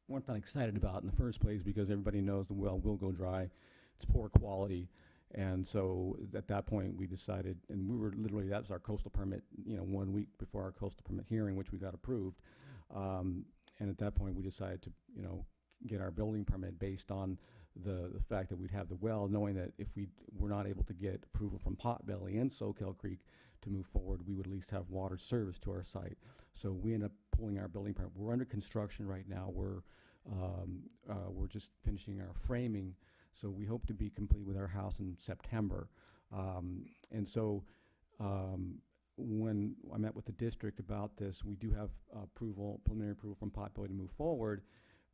weren't that excited about in the first place, because everybody knows the well will go dry. It's poor quality. And so at that point we decided, and we were literally, that was our coastal permit, 1 week before our coastal permit hearing, which we got approved. And at that point we decided to, get our building permit based on the fact that we'd have the well, knowing that if we were not able to get approval from Potbelly and Soquel Creek to move forward, we would at least have water service to our site. So we ended up pulling our building permit. We're under construction right now. We're just finishing our framing, so we hope to be complete with our house in September. And so when I met with the district about this, we do have preliminary approval from Potbelly to move forward.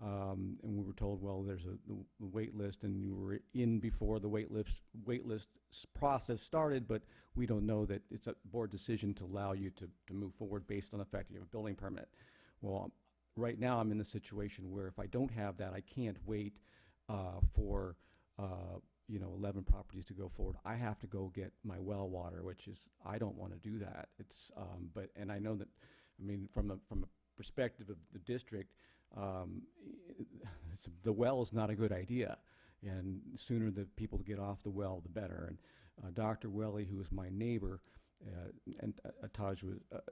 And we were told, well, there's the wait list, and you were in before the wait list process started, but we don't know that it's a board decision to allow you to move forward based on the fact that you have a building permit. Well, right now I'm in the situation where if I don't have that, I can't wait for 11 properties to go forward. I have to go get my well water, which is, I don't want to do that. It's and I know that, from a perspective of the district, the well is not a good idea, and the sooner the people get off the well, the better. And Dr. Welly, who is my neighbor, and Taj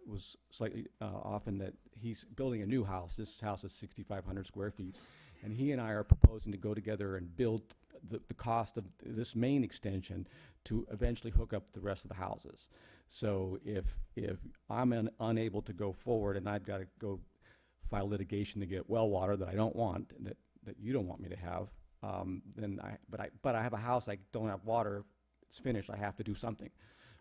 was slightly off in that he's building a new house. This house is 6,500 square feet, and he and I are proposing to go together and build the cost of this main extension to eventually hook up the rest of the houses. So if I'm unable to go forward, and I've got to go file litigation to get well water that I don't want, that you don't want me to have, but I have a house, I don't have water, it's finished, I have to do something.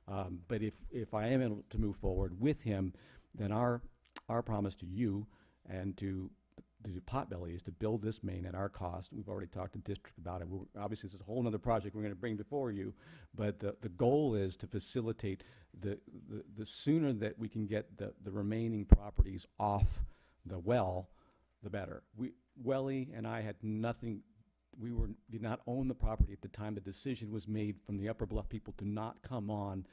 But if I am able to move forward with him, then our promise to you and to Potbelly is to build this main at our cost. We've already talked to district about it. Obviously, this is a whole other project we're going to bring before you, but the goal is to facilitate the sooner that we can get the remaining properties off the well, the better. Welly and I had nothing. Did not own the property at the time the decision was made from the Upper Bluff people to not come on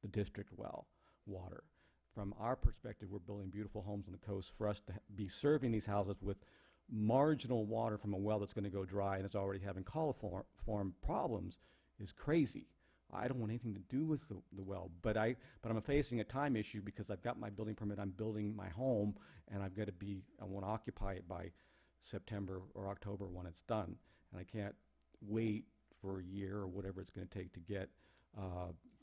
the district well water. From our perspective, we're building beautiful homes on the coast. For us to be serving these houses with marginal water from a well that's going to go dry and it's already having coliform problems is crazy. I don't want anything to do with the well, but I'm facing a time issue because I've got my building permit. I'm building my home, and I want to occupy it by September or October when it's done, and I can't wait for a year or whatever it's going to take to get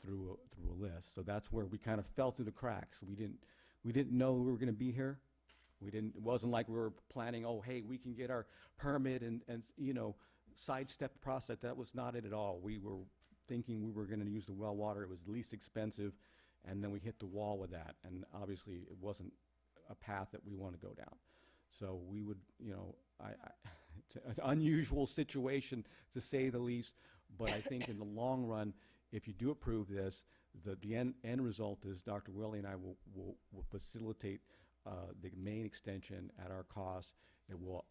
through a list. So that's where we kind of fell through the cracks. We didn't know we were going to be here. It wasn't like we were planning, oh, hey, we can get our permit and sidestep the process. That was not it at all. We were thinking we were going to use the well water. It was least expensive, and then we hit the wall with that. And obviously, it wasn't a path that we want to go down. So we would, it's an unusual situation to say the least. But I think in the long run, if you do approve this, the end result is Dr. Willie and I will facilitate the main extension at our cost. It will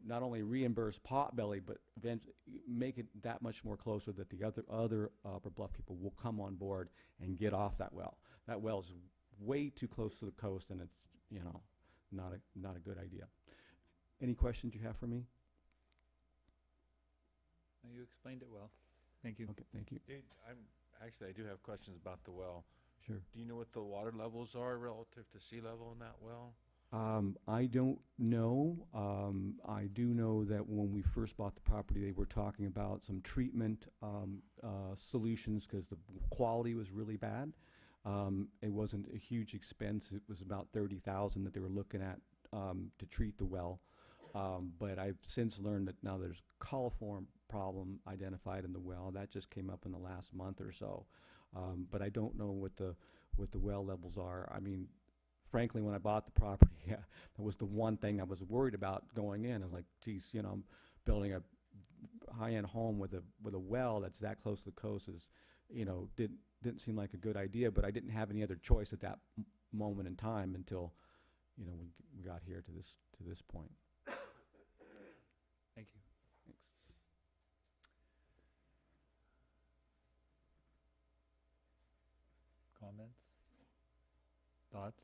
not only reimburse Potbelly, but eventually make it that much more closer that the other Upper Bluff people will come on board and get off that well. That well is way too close to the coast, and it's not a good idea. Any questions you have for me? No, you explained it well. Thank you. Okay, thank you. I do have questions about the well. Sure. Do you know what the water levels are relative to sea level in that well? I don't know. I do know that when we first bought the property, they were talking about some treatment solutions because the quality was really bad. It wasn't a huge expense. It was about $30,000 that they were looking at to treat the well. But I've since learned that now there's coliform problem identified in the well. That just came up in the last month or so. But I don't know what the well levels are. I mean, frankly, when I bought the property, that was the one thing I was worried about going in. I was like, geez, I'm building a high-end home with a well that's that close to the coast is, didn't seem like a good idea. But I didn't have any other choice at that moment in time until, we got here to this point. Thank you. Thanks. Comments? Thoughts?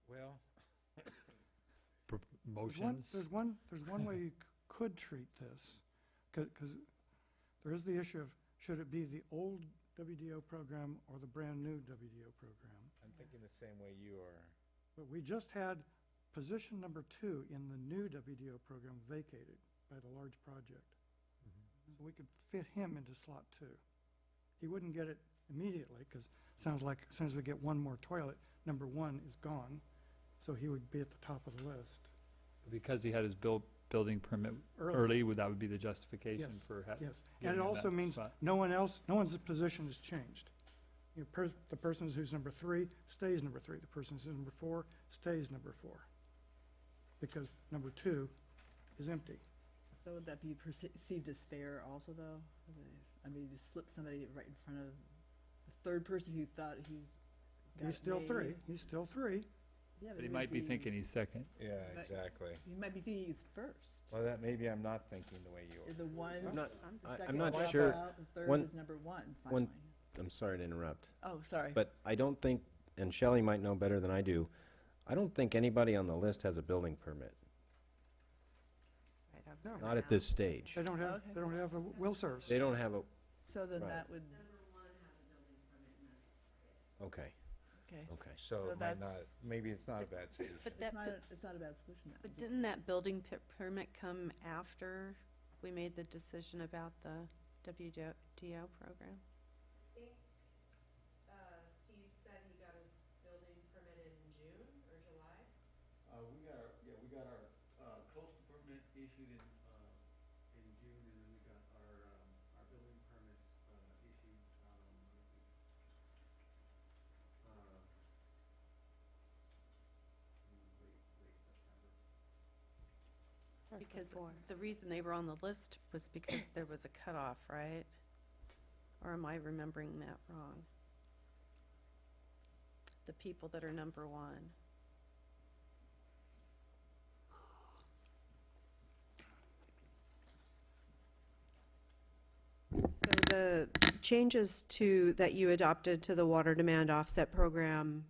Well, Motions? There's one way you could treat this, because there is the issue of should it be the old WDO program or the brand new WDO program. I'm thinking the same way you are. But we just had position number 2 in the new WDO program vacated by the large project. So we could fit him into slot 2. He wouldn't get it immediately because it sounds like as soon as we get one more toilet, number 1 is gone. So he would be at the top of the list. Because he had his building permit early, that would be the justification Yes, for yes. getting And it in also that means spot. no one's position has changed. The person who's number 3 stays number 3. The person who's number 4 stays number 4. Because number 2 is empty. So would that be perceived as fair also, though? I mean, you slip somebody right in front of the third person who thought He's still 3. He's still 3. Yeah, But he might be thinking he's second. Yeah, exactly. You might be thinking he's first. Well, that maybe I'm not thinking the way you are. The one, the I'm second not drops sure. out, the third One- is number 1, finally. I'm sorry to interrupt. Oh, sorry. But I don't think, and Shelley might know better than I do, I don't think anybody on the list has a building permit. No. Not at this stage. They don't have, Okay. they don't have a will serves. They don't have a, So then Right. that would, okay, okay. okay. So it might that's- not, maybe it's not a bad solution. But It's not a bad solution. then. But didn't that building permit come after we made the decision about the WDO program? I think Steve said he got his building permit in June or July. We got our coastal permit in issued in June, and then we got our building permits issued, late September. That's Because before. the reason they were on the list was because there was a cutoff, right? Or am I remembering that wrong? The people that are number one. So the changes that you adopted to the water demand offset program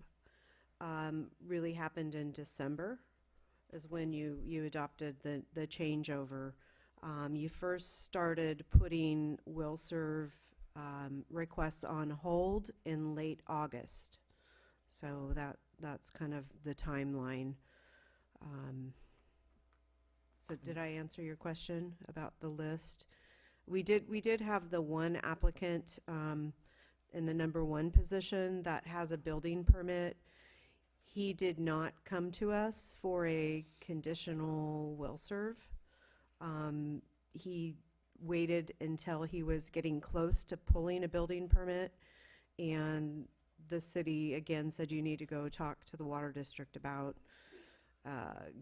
really happened in December, is when you adopted the changeover. You first started putting will serve requests on hold in late August. So that's kind of the timeline. So did I answer your question about the list? We did have the one applicant in the number one position that has a building permit. He did not come to us for a conditional will serve. He waited until he was getting close to pulling a building permit, and the city again said, you need to go talk to the water district about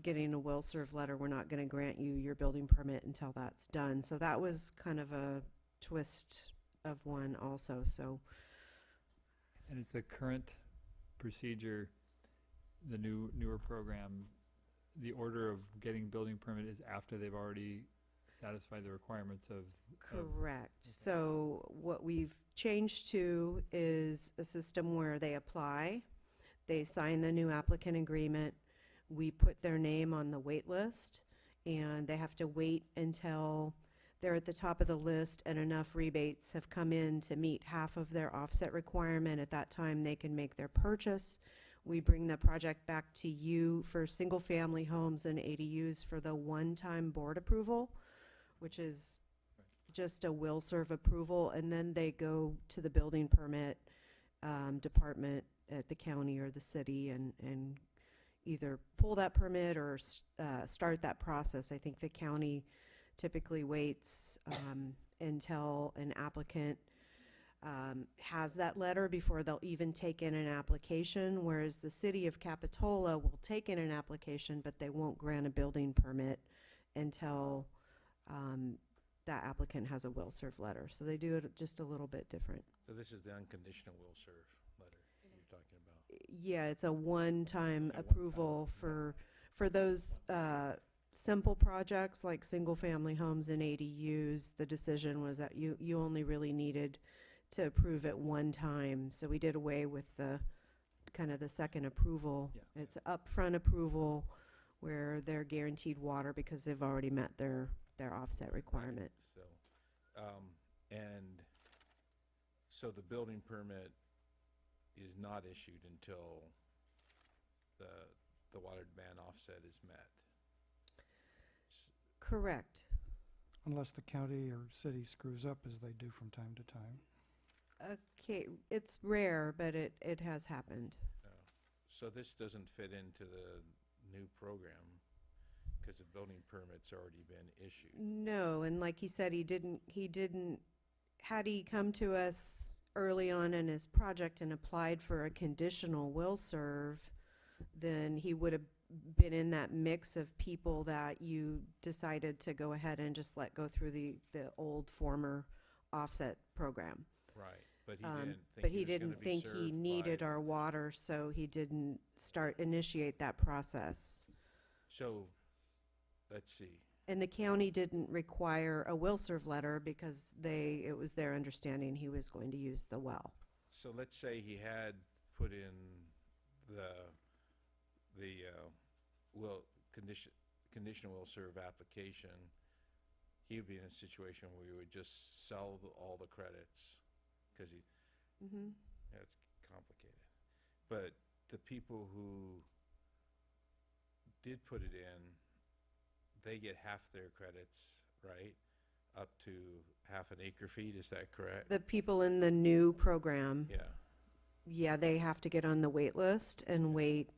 getting a will serve letter. We're not going to grant you your building permit until that's done. So that was kind of a twist of one also. So, And it's the current procedure, the newer program, the order of getting building permit is after they've already satisfied the requirements of. correct. So what we've changed to is a system where they apply, they sign the new applicant agreement, we put their name on the wait list, and they have to wait until they're at the top of the list and enough rebates have come in to meet half of their offset requirement. At that time, they can make their purchase. We bring the project back to you for single-family homes and ADUs for the one-time board approval, which is just a will serve approval, and then they go to the building permit department at the county or the city and either pull that permit or start that process. I think the county typically waits until an applicant has that letter before they'll even take in an application, whereas the city of Capitola will take in an application, but they won't grant a building permit until that applicant has a will serve letter. So they do it just a little bit different. So this is the unconditional will serve letter you're talking about? Yeah, it's a one-time A approval one-time, for those simple projects like single-family homes and ADUs. The decision was that you only really needed to approve it one time. So we did away with the kind of the second approval. Yeah. It's upfront approval where they're guaranteed water because they've already met their offset requirement. So, and so the building permit is not issued until the water demand offset is met. Correct. Unless the county or city screws up, as they do from time to time. Okay, it's rare, but it has happened. No. So this doesn't fit into the new program because the building permit's already been issued. No, and like he said, he didn't, had he come to us early on in his project and applied for a conditional will serve, then he would have been in that mix of people that you decided to go ahead and just let go through the old former offset program. Right, but He didn't think he needed our water, so he didn't initiate that process. So, let's see. And the county didn't require a will serve letter because it was their understanding he was going to use the well. So let's say he had put in the conditional will serve application, he would be in a situation where we would just sell all the credits because that's complicated. But the people who did put it in, they get half their credits, right? Up to half an acre feet, is that correct? The people in the new program, Yeah. yeah, they have to get on the wait list and wait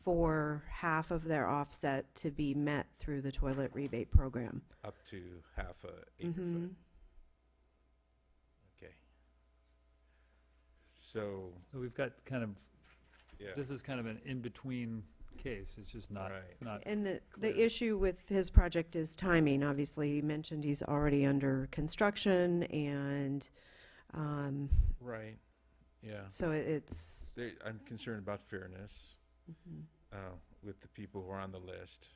for half of their offset to be met through the toilet rebate program. Up to half a acre Mhm. foot. Okay. So, So we've got kind of, yeah. this is kind of an in-between case. It's just not, Right. not And the clear. issue with his project is timing. Obviously, he mentioned he's already under construction, and Right, yeah. so it's. I'm concerned about fairness Mhm. with the people who are on the list.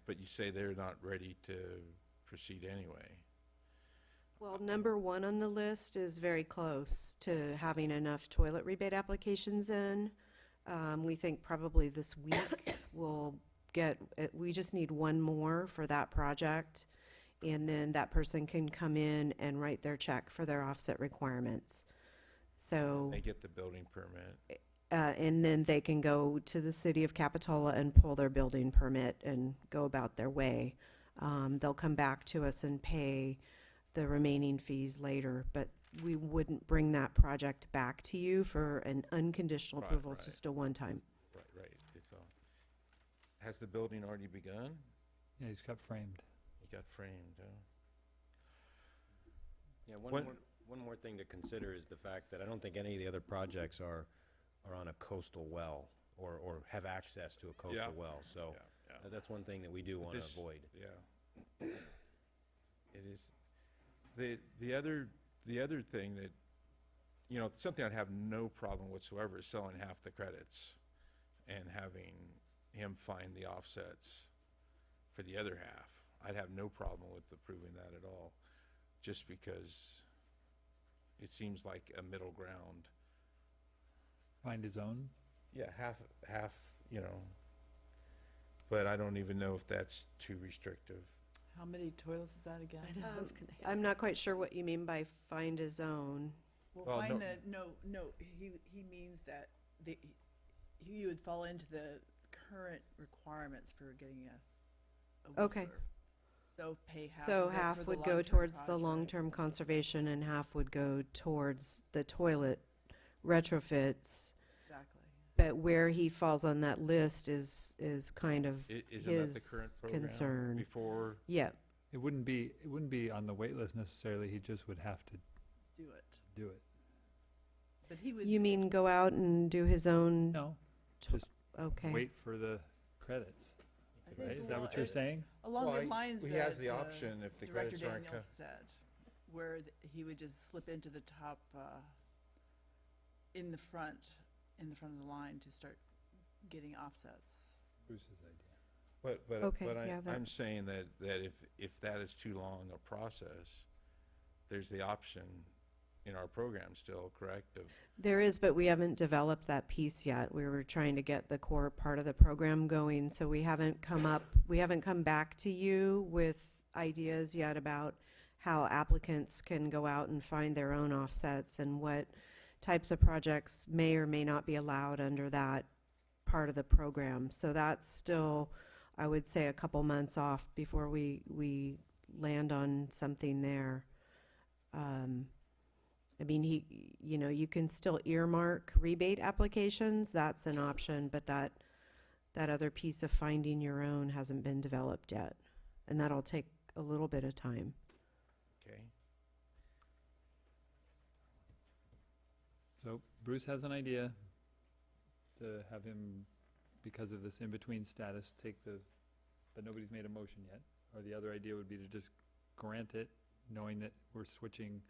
But you say they're not ready to proceed anyway. Well, number one on the list is very close to having enough toilet rebate applications in. We think probably this week we'll get, we just need one more for that project. And then that person can come in and write their check for their offset requirements. So, They get the building permit. and then they can go to the city of Capitola and pull their building permit and go about their way. They'll come back to us and pay the remaining fees later, but we wouldn't bring that project back to you for an unconditional Right, approval. It's right. just a one-time. Right. It's all. Has the building already begun? Yeah, he's got framed. It got framed, huh? Yeah, When- one more thing to consider is the fact that I don't think any of the other projects are on a coastal well or have access to a coastal Yeah. well. So Yeah. that's one thing that we do want to This- avoid. Yeah. It is. The other thing that, something I'd have no problem whatsoever is selling half the credits and having him find the offsets for the other half. I'd have no problem with approving that at all, just because it seems like a middle ground. Find his own. Yeah, half, but I don't even know if that's too restrictive. How many toilets is that again? I'm not quite sure what you mean by find his own. Well, Well, find no- he means that you would fall into the current requirements for getting a Okay. WSERF. So pay half So of it half for the would go long-term towards the project. long-term conservation and half would go towards the toilet retrofits. Exactly. But where he falls on that list is kind of Isn't that the his current program? concern. Before, Yeah, It wouldn't be on the wait list necessarily. He just would have to Do it. do it. But he would. you mean go out and do his own? No, tw- just Okay. wait for the credits. I think Right? Is that what along- you're saying? Along Well, the lines he that has the option if the Director credits aren't Daniels said, where he would just slip into the top, in the front of the line to start getting offsets. Bruce's idea. Okay, But yeah, that- I'm saying that if that is too long a process, there's the option in our program still, correct? There is, but we haven't developed that piece yet. We were trying to get the core part of the program going, so we haven't come back to you with ideas yet about how applicants can go out and find their own offsets and what types of projects may or may not be allowed under that part of the program. So that's still, I would say, a couple months off before we land on something there. I mean, you can still earmark rebate applications, that's an option, but that other piece of finding your own hasn't been developed yet. And that'll take a little bit of time. Okay. So Bruce has an idea to have him, because of this in-between status, but nobody's made a motion yet. Or the other idea would be to just grant it, knowing that we're switching,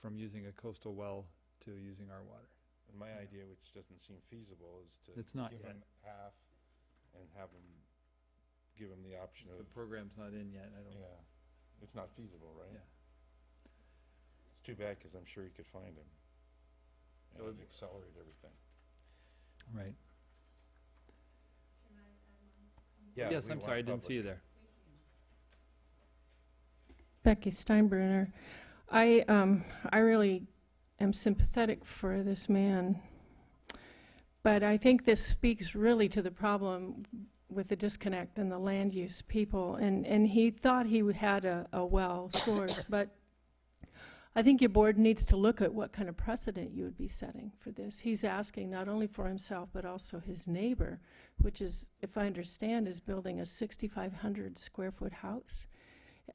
from using a coastal well to using our water. And my idea, which doesn't seem feasible, is to It's not give yet. him half and give him the option The of, program's not in yet, I don't. yeah, it's not feasible, right? Yeah. It's too bad, because I'm sure he could find him. And It would it'd accelerate everything. Right. Yeah, Yes, we I'm want sorry, I didn't see public. you there. Becky Steinbruner. I really am sympathetic for this man, but I think this speaks really to the problem with the disconnect in the land use people. And he thought he had a well source, but I think your board needs to look at what kind of precedent you would be setting for this. He's asking not only for himself, but also his neighbor, which is, if I understand, is building a 6,500 square foot house.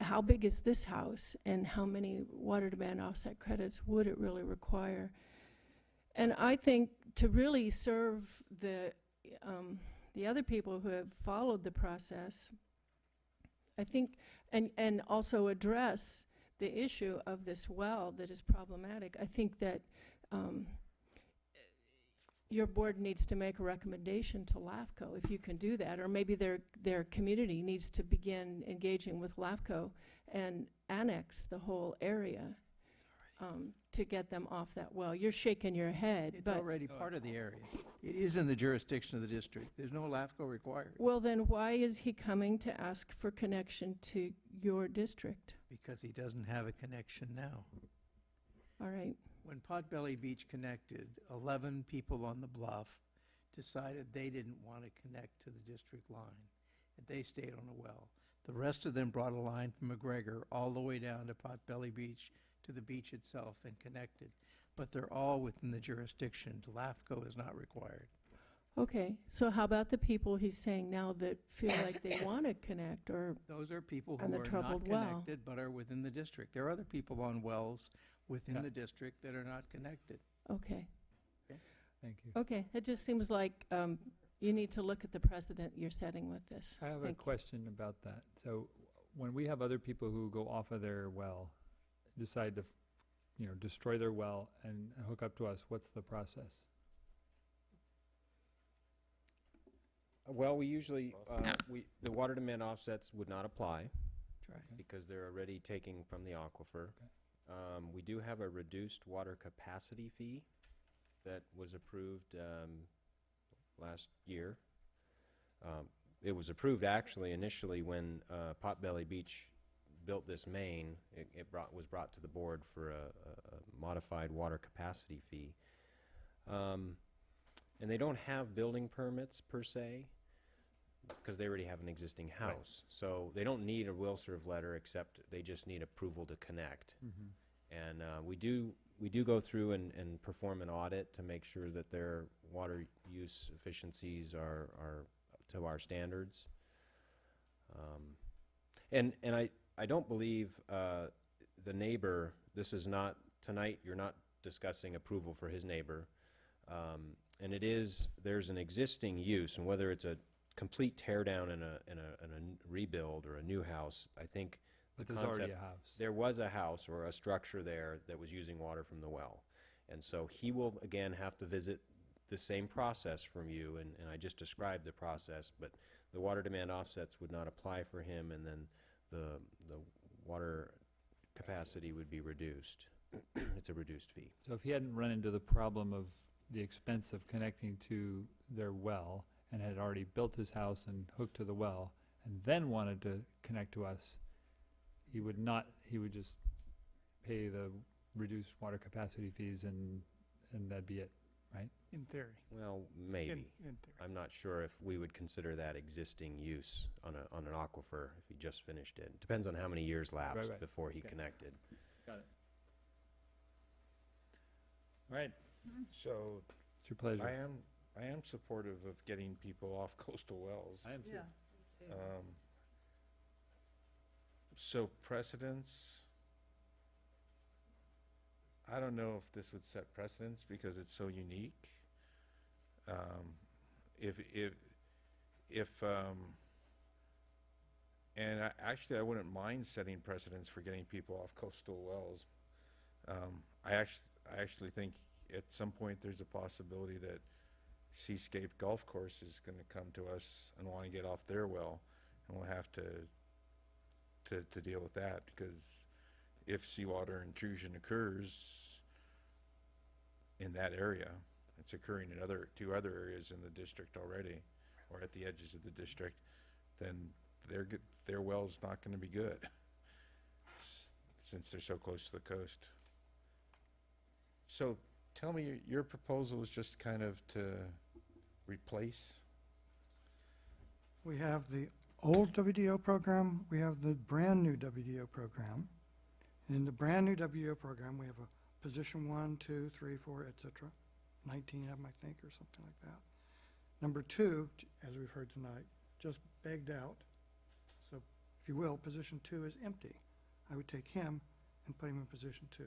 How big is this house, and how many water demand offset credits would it really require? And I think to really serve the other people who have followed the process, I think, and also address the issue of this well that is problematic, I think that your board needs to make a recommendation to LAFCO, if you can do that, or maybe their community needs to begin engaging with LAFCO and annex the whole area to get them off that well. You're shaking your head, It's but already part of the area. It is in the jurisdiction of the district. There's no LAFCO required. well, then why is he coming to ask for connection to your district? Because he doesn't have a connection now. All right. When Potbelly Beach connected, 11 people on the bluff decided they didn't want to connect to the district line, and they stayed on a well. The rest of them brought a line from McGregor all the way down to Potbelly Beach to the beach itself and connected. But they're all within the jurisdiction. LAFCO is not required. Okay, so how about the people he's saying now that feel like they want to connect, or Those are people And who the are not troubled well. connected but are within the district. There are other people on wells within Yeah. the district that are not connected. okay. Thank you. Okay, it just seems like you need to look at the precedent you're setting with this. I have a Thank you. question about that. So when we have other people who go off of their well, decide to, destroy their well and hook up to us, what's the process? Well, we usually, the water demand offsets would not apply Try. because they're already taking from the aquifer. We do have a reduced water capacity fee that was approved last year. It was approved actually initially when Potbelly Beach built this main. It was brought to the board for a modified water capacity fee. And they don't have building permits per se because they already have an existing house. Right. So they don't need a will serve letter, except they just need approval to connect. And we do go through and perform an audit to make sure that their water use efficiencies are to our standards. And I don't believe the neighbor, this is not, tonight you're not discussing approval for his neighbor. And there's an existing use, and whether it's a complete tear down in a rebuild or a new house, I think But the there's already concept, a house. there was a house or a structure there that was using water from the well. And so he will again have to visit the same process from you, and I just described the process, but the water demand offsets would not apply for him, and then the water capacity would be reduced. It's a reduced fee. So if he hadn't run into the problem of the expense of connecting to their well and had already built his house and hooked to the well and then wanted to connect to us, he would just pay the reduced water capacity fees and that'd be it, right? In theory. Well, maybe. In theory. I'm not sure if we would consider that existing use on an aquifer if he just finished it. Depends on how many years lapsed right. before he Okay. connected. Got it. All right, So it's your pleasure. I am supportive of getting people off coastal wells. I am too. So precedents, I don't know if this would set precedents because it's so unique. Actually, I wouldn't mind setting precedents for getting people off coastal wells. I actually think at some point there's a possibility that Seascape Golf Course is going to come to us and want to get off their well, and we'll have to deal with that, because if seawater intrusion occurs in that area, it's occurring in two other areas in the district already, or at the edges of the district, then their well's not going to be good since they're so close to the coast. So tell me, your proposal is just kind of to replace? We have the old WDO program, we have the brand-new WDO program, In the brand-new WO program, we have a position 1, 2, 3, 4, et cetera. 19 of them, I think, or something like that. Number 2, as we've heard tonight, just begged out. So, if you will, position 2 is empty. I would take him and put him in position 2,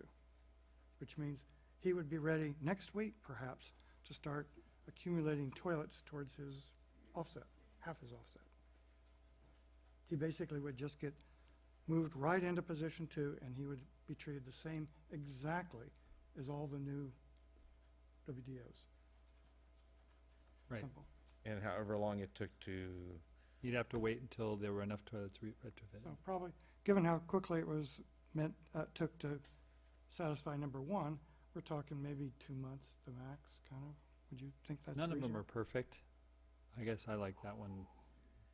which means he would be ready next week, perhaps, to start accumulating toilets towards his offset, half his offset. He basically would just get moved right into position 2, and he would be treated the same exactly as all the new WDOs. Right. Simple. And however long it took to, You'd have to wait until there were enough toilets retrofitted. So probably, given how quickly it was took to satisfy number 1, we're talking maybe 2 months, the max, kind of. Would you think that's None of them reasonable? are perfect. I guess I like that one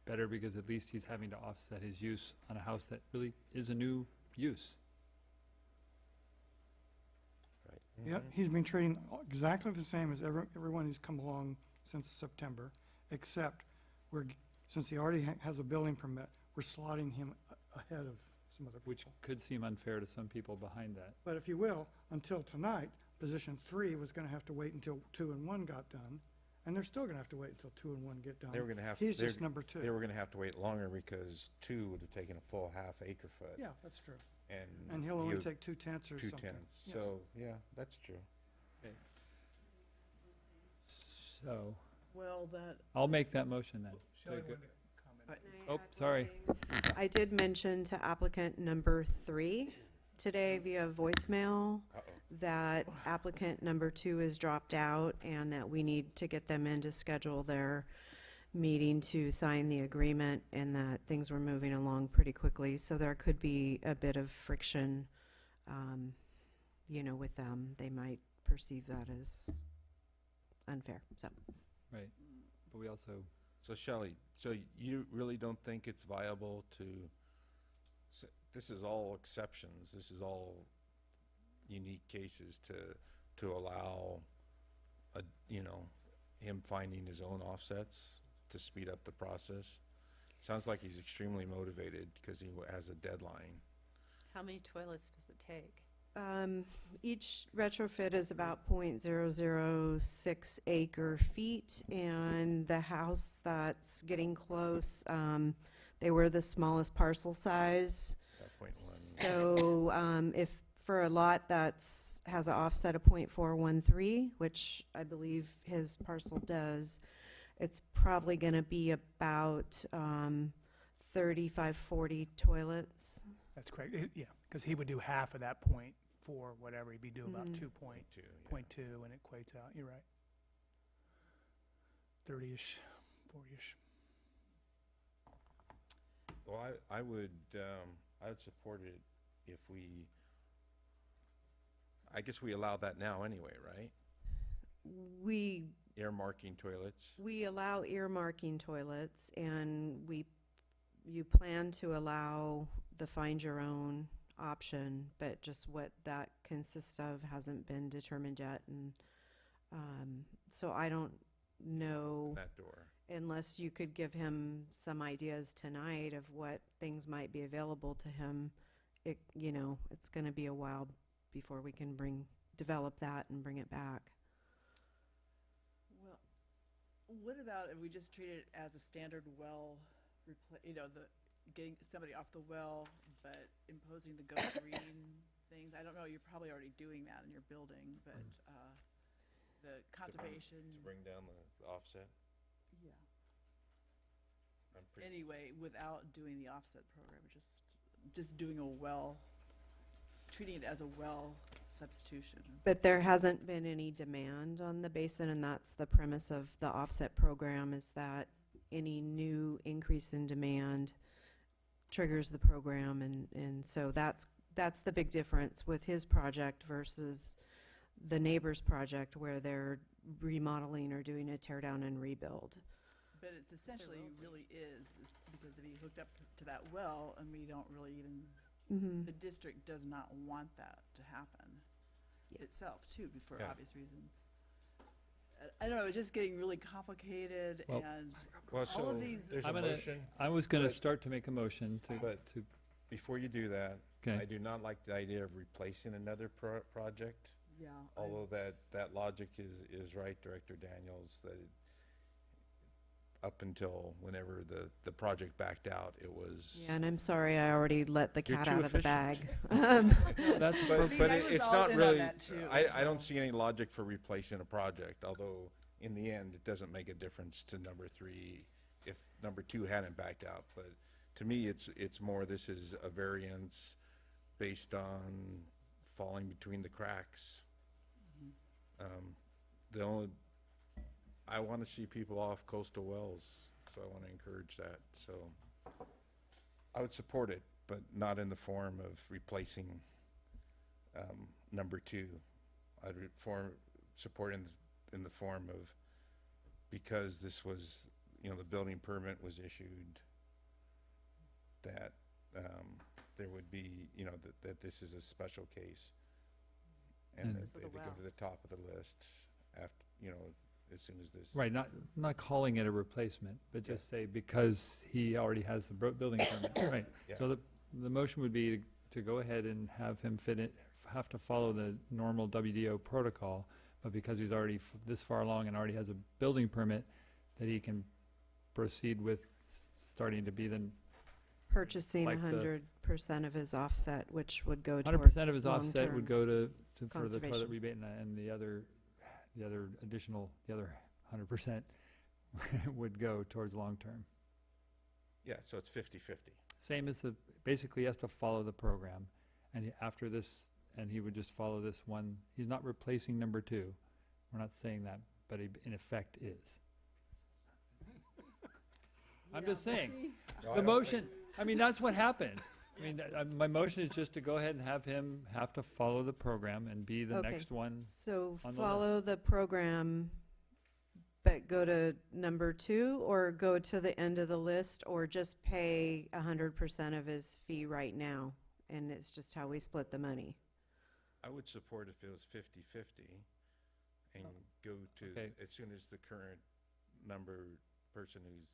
better because at least he's having to offset his use on a house that really is a new use. Yeah, he's been treating exactly the same as everyone who's come along since September, except since he already has a building permit, we're slotting him ahead of some other people. Which could seem unfair to some people behind that. But if you will, until tonight, position 3 was going to have to wait until 2 and 1 got done, and they're still going to have to wait until 2 and 1 get done. they were gonna have. He's they're- just number 2. They were gonna have to wait longer because 2 would have taken a full half acre foot. Yeah, that's true. And And he'll only you- take 2/10 or 2 something. tenths, Yes. so, yeah, that's true. So, Well, that, I'll make that motion then. Shelley To go- wanted to comment. Oh, sorry. I did mention to applicant number 3 today via voicemail Uh-oh. that applicant number 2 is dropped out and that we need to get them in to schedule their meeting to sign the agreement, and that things were moving along pretty quickly. So there could be a bit of friction, with them. They might perceive that as unfair, so. Right, but we also, So Shelley, so you really don't think it's viable to, this is all exceptions, this is all unique cases to allow him finding his own offsets to speed up the process? Sounds like he's extremely motivated because he has a deadline. How many toilets does it take? Each retrofit is about .006 acre feet, and the house that's getting close, they were the smallest parcel size. At .1. So, if for a lot that's, has an offset of .413, which I believe his parcel does, it's probably gonna be about, 35, 40 toilets. That's correct. Yeah, because he would do half of that point for whatever, he'd be doing about Mhm. 2.2, and it equates out, you're right. 30-ish, 40-ish. Well, I would support it if I guess we allow that now anyway, right? We Earmarking toilets. allow earmarking toilets, and you plan to allow the find your own option, but just what that consists of hasn't been determined yet, and so I don't know, That door. unless you could give him some ideas tonight of what things might be available to him. It's going to be a while before we can develop that and bring it back. well, what about if we just treat it as a standard well, getting somebody off the well, but imposing the go green things? I don't know, you're probably already doing that in your building, but, the conservation. To bring down the offset. Yeah. I'm pretty, Anyway, without doing the offset program, just doing a well, treating it as a well substitution. But there hasn't been any demand on the basin, and that's the premise of the offset program, is that any new increase in demand triggers the program, and so that's the big difference with his project versus the neighbor's project, where they're remodeling or doing a tear down and rebuild. But it's essentially really is because if he hooked up to that well, and we don't really even, Mm-hmm. the district does not want that to happen itself too, for Yeah. obvious reasons. I don't know, it's just getting really complicated, Well- and well, all so of these. there's a I'm motion. I was gonna but- start to make a motion to But Before you do that, Okay. I do not like the idea of replacing another project. Yeah. Although that logic is right, Director Daniels, that up until whenever the project backed out, it was. Yeah, and I'm sorry, I already let the You're cat too out of the bag. efficient. That's But I was it's all not in on really, that too, I don't so. see any logic for replacing a project, although in the end, it doesn't make a difference to number 3 if number 2 hadn't backed out. But to me, it's more, this is a variance based on falling between the cracks. The only, I want to see people off coastal wells, so I want to encourage that. So I would support it, but not in the form of replacing number 2. I'd support in the form of, because this was, the building permit was issued, that there would be, that this is a special case, and And- that they go to the top of the list after, as soon as this. Right, not calling it a replacement, but just say because he already has the building permit, right? Yeah. So the motion would be to go ahead and have him have to follow the normal WDO protocol, but because he's already this far along and already has a building permit, that he can proceed with starting to be the Purchasing Like the- 100% of his offset, which would go towards 100% of his offset long-term would go for the toilet conservation. rebate, and the other 100% would go towards long-term. Yeah, so it's 50/50. Same as basically he has to follow the program, and after this, and he would just follow this one. He's not replacing number 2. We're not saying that, but he in effect is. I'm just saying, No, I the don't motion, I mean, that's what happens. I mean, my motion is just to go ahead and have him have to follow the program and be the Okay. next one. So on the follow the program, but go to number 2, or go to the end of the list, or just pay 100% of his fee right now, and it's just how we split the money. I would support if it was 50/50 and go to, Okay. as soon as the current person who's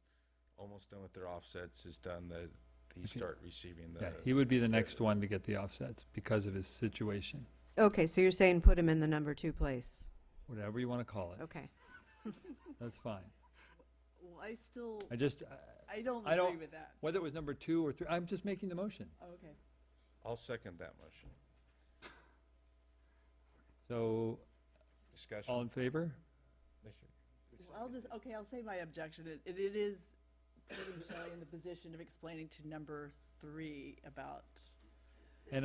almost done with their offsets is done, that he If he- start receiving the. Yeah, he would be the next one to get the offsets because of his situation, Okay, so you're saying put him in the number 2 place? whatever you want to call it. Okay. That's fine. Well, I still, I just, I don't I don't- agree with that. whether it was number 2 or 3, I'm just making the motion. Oh, okay. I'll second that motion. So, Discussion. all in favor? Well, I'll say my objection. It is putting Shelley in the position of explaining to number 3 about And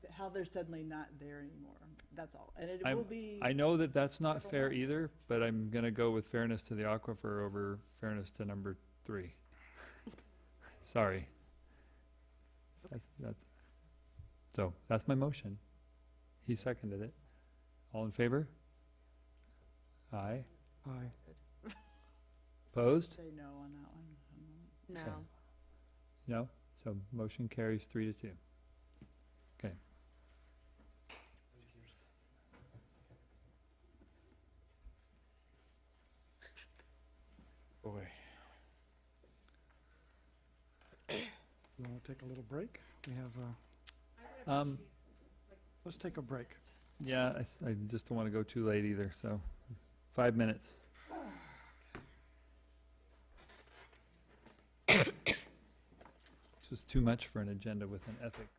how they're suddenly not there anymore. That's all. And it I'm- will be. I know that that's not several fair months. either, but I'm gonna go with fairness to the aquifer over fairness to number 3. Sorry. So, that's my motion. He seconded it. All in favor? Aye. Aye. Opposed? Say no on that one. No. No? So motion carries 3-2. Okay. Boy. You want to take a little break? We have, let's take a break. Yeah, I just don't want to go too late either, so 5 minutes. This was too much for an agenda with an ethics.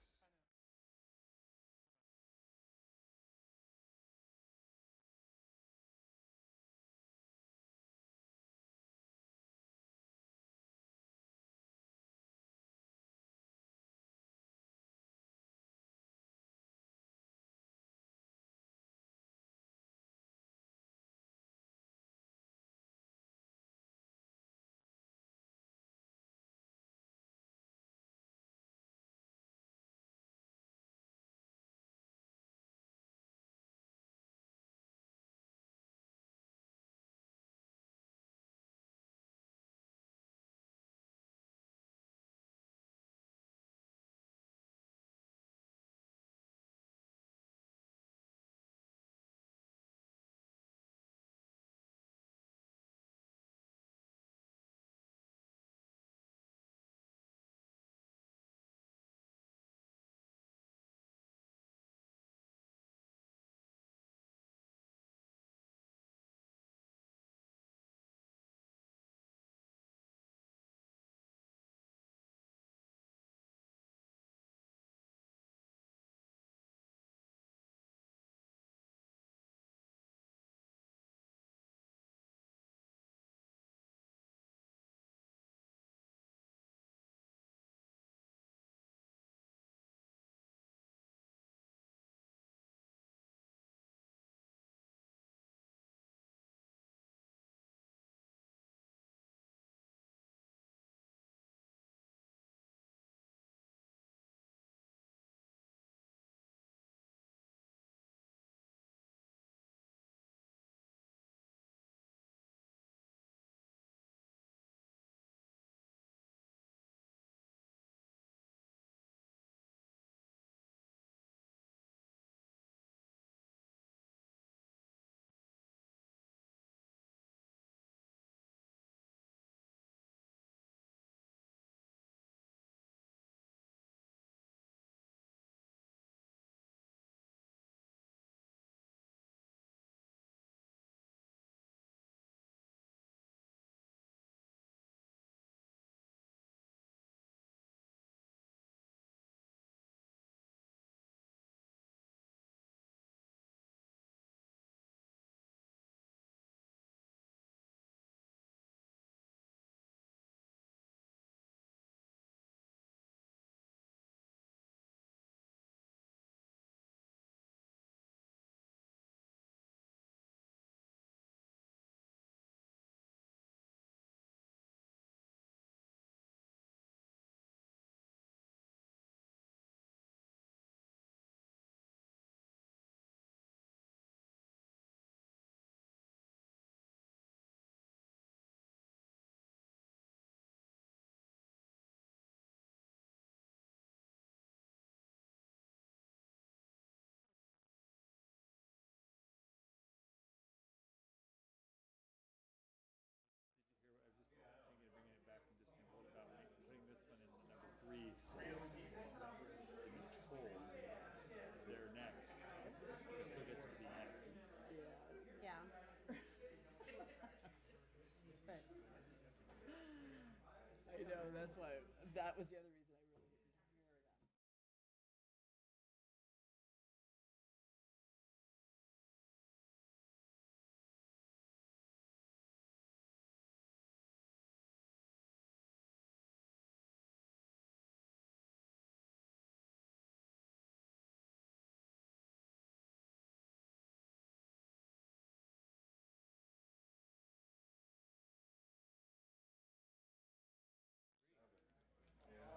that's why, that was the other reason I really didn't hear it.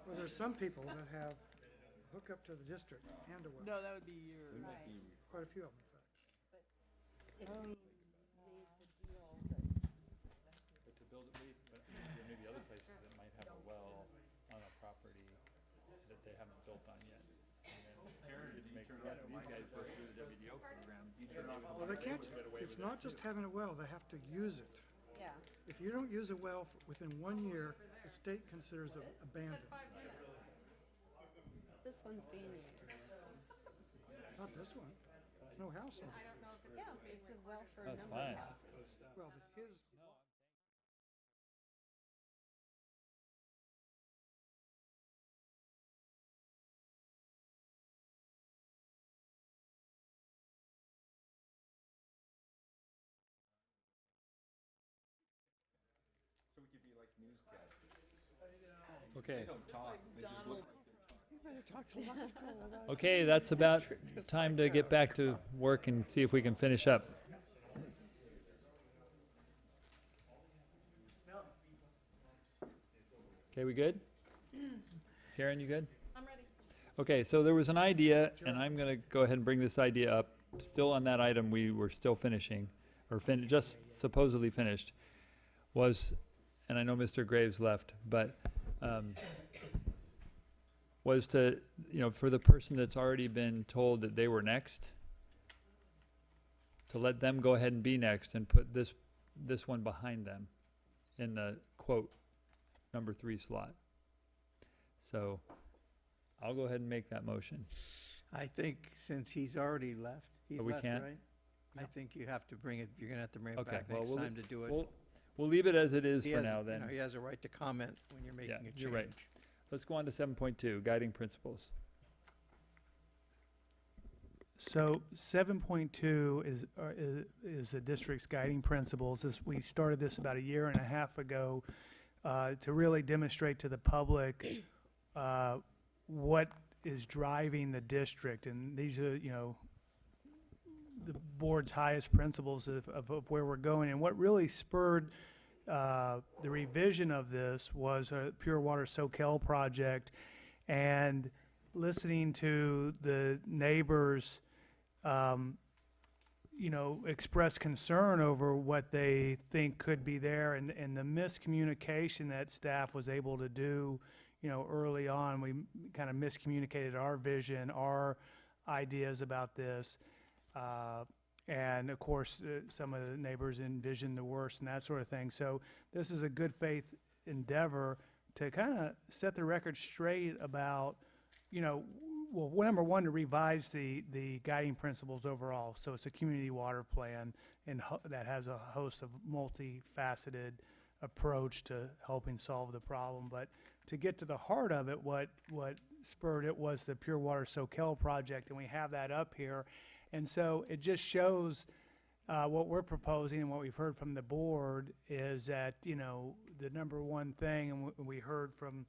Well, there's some people that have hookup to the district and a well. No, that would be yours. Quite a few of them, in fact. If we made the deal that But to build it, there may be other places that might have a well on a property that they haven't built on yet. And then these guys go through the WDO program. Well, they can't, it's not just having a well, they have to use it. yeah. If you don't use a well within 1 year, the state considers it abandoned. This one's being used. Not this one. There's no house on it. Yeah, it's a well for a That's number fine. of houses. Well, but his, Okay. You better talk to Lonsco about it. Okay, that's about time to get back to work and see if we can finish up. Okay, we good? Karen, you good? I'm ready. Okay, so there was an idea, and I'm gonna go ahead and bring this idea up. Still on that item, we were still finishing, or just supposedly finished, was, and I know Mr. Graves left, but, was to, for the person that's already been told that they were next, to let them go ahead and be next and put this one behind them in the quote number 3 slot. So I'll go ahead and make that motion. I think since he's already left, he's Oh, we left, can't? right? I think you have to bring it, you're gonna have to bring it Okay, back well, next we'll time to do it. We'll leave it as it is He for has- now you then. know, he has a right to comment when you're making a change. You're right. Let's go on to 7.2, guiding principles. So 7.2 is the district's guiding principles. We started this about 1.5 years ago to really demonstrate to the public what is driving the district. And these are, the board's highest principles of where we're going. And what really spurred the revision of this was a Pure Water Soquel project, and listening to the neighbors express concern over what they think could be there, and the miscommunication that staff was able to do, early on. We kind of miscommunicated our vision, our ideas about this. And of course, some of the neighbors envisioned the worst and that sort of thing. So this is a good faith endeavor to kind of set the record straight about, well, number one, to revise the guiding principles overall. So it's a community water plan and that has a host of multifaceted approach to helping solve the problem. But to get to the heart of it, what spurred it was the Pure Water Soquel project, and we have that up here. And so it just shows what we're proposing and what we've heard from the board is that, the number one thing, and we heard from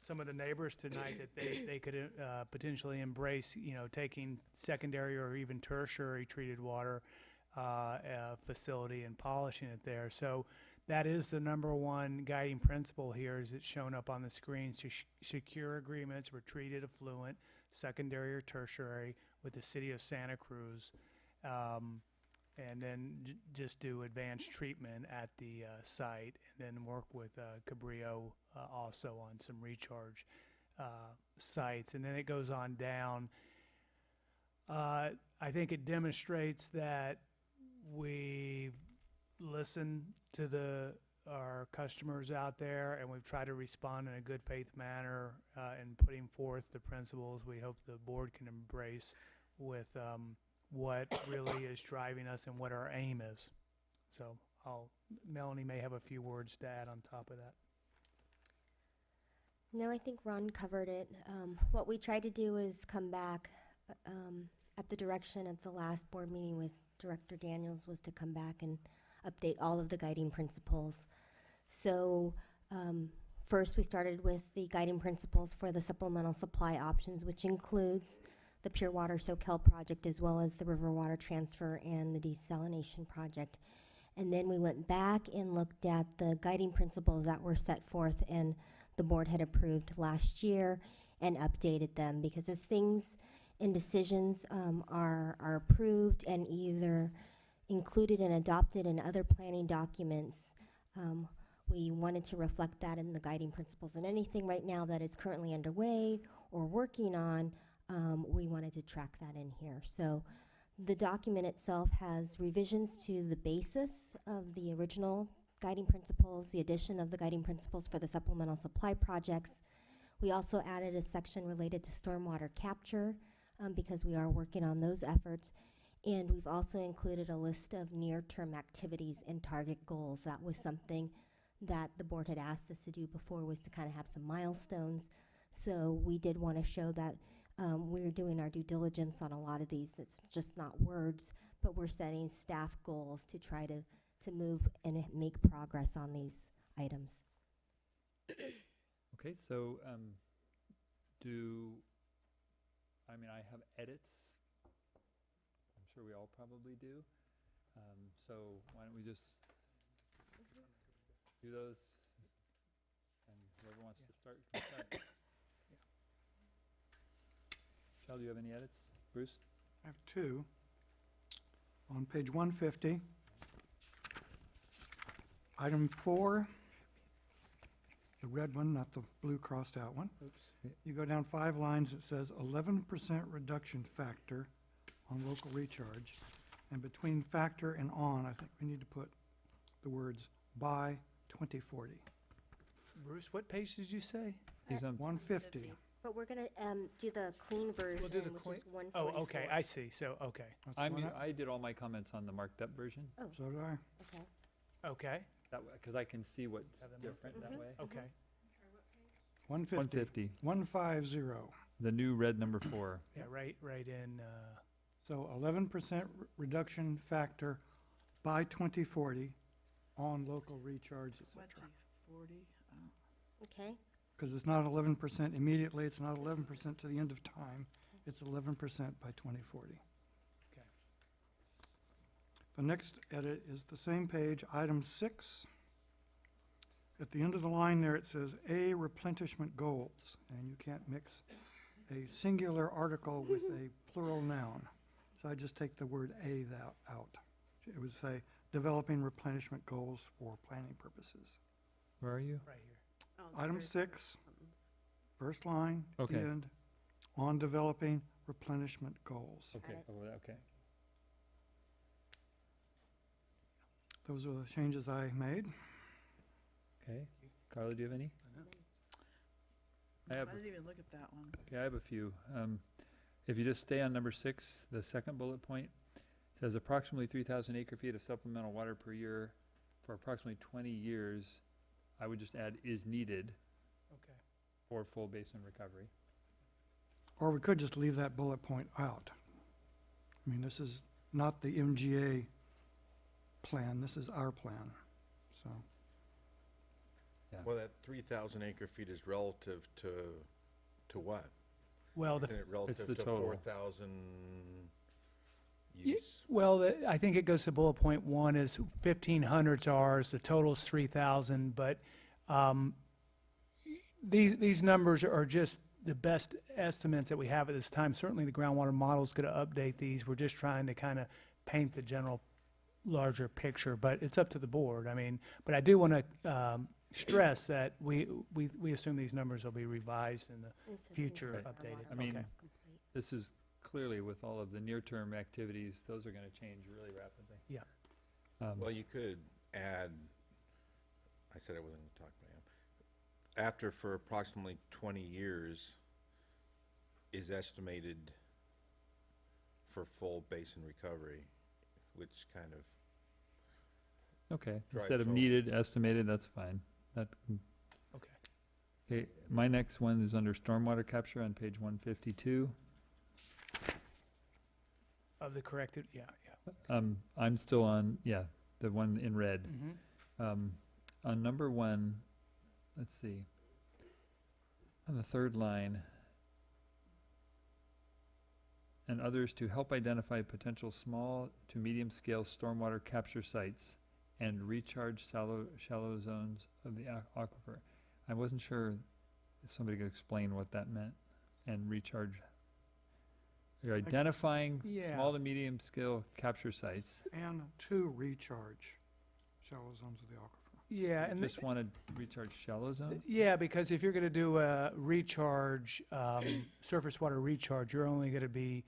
some of the neighbors tonight that they could potentially embrace, taking secondary or even tertiary treated water facility and polishing it there. So that is the number one guiding principle here, as it's shown up on the screen. Secure agreements for treated effluent, secondary or tertiary, with the city of Santa Cruz, and then just do advanced treatment at the site, and then work with Cabrillo also on some recharge sites. And then it goes on down. I think it demonstrates that we've listened to our customers out there, and we've tried to respond in a good faith manner in putting forth the principles we hope the board can embrace with what really is driving us and what our aim is. So Melanie may have a few words to add on top of that. No, I think Ron covered it. What we tried to do is come back, at the direction at the last board meeting with Director Daniels, was to come back and update all of the guiding principles. So first we started with the guiding principles for the supplemental supply options, which includes the Pure Water Soquel project as well as the river water transfer and the desalination project. And then we went back and looked at the guiding principles that were set forth and the board had approved last year and updated them, because as things and decisions are approved and either included and adopted in other planning documents, we wanted to reflect that in the guiding principles. And anything right now that is currently underway or working on, we wanted to track that in here. So the document itself has revisions to the basis of the original guiding principles, the addition of the guiding principles for the supplemental supply projects. We also added a section related to stormwater capture because we are working on those efforts. And we've also included a list of near-term activities and target goals. That was something that the board had asked us to do before, was to kind of have some milestones. So we did want to show that we're doing our due diligence on a lot of these. It's just not words, but we're setting staff goals to try to move and make progress on these items. Okay, so I have edits. I'm sure we all probably do. So why don't we just do those, and whoever wants to start can start. Shall, do you have any edits? Bruce? I have two. On page 150, item 4, the red one, not the blue crossed out one. Oops. You go down 5 lines, it says 11% reduction factor on local recharge. And between factor and on, I think we need to put the words by 2040. Bruce, what page did you say? He's on 150. But we're going to do the clean version, do the which clean- is 144. Oh, okay, I see, so, okay, That's the one I did all my comments on the marked up version. Oh, So do I. okay. okay, That because I can see what's Have them marked different that way. okay. 150. 150. 150. The new red number 4. Yeah, right in, So 11% reduction factor by 2040 on local recharge, et cetera. 40. Okay. Because it's not 11% immediately, it's not 11% to the end of time, it's 11% by 2040. Okay. The next edit is the same page, item 6. At the end of the line there, it says A, replenishment goals, and you can't mix a singular article with a plural noun. So I just take the word A out. It would say, developing replenishment goals for planning purposes. Where are you? Right here. Oh, Item there's 6, something. first line, Okay. end, on developing replenishment goals. Okay. it. Oh, okay. Those are the changes I made. Okay. Carla, do you have any? I have. didn't even look at that one. Okay, I have a few. If you just stay on number 6, the second bullet point says approximately 3,000 acre-feet of supplemental water per year for approximately 20 years. I would just add is needed Okay. for full basin recovery. Or we could just leave that bullet point out. I mean, this is not the MGA plan, this is our plan, so. Yeah. Well, that 3,000 acre feet is relative to what? Well, Isn't it relative the to total. 4,000 Ye- use? well, I think it goes to bullet point 1 is 1,500's ours, the total's 3,000, but these numbers are just the best estimates that we have at this time. Certainly, the groundwater model's going to update these. We're just trying to kind of paint the general larger picture, but it's up to the board. I mean, but I do want to stress that we assume these numbers will be revised in the This is future Right. updated. I mean, Okay. complete. This is clearly with all of the near-term activities, those are going to change really rapidly. Yeah. Well, you could add, I said I wasn't going to talk about it. After for approximately 20 years is estimated for full basin recovery, which kind of, Okay, Right, instead of so- needed, estimated, that's fine. That, Okay. Okay, my next one is under stormwater capture on page 152. Of the corrected, yeah. I'm still on, yeah, the one in red. Mm-hmm. On number 1, let's see, on the third line, and others to help identify potential small to medium scale stormwater capture sites and recharge shallow zones of the aquifer. I wasn't sure if somebody could explain what that meant, and recharge. You're identifying Yeah. small to medium scale capture sites. And to recharge shallow zones of the aquifer. Yeah, and Just wanted recharge shallow zones? yeah, because if you're going to do a recharge, surface water recharge, you're only going to be,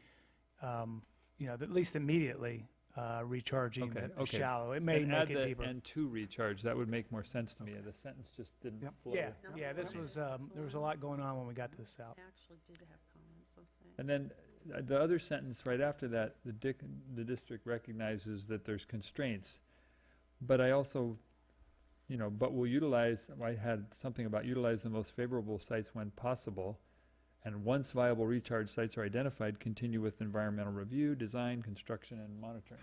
at least immediately recharging the shallow. It may And make add it the deeper. and to recharge, that would make more sense to me. The sentence just didn't Yep. flow. Yeah, this was, there was a lot going on when we got this out. I actually did have comments, I'll say. And then the other sentence right after that, the district recognizes that there's constraints. But I also, but will utilize, I had something about utilize the most favorable sites when possible. And once viable recharge sites are identified, continue with environmental review, design, construction, and monitoring.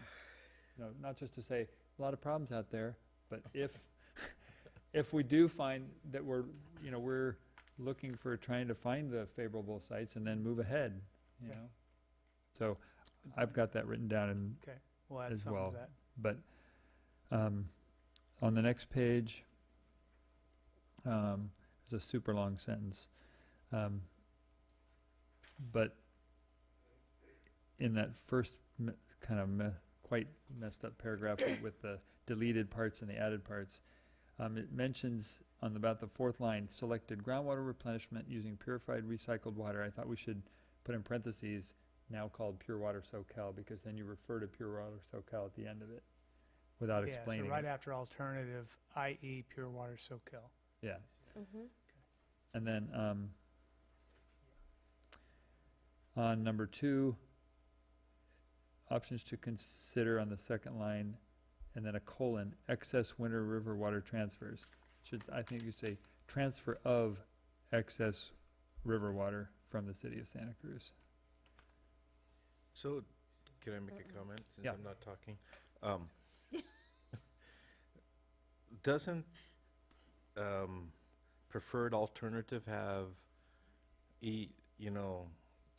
Not just to say, a lot of problems out there, but if we do find that we're looking for trying to find the favorable sites and then move ahead, So I've got that written down in Okay, we'll add as some well. to that. But on the next page, there's a super long sentence. But in that first quite messed up paragraph with the deleted parts and the added parts, it mentions on about the fourth line, selected groundwater replenishment using purified recycled water. I thought we should put in parentheses, now called Pure Water Soquel, because then you refer to Pure Water Soquel at the end of it without explaining so right it. after alternative, i.e. Pure Water Soquel. Yeah. Mm-hmm. And then on number 2, options to consider on the second line, and then a colon, excess winter river water transfers. I think you say transfer of excess river water from the city of Santa Cruz. So, can I make a comment since Yeah. I'm not talking? Doesn't preferred alternative have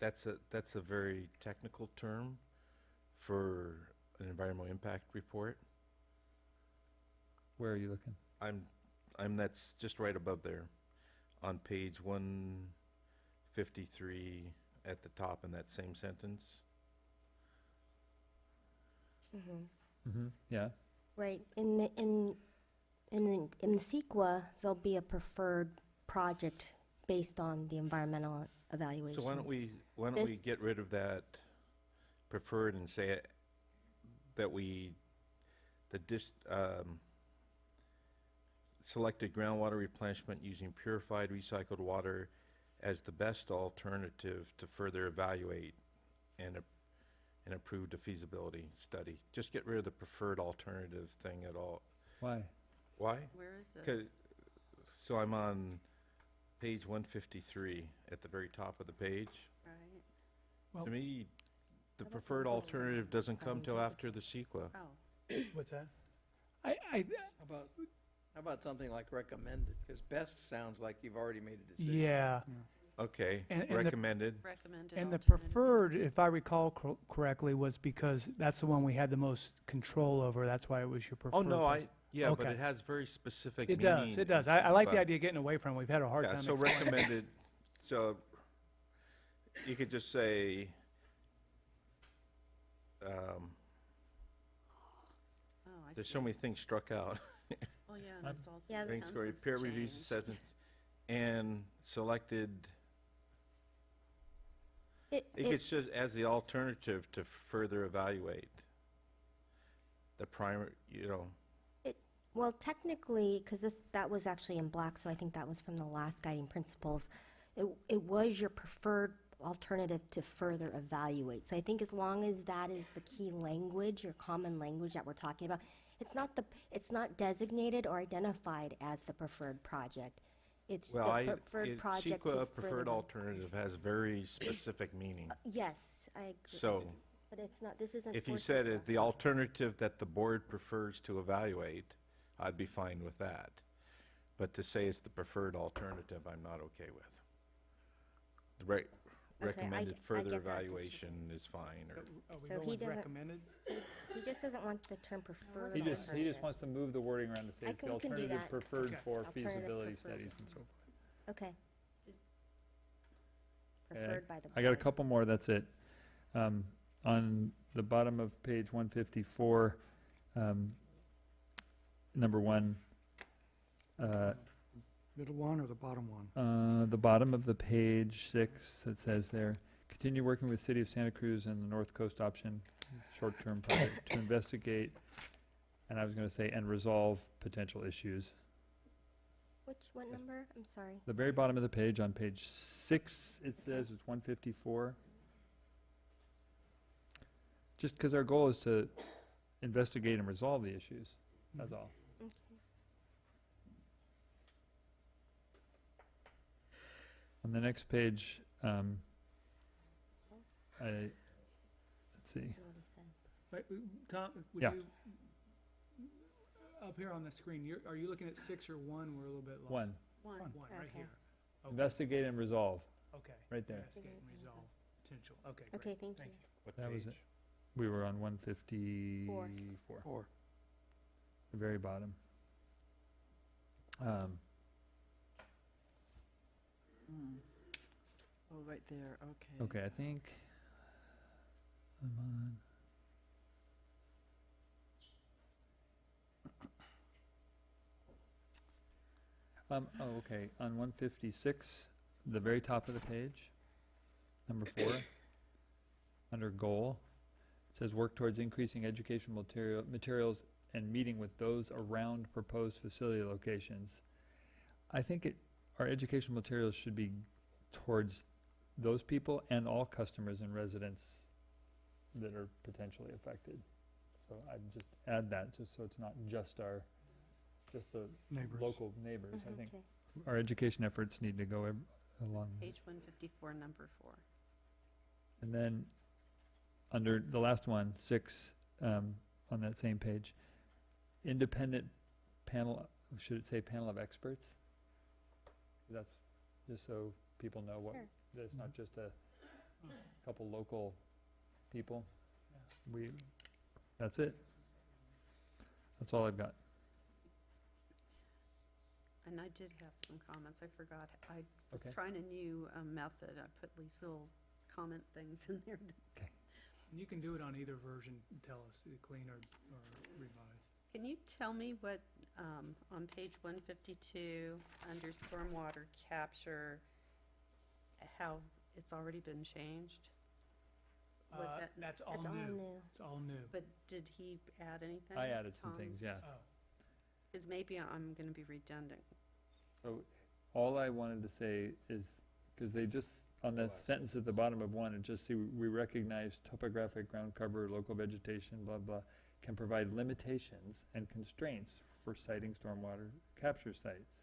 that's a very technical term for an environmental impact report. Where are you looking? That's just right above there on page 153 at the top in that same sentence. Yeah. Right. In the SqCWD, there'll be a preferred project based on the environmental evaluation. So why don't we get rid of that preferred and say it, that selected groundwater replenishment using purified recycled water as the best alternative to further evaluate and approve the feasibility study. Just get rid of the preferred alternative thing at all. Why? Why? Where is it? So I'm on page 153 at the very top of the page. Right. Well, To me, the preferred alternative doesn't come till after the SqCWD. Oh, what's that? How about something like recommended? Because best sounds like you've already made a decision. Yeah. Okay, And the- recommended. recommended And the alternative. preferred, if I recall correctly, was because that's the one we had the most control over. That's why it was your preferred. Oh, no, but Okay. it has very specific It meaning. does, it does. in I like the SqCWD. idea of getting away from it. We've had a hard Yeah, time so explaining. recommended, so you could just say, Oh, I there's see. so many things struck out. Oh, yeah, and it's also. Yeah, the Things for tense peer has reviews, changed. assessments, and selected, It, it gets just as the alternative to further evaluate the primary, well, technically, because that was actually in black, so I think that was from the last guiding principles. It was your preferred alternative to further evaluate. So I think as long as that is the key language, your common language that we're talking about, it's not designated or identified as the preferred project. It's Well, the preferred project to CEQA further preferred the- alternative has very specific meaning. Yes, I agree. So But it's not, this isn't. if you for said CEQA. it, the alternative that the board prefers to evaluate, I'd be fine with that. But to say it's the preferred alternative, I'm not okay with. The recommended I further get that, that you- evaluation is fine, or Are we So going he with doesn't- recommended? He just doesn't want the term preferred. He just alternative. wants to move the wording around to say I it's the can- we can do alternative that. preferred Okay. for Alternative feasibility preferred. studies and so forth. Okay. Okay, Preferred by the board. I got a couple more, that's it. On the bottom of page 154, number 1, Middle one or the bottom one? the bottom of the page 6, it says there, continue working with City of Santa Cruz and the North Coast option, short-term project, to investigate, and I was going to say, and resolve potential issues. What number? I'm sorry. The very bottom of the page, on page 6, it says it's 154. Just because our goal is to investigate and resolve the issues, that's all. Okay. On the next page, let's see. Notice that. Wait, Tom, would Yeah. you, up here on the screen, are you looking at 6 or 1? We're a little bit lost. 1, One. One, right Okay. here. Okay. investigate and resolve, Okay. right there. Investigate and resolve potential. Okay, great. Okay, thank you. what That was page? it. We were on 154. 4. The very bottom. Oh, right there, okay. Okay, I think I'm on. Okay, on 156, the very top of the page, number 4, under goal, it says work towards increasing educational materials and meeting with those around proposed facility locations. I think our educational materials should be towards those people and all customers and residents that are potentially affected. So I'd just add that, just so it's not just the Neighbors. local neighbors. I Mhm, think okay. our education efforts need to go along. Page 154, number 4. And then, under the last one, 6, on that same page, independent panel, should it say panel of experts? That's just so people know what, Sure. that it's not just a couple local people. That's it. That's all I've got. And I did have some comments. I forgot. I was Okay. trying a new method. I put these little comment things in there. You can do it on either version, tell us, clean or revised. Can you tell me what, on page 152, under stormwater capture, how it's already been changed? Was that, That's all That's all new. new. It's all new. but did he add anything? I added some Tom? things, yeah. Oh, Because maybe I'm going to be redundant. So all I wanted to say is, because they just, on that sentence at the bottom of 1, it just see, we recognize topographic ground cover, local vegetation, blah, blah, can provide limitations and constraints for siting stormwater capture sites.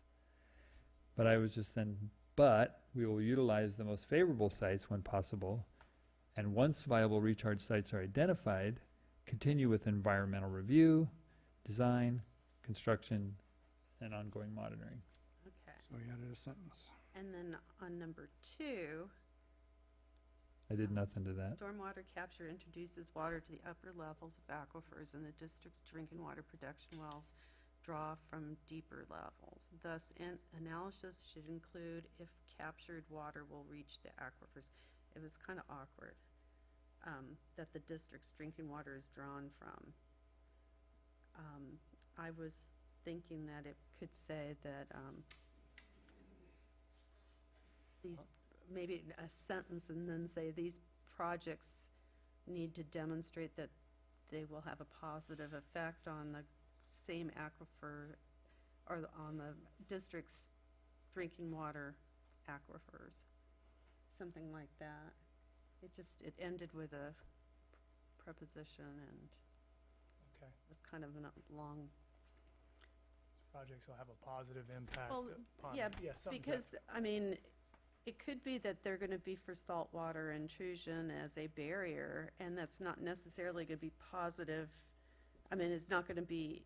But I was just then, but we will utilize the most favorable sites when possible, and once viable recharge sites are identified, continue with environmental review, design, construction, and ongoing monitoring. Okay. So you added a sentence. And then on number 2, I did nothing to that. stormwater capture introduces water to the upper levels of aquifers, and the district's drinking water production wells draw from deeper levels. Thus, analysis should include if captured water will reach the aquifers. It was kind of awkward that the district's drinking water is drawn from. I was thinking that it could say that these, maybe a sentence and then say these projects need to demonstrate that they will have a positive effect on the same aquifer or on the district's drinking water aquifers, something like that. It ended with a preposition and okay. was kind of a long. projects will have a positive impact Well, upon. yeah, something to- because, I mean, it could be that they're gonna be for saltwater intrusion as a barrier, and that's not necessarily gonna be positive. I mean, it's not gonna be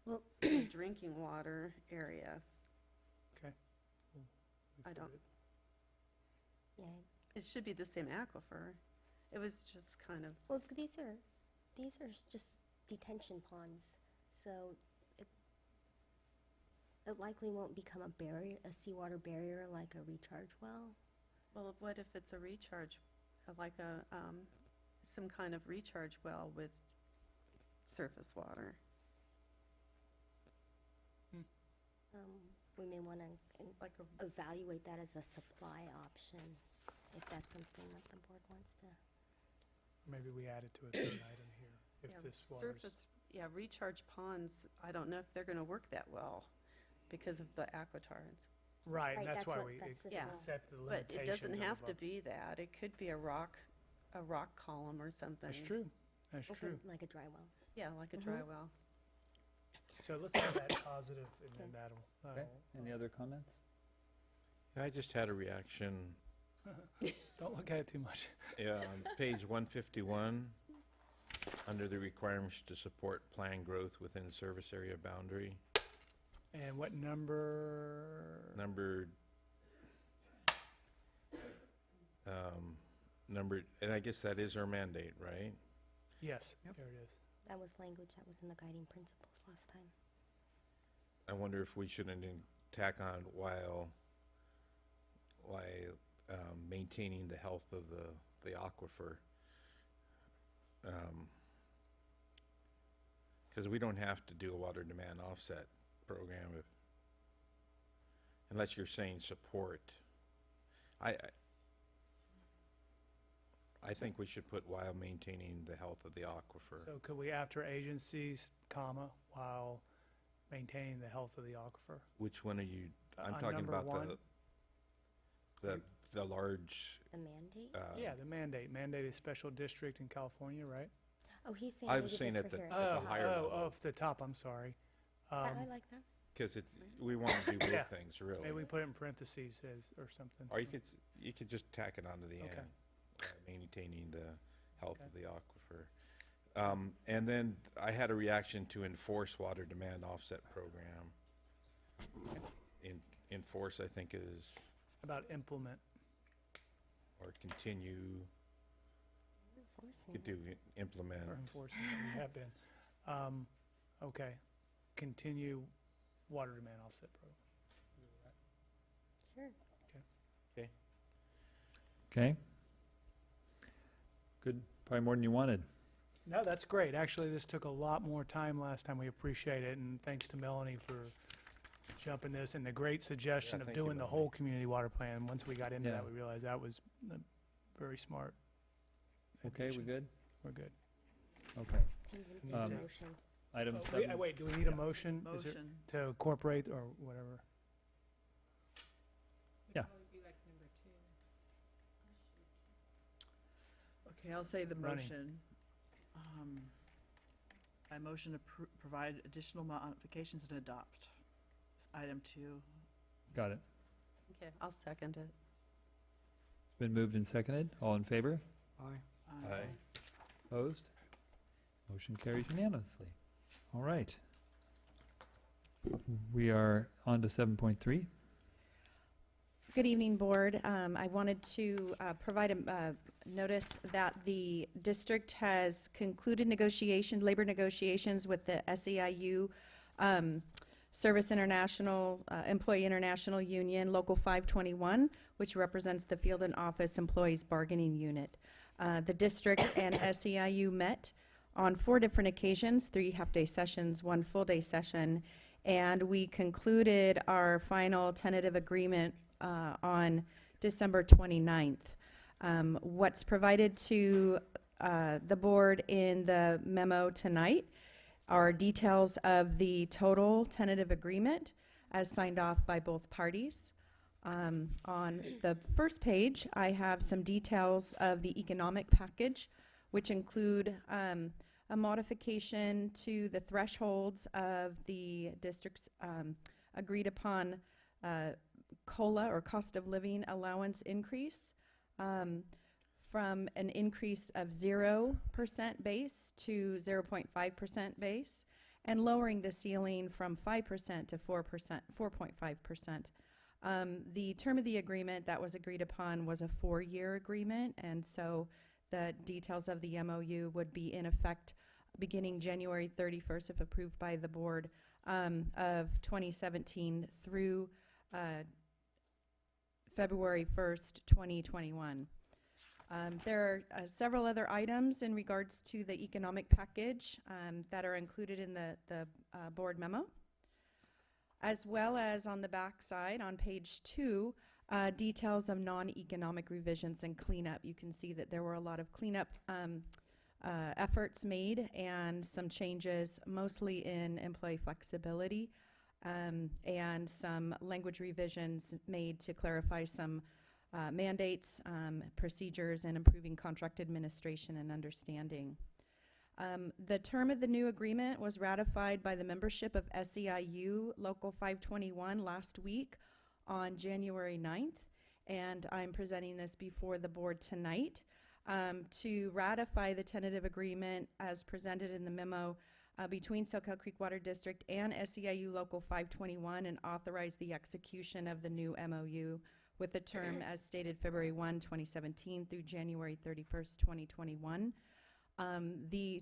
Well, a drinking water area. Okay. We'll I move don't- forward. yeah. It should be the same aquifer. It was just kind of, Well, these are just detention ponds, so it likely won't become a barrier, a seawater barrier like a recharge well. well, what if it's a recharge, like a, some kind of recharge well with surface water? We may want to Like a, evaluate that as a supply option, if that's something that the board wants to. Maybe we add it to a third item here, if yeah, this water's. surface, yeah, recharge ponds, I don't know if they're gonna work that well because of the aquatards. Right, and Right, that's that's why what- we that's the Yeah. small- set the But limitations. it doesn't have of to a- be that. It could be a rock column or something. That's true, that's Okay, true. like a dry well. Yeah, like a dry well. So let's add that positive, and then Okay. that'll. Okay, any other comments? I just had a reaction, Don't look at it too much. yeah, on page 151, under the requirements to support planned growth within service area boundary, And what number? number, and I guess that is our mandate, right? Yes, there it is. That was language that was in the guiding principles last time. I wonder if we shouldn't tack on while maintaining the health of the aquifer. Because we don't have to do a water demand offset program unless you're saying support. I think we should put while maintaining the health of the aquifer. So could we, after agencies, comma, while maintaining the health of the aquifer? Which one are you, I'm On talking number about one? the large, The mandate? Yeah, the mandate is special district in California, right? Oh, he's saying I maybe was this saying for at the- here. at the top. higher level. Oh, the top, I'm sorry. I like that. because we want to do both Yeah. things, really. Maybe we put it in parentheses or something. Or you could just tack it onto the Okay. end, maintaining the health of Okay. the aquifer. And then I had a reaction to enforce water demand offset program. Enforce, I think, is, About implement. or continue, Enforcing could it. do implement. Or enforcement, we have been. Okay, continue water demand offset program. Sure. Okay. Good, probably more than you wanted. No, that's great. Actually, this took a lot more time last time. We appreciate it, and thanks to Melanie for jumping this, and the great suggestion of thank you, doing the Melanie. whole community water plan. Once we got into Yeah. that, we realized that was very smart. Okay, we addition. good? We're good. Okay. And then Um, there's a motion. Item Wait, 7. wait, do we need a motion? Is there- Motion. To incorporate or whatever? Yeah. Okay, I'll say the Running. motion. I motion to provide additional modifications and adopt. Item 2. Got it. Okay, I'll second it. It's been moved and seconded. All in favor? Aye. Aye. Opposed? Motion carries unanimously. All right. We are on to 7.3. Good evening, Board. I wanted to provide a notice that the district has concluded labor negotiations with the SEIU Service International, Employee International Union, Local 521, which represents the Field and Office Employees Bargaining Unit. The district and SEIU met on 4 different occasions, 3 half-day sessions, 1 full-day session, and we concluded our final tentative agreement on December 29th. What's provided to the board in the memo tonight are details of the total tentative agreement as signed off by both parties. On the first page, I have some details of the economic package, which include a modification to the thresholds of the district's agreed upon COLA, or cost of living allowance increase, from an increase of 0% base to 0.5% base, and lowering the ceiling from 5% to 4.5%. The term of the agreement that was agreed upon was a 4-year agreement, and so the details of the MOU would be in effect beginning January 31st, if approved by the board, of 2017 through February 1st, 2021. There are several other items in regards to the economic package that are included in the board memo, as well as on the back side on page 2, details of non-economic revisions and cleanup. You can see that there were a lot of cleanup efforts made and some changes, mostly in employee flexibility, and some language revisions made to clarify some mandates, procedures, and improving contract administration and understanding. The term of the new agreement was ratified by the membership of SEIU Local 521 last week on January 9th, and I'm presenting this before the board tonight to ratify the tentative agreement as presented in the memo between Soquel Creek Water District and SEIU Local 521, and authorize the execution of the new MOU with the term as stated February 1, 2017 through January 31st, 2021. The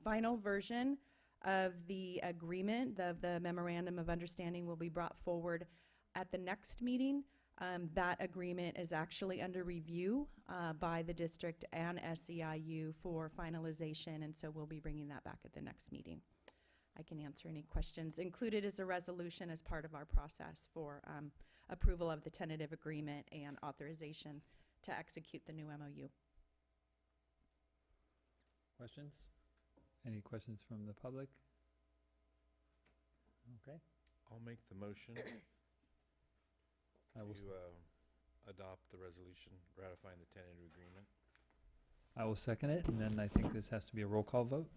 final version of the agreement, of the memorandum of understanding, will be brought forward at the next meeting. That agreement is actually under review by the district and SEIU for finalization, and so we'll be bringing that back at the next meeting. I can answer any questions. Included is a resolution as part of our process for approval of the tentative agreement and authorization to execute the new MOU. Questions? Any questions from the public? Okay. I'll make the motion I will, to adopt the resolution ratifying the tentative agreement. I will second it, and then I think this has to be a roll call vote.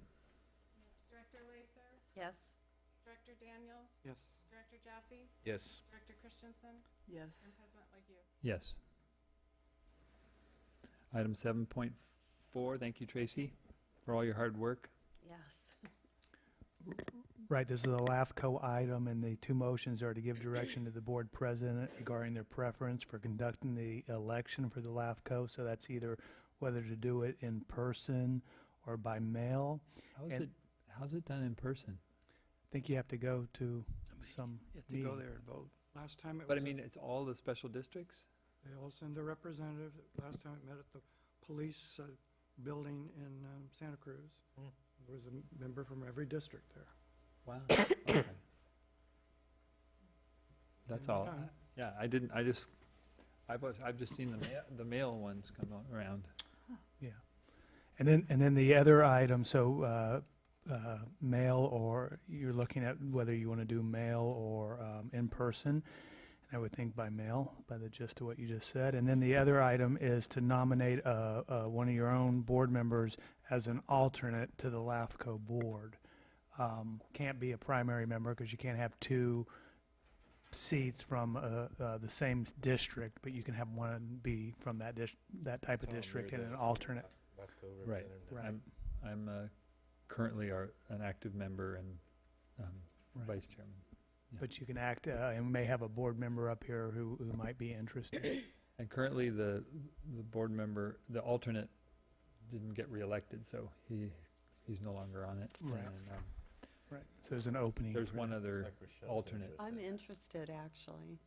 Director Lather, Yes. Director Daniels, Yes. Director Jaffe, Yes. Director Christensen, Yes. and President Leahy. Yes. Item 7.4, thank you, Tracy, for all your hard work. Yes. Right, this is a LAFCO item, and the two motions are to give direction to the board president regarding their preference for conducting the election for the LAFCO. So that's either whether to do it in person or by mail. How's it done in person? I think you have to go to some You have to go meeting. there and vote. Last time it But I was, mean, it's all the special districts? they all send a representative. Last time it met at the police building in Santa Cruz. There was a member from every district there. Wow. Okay. That's Every all. time. Yeah, I've just seen the mail ones come around. Yeah. And then the other item, so mail, or you're looking at whether you want to do mail or in person. And I would think by mail, by the gist of what you just said. And then the other item is to nominate one of your own board members as an alternate to the LAFCO board. Can't be a primary member because you can't have two seats from the same district, but you can have one be from that type of district and an alternate. Right. Right. I'm currently an active member and Right. vice chairman. Yeah. But you can act, and we may have a board member up here who might be interested. And currently, the board member, the alternate, didn't get reelected, so he's no longer on it. Right. And, Right. So there's an opening. there's for one that. other Like Rochelle's alternate. I'm interested, actually.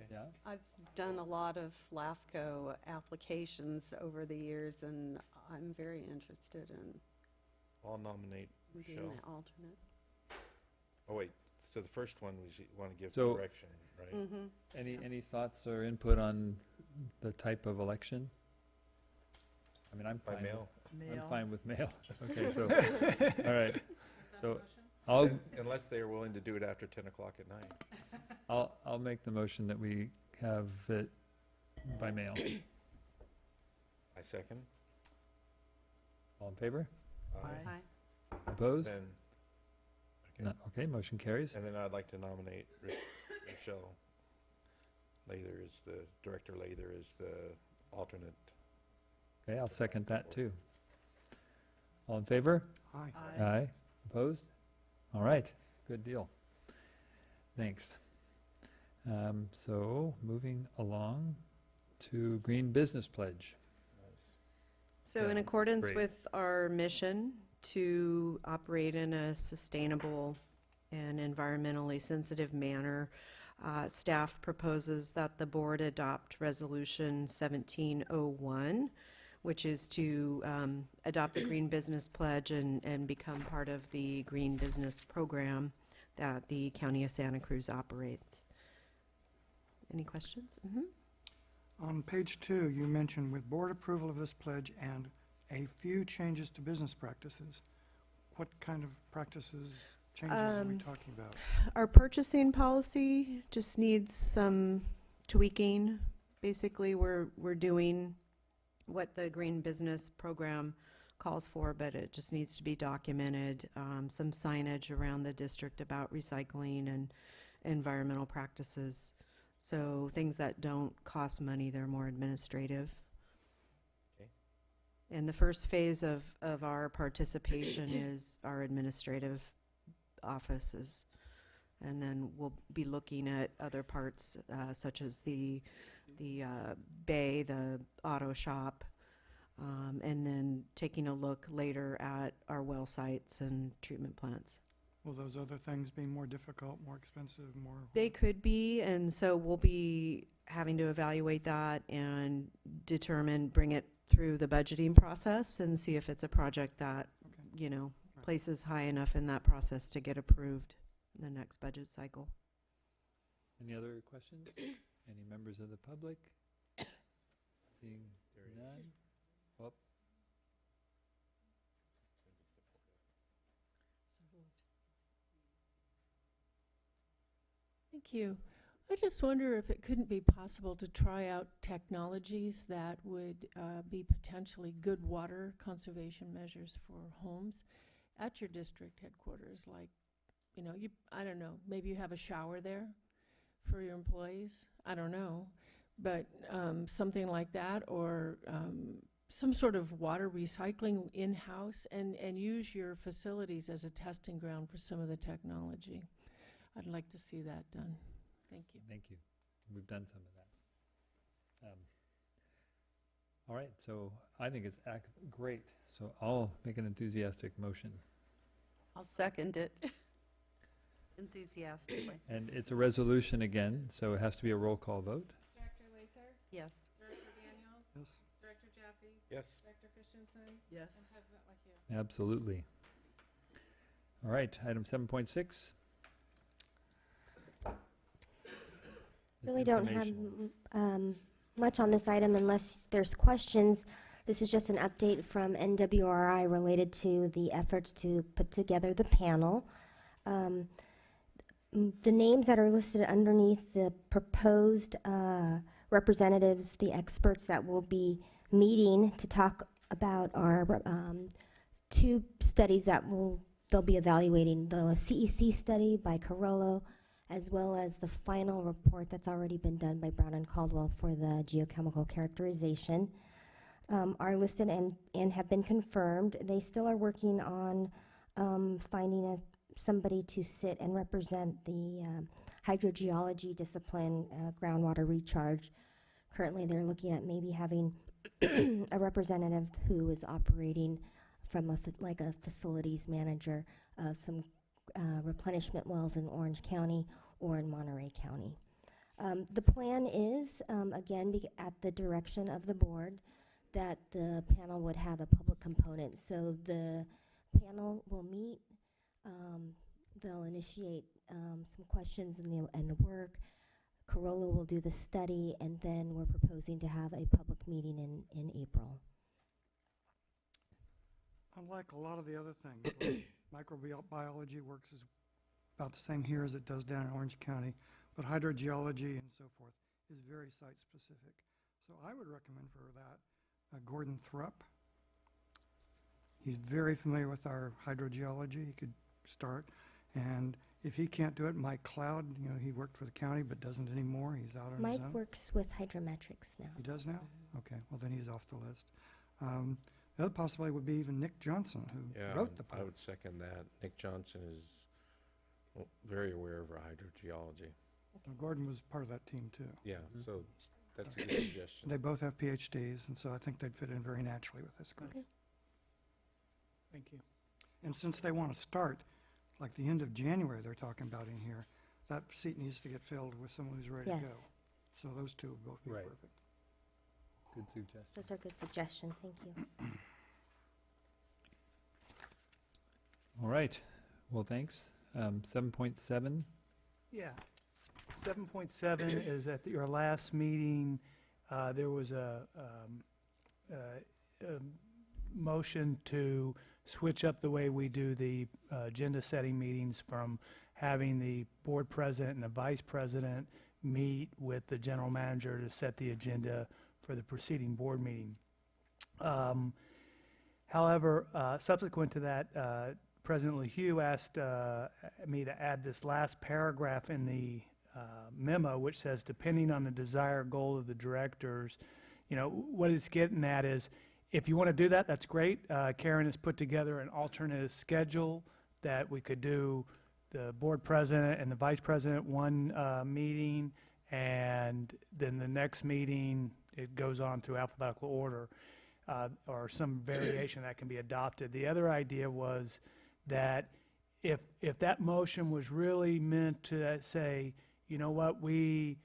Yeah. I've done a lot of LAFCO applications over the years, and I'm very interested in I'll nominate being Rochelle. the alternate. Oh, wait, so the first one was you want to give So- direction, right? Mm-hmm. Any thoughts or input on the type of election? I mean, I'm By fine. mail? I'm fine with mail. Okay, so, all right. So Unless they are willing to do it after 10 o'clock at night. I'll make the motion that we have it by mail. I second. All in favor? Aye. Aye. Opposed? Then, No. Okay, motion carries. and then I'd like to nominate Rochelle Lather as the, Director Lather as the alternate. Okay, I'll second that too. All in favor? Aye. Aye. Opposed? All right, good deal. Thanks. So, moving along to Green Business Pledge. So in Yeah, accordance great. with our mission to operate in a sustainable and environmentally sensitive manner, staff proposes that the board adopt Resolution 1701, which is to adopt the Green Business Pledge and become part of the Green Business Program that the County of Santa Cruz operates. Any questions? On page 2, you mentioned with board approval of this pledge and a few changes to business practices. What kind of practices, changes are we talking about? Our purchasing policy just needs some tweaking. Basically, we're doing what the Green Business Program calls for, but it just needs to be documented. Some signage around the district about recycling and environmental practices. So things that don't cost money, they're more administrative. Okay. And the first phase of our participation is our administrative offices. And then we'll be looking at other parts, such as the bay, the auto shop, and then taking a look later at our well sites and treatment plants. Will those other things be more difficult, more expensive, more? They could be, and so we'll be having to evaluate that and determine, bring it through the budgeting process and see if it's a project that, Okay. Right. places high enough in that process to get approved in the next budget cycle. Any other questions? Any members of the public? Seeing none? Oh, Thank you. I just wonder if it couldn't be possible to try out technologies that would be potentially good water conservation measures for homes at your district headquarters, like, I don't know, maybe you have a shower there for your employees, I don't know, but something like that, or some sort of water recycling in-house, and use your facilities as a testing ground for some of the technology. I'd like to see that done. Thank you. thank you. We've done some of that. All right, so I think it's great. So I'll make an enthusiastic motion. I'll second it enthusiastically. And it's a resolution again, so it has to be a roll call vote. Director Lather? Yes. Director Daniels? Yes. Director Jaffe? Yes. Director Christensen? Yes. And President LaHue? Absolutely. All right, item 7.6. Really don't have much on this item unless there's questions. This is just an update from NWRI related to the efforts to put together the panel. The names that are listed underneath the proposed representatives, the experts that will be meeting to talk about our two studies that they'll be evaluating, the CEC study by Carollo, as well as the final report that's already been done by Brown and Caldwell for the geochemical characterization, are listed and have been confirmed. They still are working on finding somebody to sit and represent the hydrogeology discipline, groundwater recharge. Currently, they're looking at maybe having a representative who is operating from like a facilities manager of some replenishment wells in Orange County or in Monterey County. The plan is, again, at the direction of the board, that the panel would have a public component. So the panel will meet, they'll initiate some questions and the work. Carollo will do the study, and then we're proposing to have a public meeting in April. Unlike a lot of the other things, like microbiology works is about the same here as it does down in Orange County, but hydrogeology and so forth is very site-specific. So I would recommend for that Gordon Thrupp. He's very familiar with our hydrogeology. He could start. And if he can't do it, Mike Cloud, you know, he worked for the county but doesn't anymore. He's out on his Mike own. works with hydrometrics now. He does now? Okay, well then he's off the list. The other possibility would be even Nick Johnson, who Yeah, wrote the I book. would second that. Nick Johnson is very aware of our hydrogeology. Gordon was part of that team too. Yeah, so that's a good suggestion. They both have PhDs, and so I think they'd fit in very naturally with this group. Okay. Thank you. And since they want to start, like the end of January they're talking about in here, that seat needs to get filled with someone who's ready to go. Yes, So those two would both be Right. perfect. Good suggestion. those are good suggestions. Thank you. All right. Well, thanks. 7.7. Yeah. 7.7 is at your last meeting, there was a motion to switch up the way we do the agenda setting meetings from having the board president and the vice president meet with the general manager to set the agenda for the preceding board meeting. However, subsequent to that, President LaHue asked me to add this last paragraph in the memo, which says, depending on the desired goal of the directors, you know, what it's getting at is, if you want to do that, that's great. Karen has put together an alternative schedule that we could do the board president and the vice president one meeting, and then the next meeting, it goes on through alphabetical order, or some variation that can be adopted. The other idea was that if that motion was really meant to say, you know what, the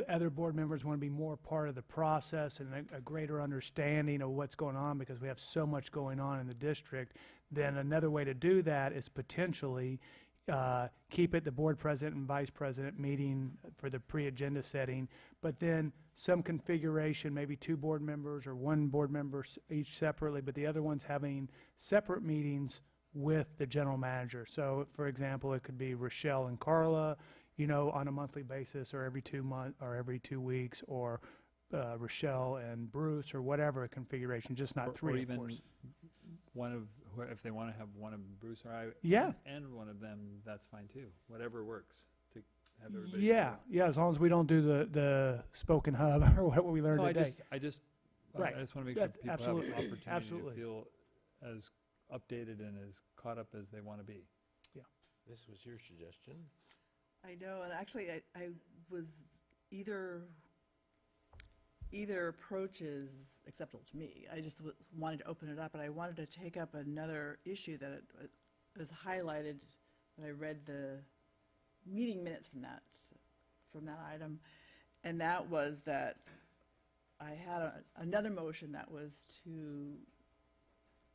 other board members want to be more part of the process and a greater understanding of what's going on because we have so much going on in the district, then another way to do that is potentially keep it the board president and vice president meeting for the pre-agenda setting, but then some configuration, maybe 2 board members or 1 board member each separately, but the other ones having separate meetings with the general manager. So, for example, it could be Rochelle and Carla, you know, on a monthly basis, or every 2 months, or every 2 weeks, or Rochelle and Bruce, or whatever configuration, just not 3, or of even course. one of, if they want to have one of Bruce or I Yeah. and one of them, that's fine too. Whatever works to have everybody. Yeah, yeah, as long as we don't do the spoken hub or what we learned No, today. I just Right. want to make sure That's people absolutely, have an opportunity absolutely. to feel as updated and as caught up as they want to be. This was your suggestion? I know, and actually, I was either approach is acceptable to me. I just wanted to open it up, and I wanted to take up another issue that it was highlighted when I read the meeting minutes from that item, and that was that I had another motion that was to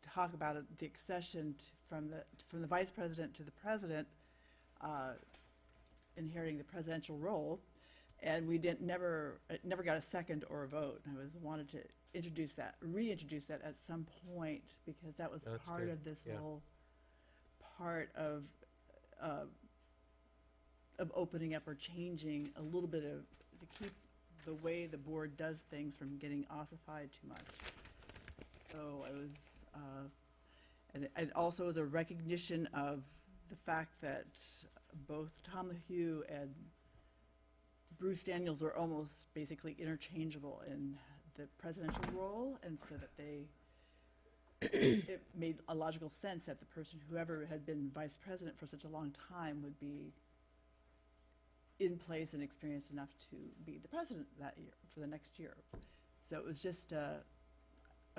talk about the accession from the vice president to the president, inheriting the presidential role, and it never got a second or a vote. And I wanted to reintroduce that at some point, because that was That's part good. of this Yeah. whole part of opening up or changing a little bit to keep the way the board does things from getting ossified too much. So I was, and it also was a recognition of the fact that both Tom LaHue and Bruce Daniels were almost basically interchangeable in the presidential role, and so that it made a logical sense that the person, whoever had been vice president for such a long time, would be in place and experienced enough to be the president that year, for the next year. So it was just, I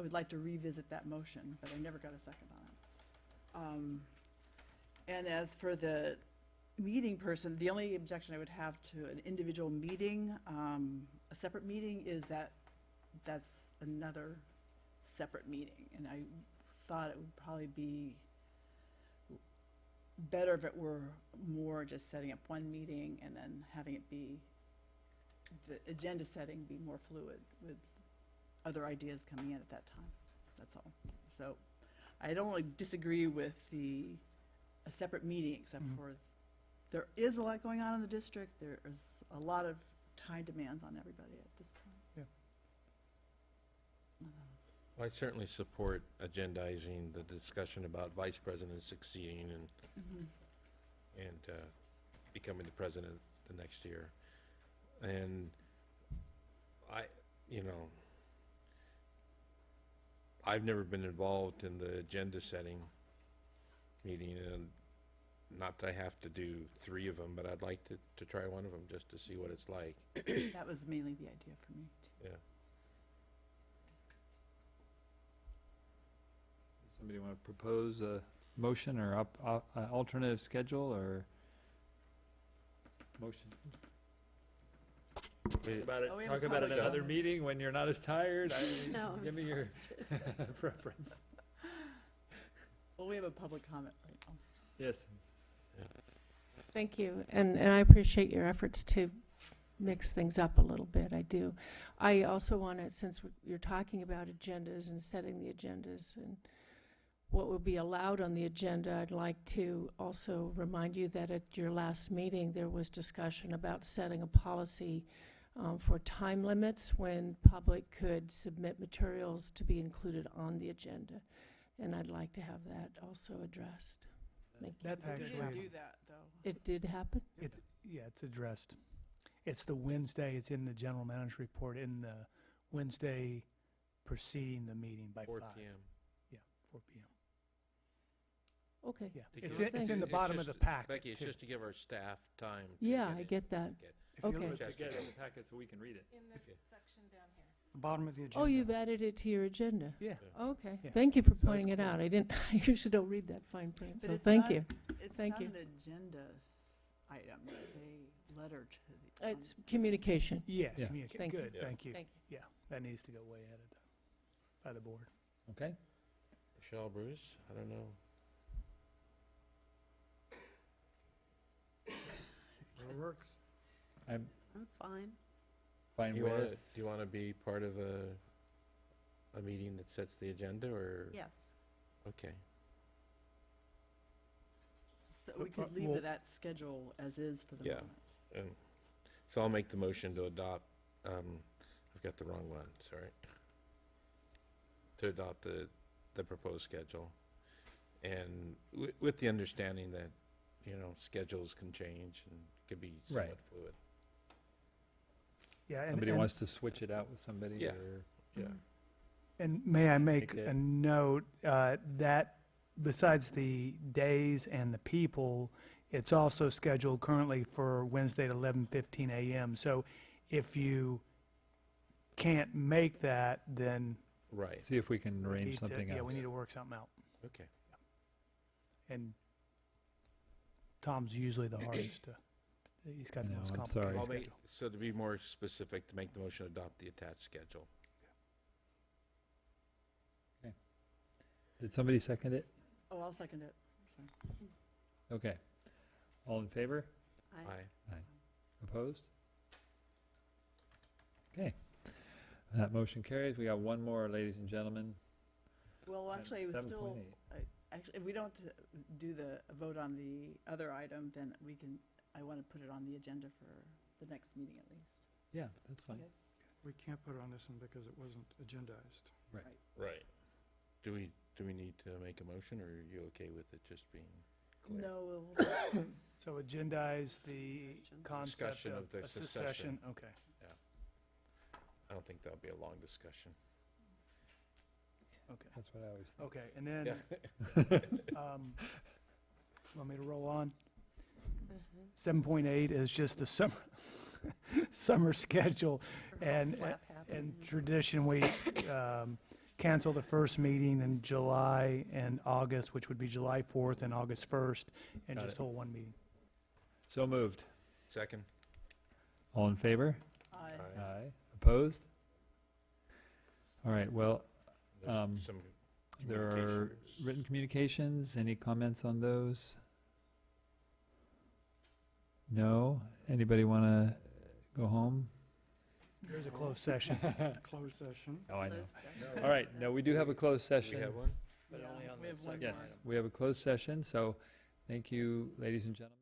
would like to revisit that motion, but I never got a second on it. And as for the meeting person, the only objection I would have to an individual meeting, a separate meeting, is that that's another separate meeting. And I thought it would probably be better if it were more just setting up one meeting and then having it be, the agenda setting be more fluid with other ideas coming in at that time. That's all. So I don't really disagree with a separate meeting, except for there is a lot going on in the district. There is a lot of time demands on everybody at this point. I certainly support agendizing the discussion about vice president succeeding and becoming the president the next year. And I've never been involved in the agenda setting meeting, and not that I have to do 3 of them, but I'd like to try one of them just to see what it's like. That was mainly the idea for me, too. Yeah. Somebody want to propose a motion or an alternative schedule or motion? Talk about it at another meeting when you're not as tired. No, I'm Give me your exhausted. preference. Well, we have a public comment right now. Yes. Thank you, and I appreciate your efforts to mix things up a little bit, I do. I also want to, since you're talking about agendas and setting the agendas and what will be allowed on the agenda, I'd like to also remind you that at your last meeting, there was discussion about setting a policy for time limits when public could submit materials to be included on the agenda. And I'd like to have that also addressed. Thank you. That's We actually, didn't do that, though. It did happen? yeah, it's addressed. It's the Wednesday, it's in the general manager's report, in the Wednesday preceding the meeting by 4 5. p.m. Yeah, 4 p.m. Okay. Yeah, To it's give- in the it's bottom of the packet, Becky, it's too. just to give our staff time to Yeah, get I it. get that. If you Okay. look To at get in the packet so we can read it. In this section down here. The bottom of the agenda. Oh, you've added it to your agenda? Yeah. Okay. Yeah. Thank you for So it's pointing it clear. out. I usually don't read that fine print, But so it's thank not- you. It's Thank not you. an agenda item, it's a letter to the. It's communication. Yeah, Yeah. communicate, Thank you. good, Yeah. thank you. Thank you. Yeah, that needs to go way ahead of by the board. Okay. Michelle, Bruce, I don't know. It works. I'm I'm fine. fine Do with. you want to be part of a meeting that sets the agenda, or? Yes. Okay. So we could leave that schedule as is for the Yeah. moment. And so I'll make the motion to adopt, I've got the wrong one, sorry. To adopt the proposed schedule. And with the understanding that, schedules can change and could be somewhat Right. fluid. Yeah, Somebody wants to switch it out with somebody Yeah. or. Yeah. And may I make Okay. a note that besides the days and the people, it's also scheduled currently for Wednesday at 11:15 a.m. So if you can't make that, then Right, See if we can we arrange need to, something else. yeah, we need to work something out. okay. And Tom's usually the hardest to, he's got I the know, most I'm complicated sorry. I'll make, schedule. so to be more specific, to make the motion to adopt the attached schedule. Did somebody second it? Oh, I'll second it. Sorry. Okay. All in favor? Aye. Opposed? Okay. That motion carries. We got one more, ladies and gentlemen. Well, actually, it was still, 7.8. actually, if we don't do the vote on the other item, then I want to put it on the agenda for the next meeting at least. Yeah, that's fine. Okay. We can't put it on this one because it wasn't agendized. Right. Do we need to make a motion, or are you okay with it just being clear? No, So agendize the concept Discussion of the a secession. Okay. I don't think that'll be a long discussion. Okay. That's what I always think. Okay, and then, Yeah. want me to roll on? 7.8 is just the summer schedule, and tradition, we cancel the first meeting in July and August, which would be July 4th and August 1st, and Got just it. hold one meeting. So moved. Second? All in favor? I, Aye. Opposed? All right, well, There's some there are communications. written communications. Any comments on those? No? Anybody want to go home? There's a closed session. Closed session. Oh, I know. All right, no, we do have a closed Do session. we have one? But yeah, only on we the have one second Yes, more. item. we have a closed session, so thank you, ladies and gentlemen.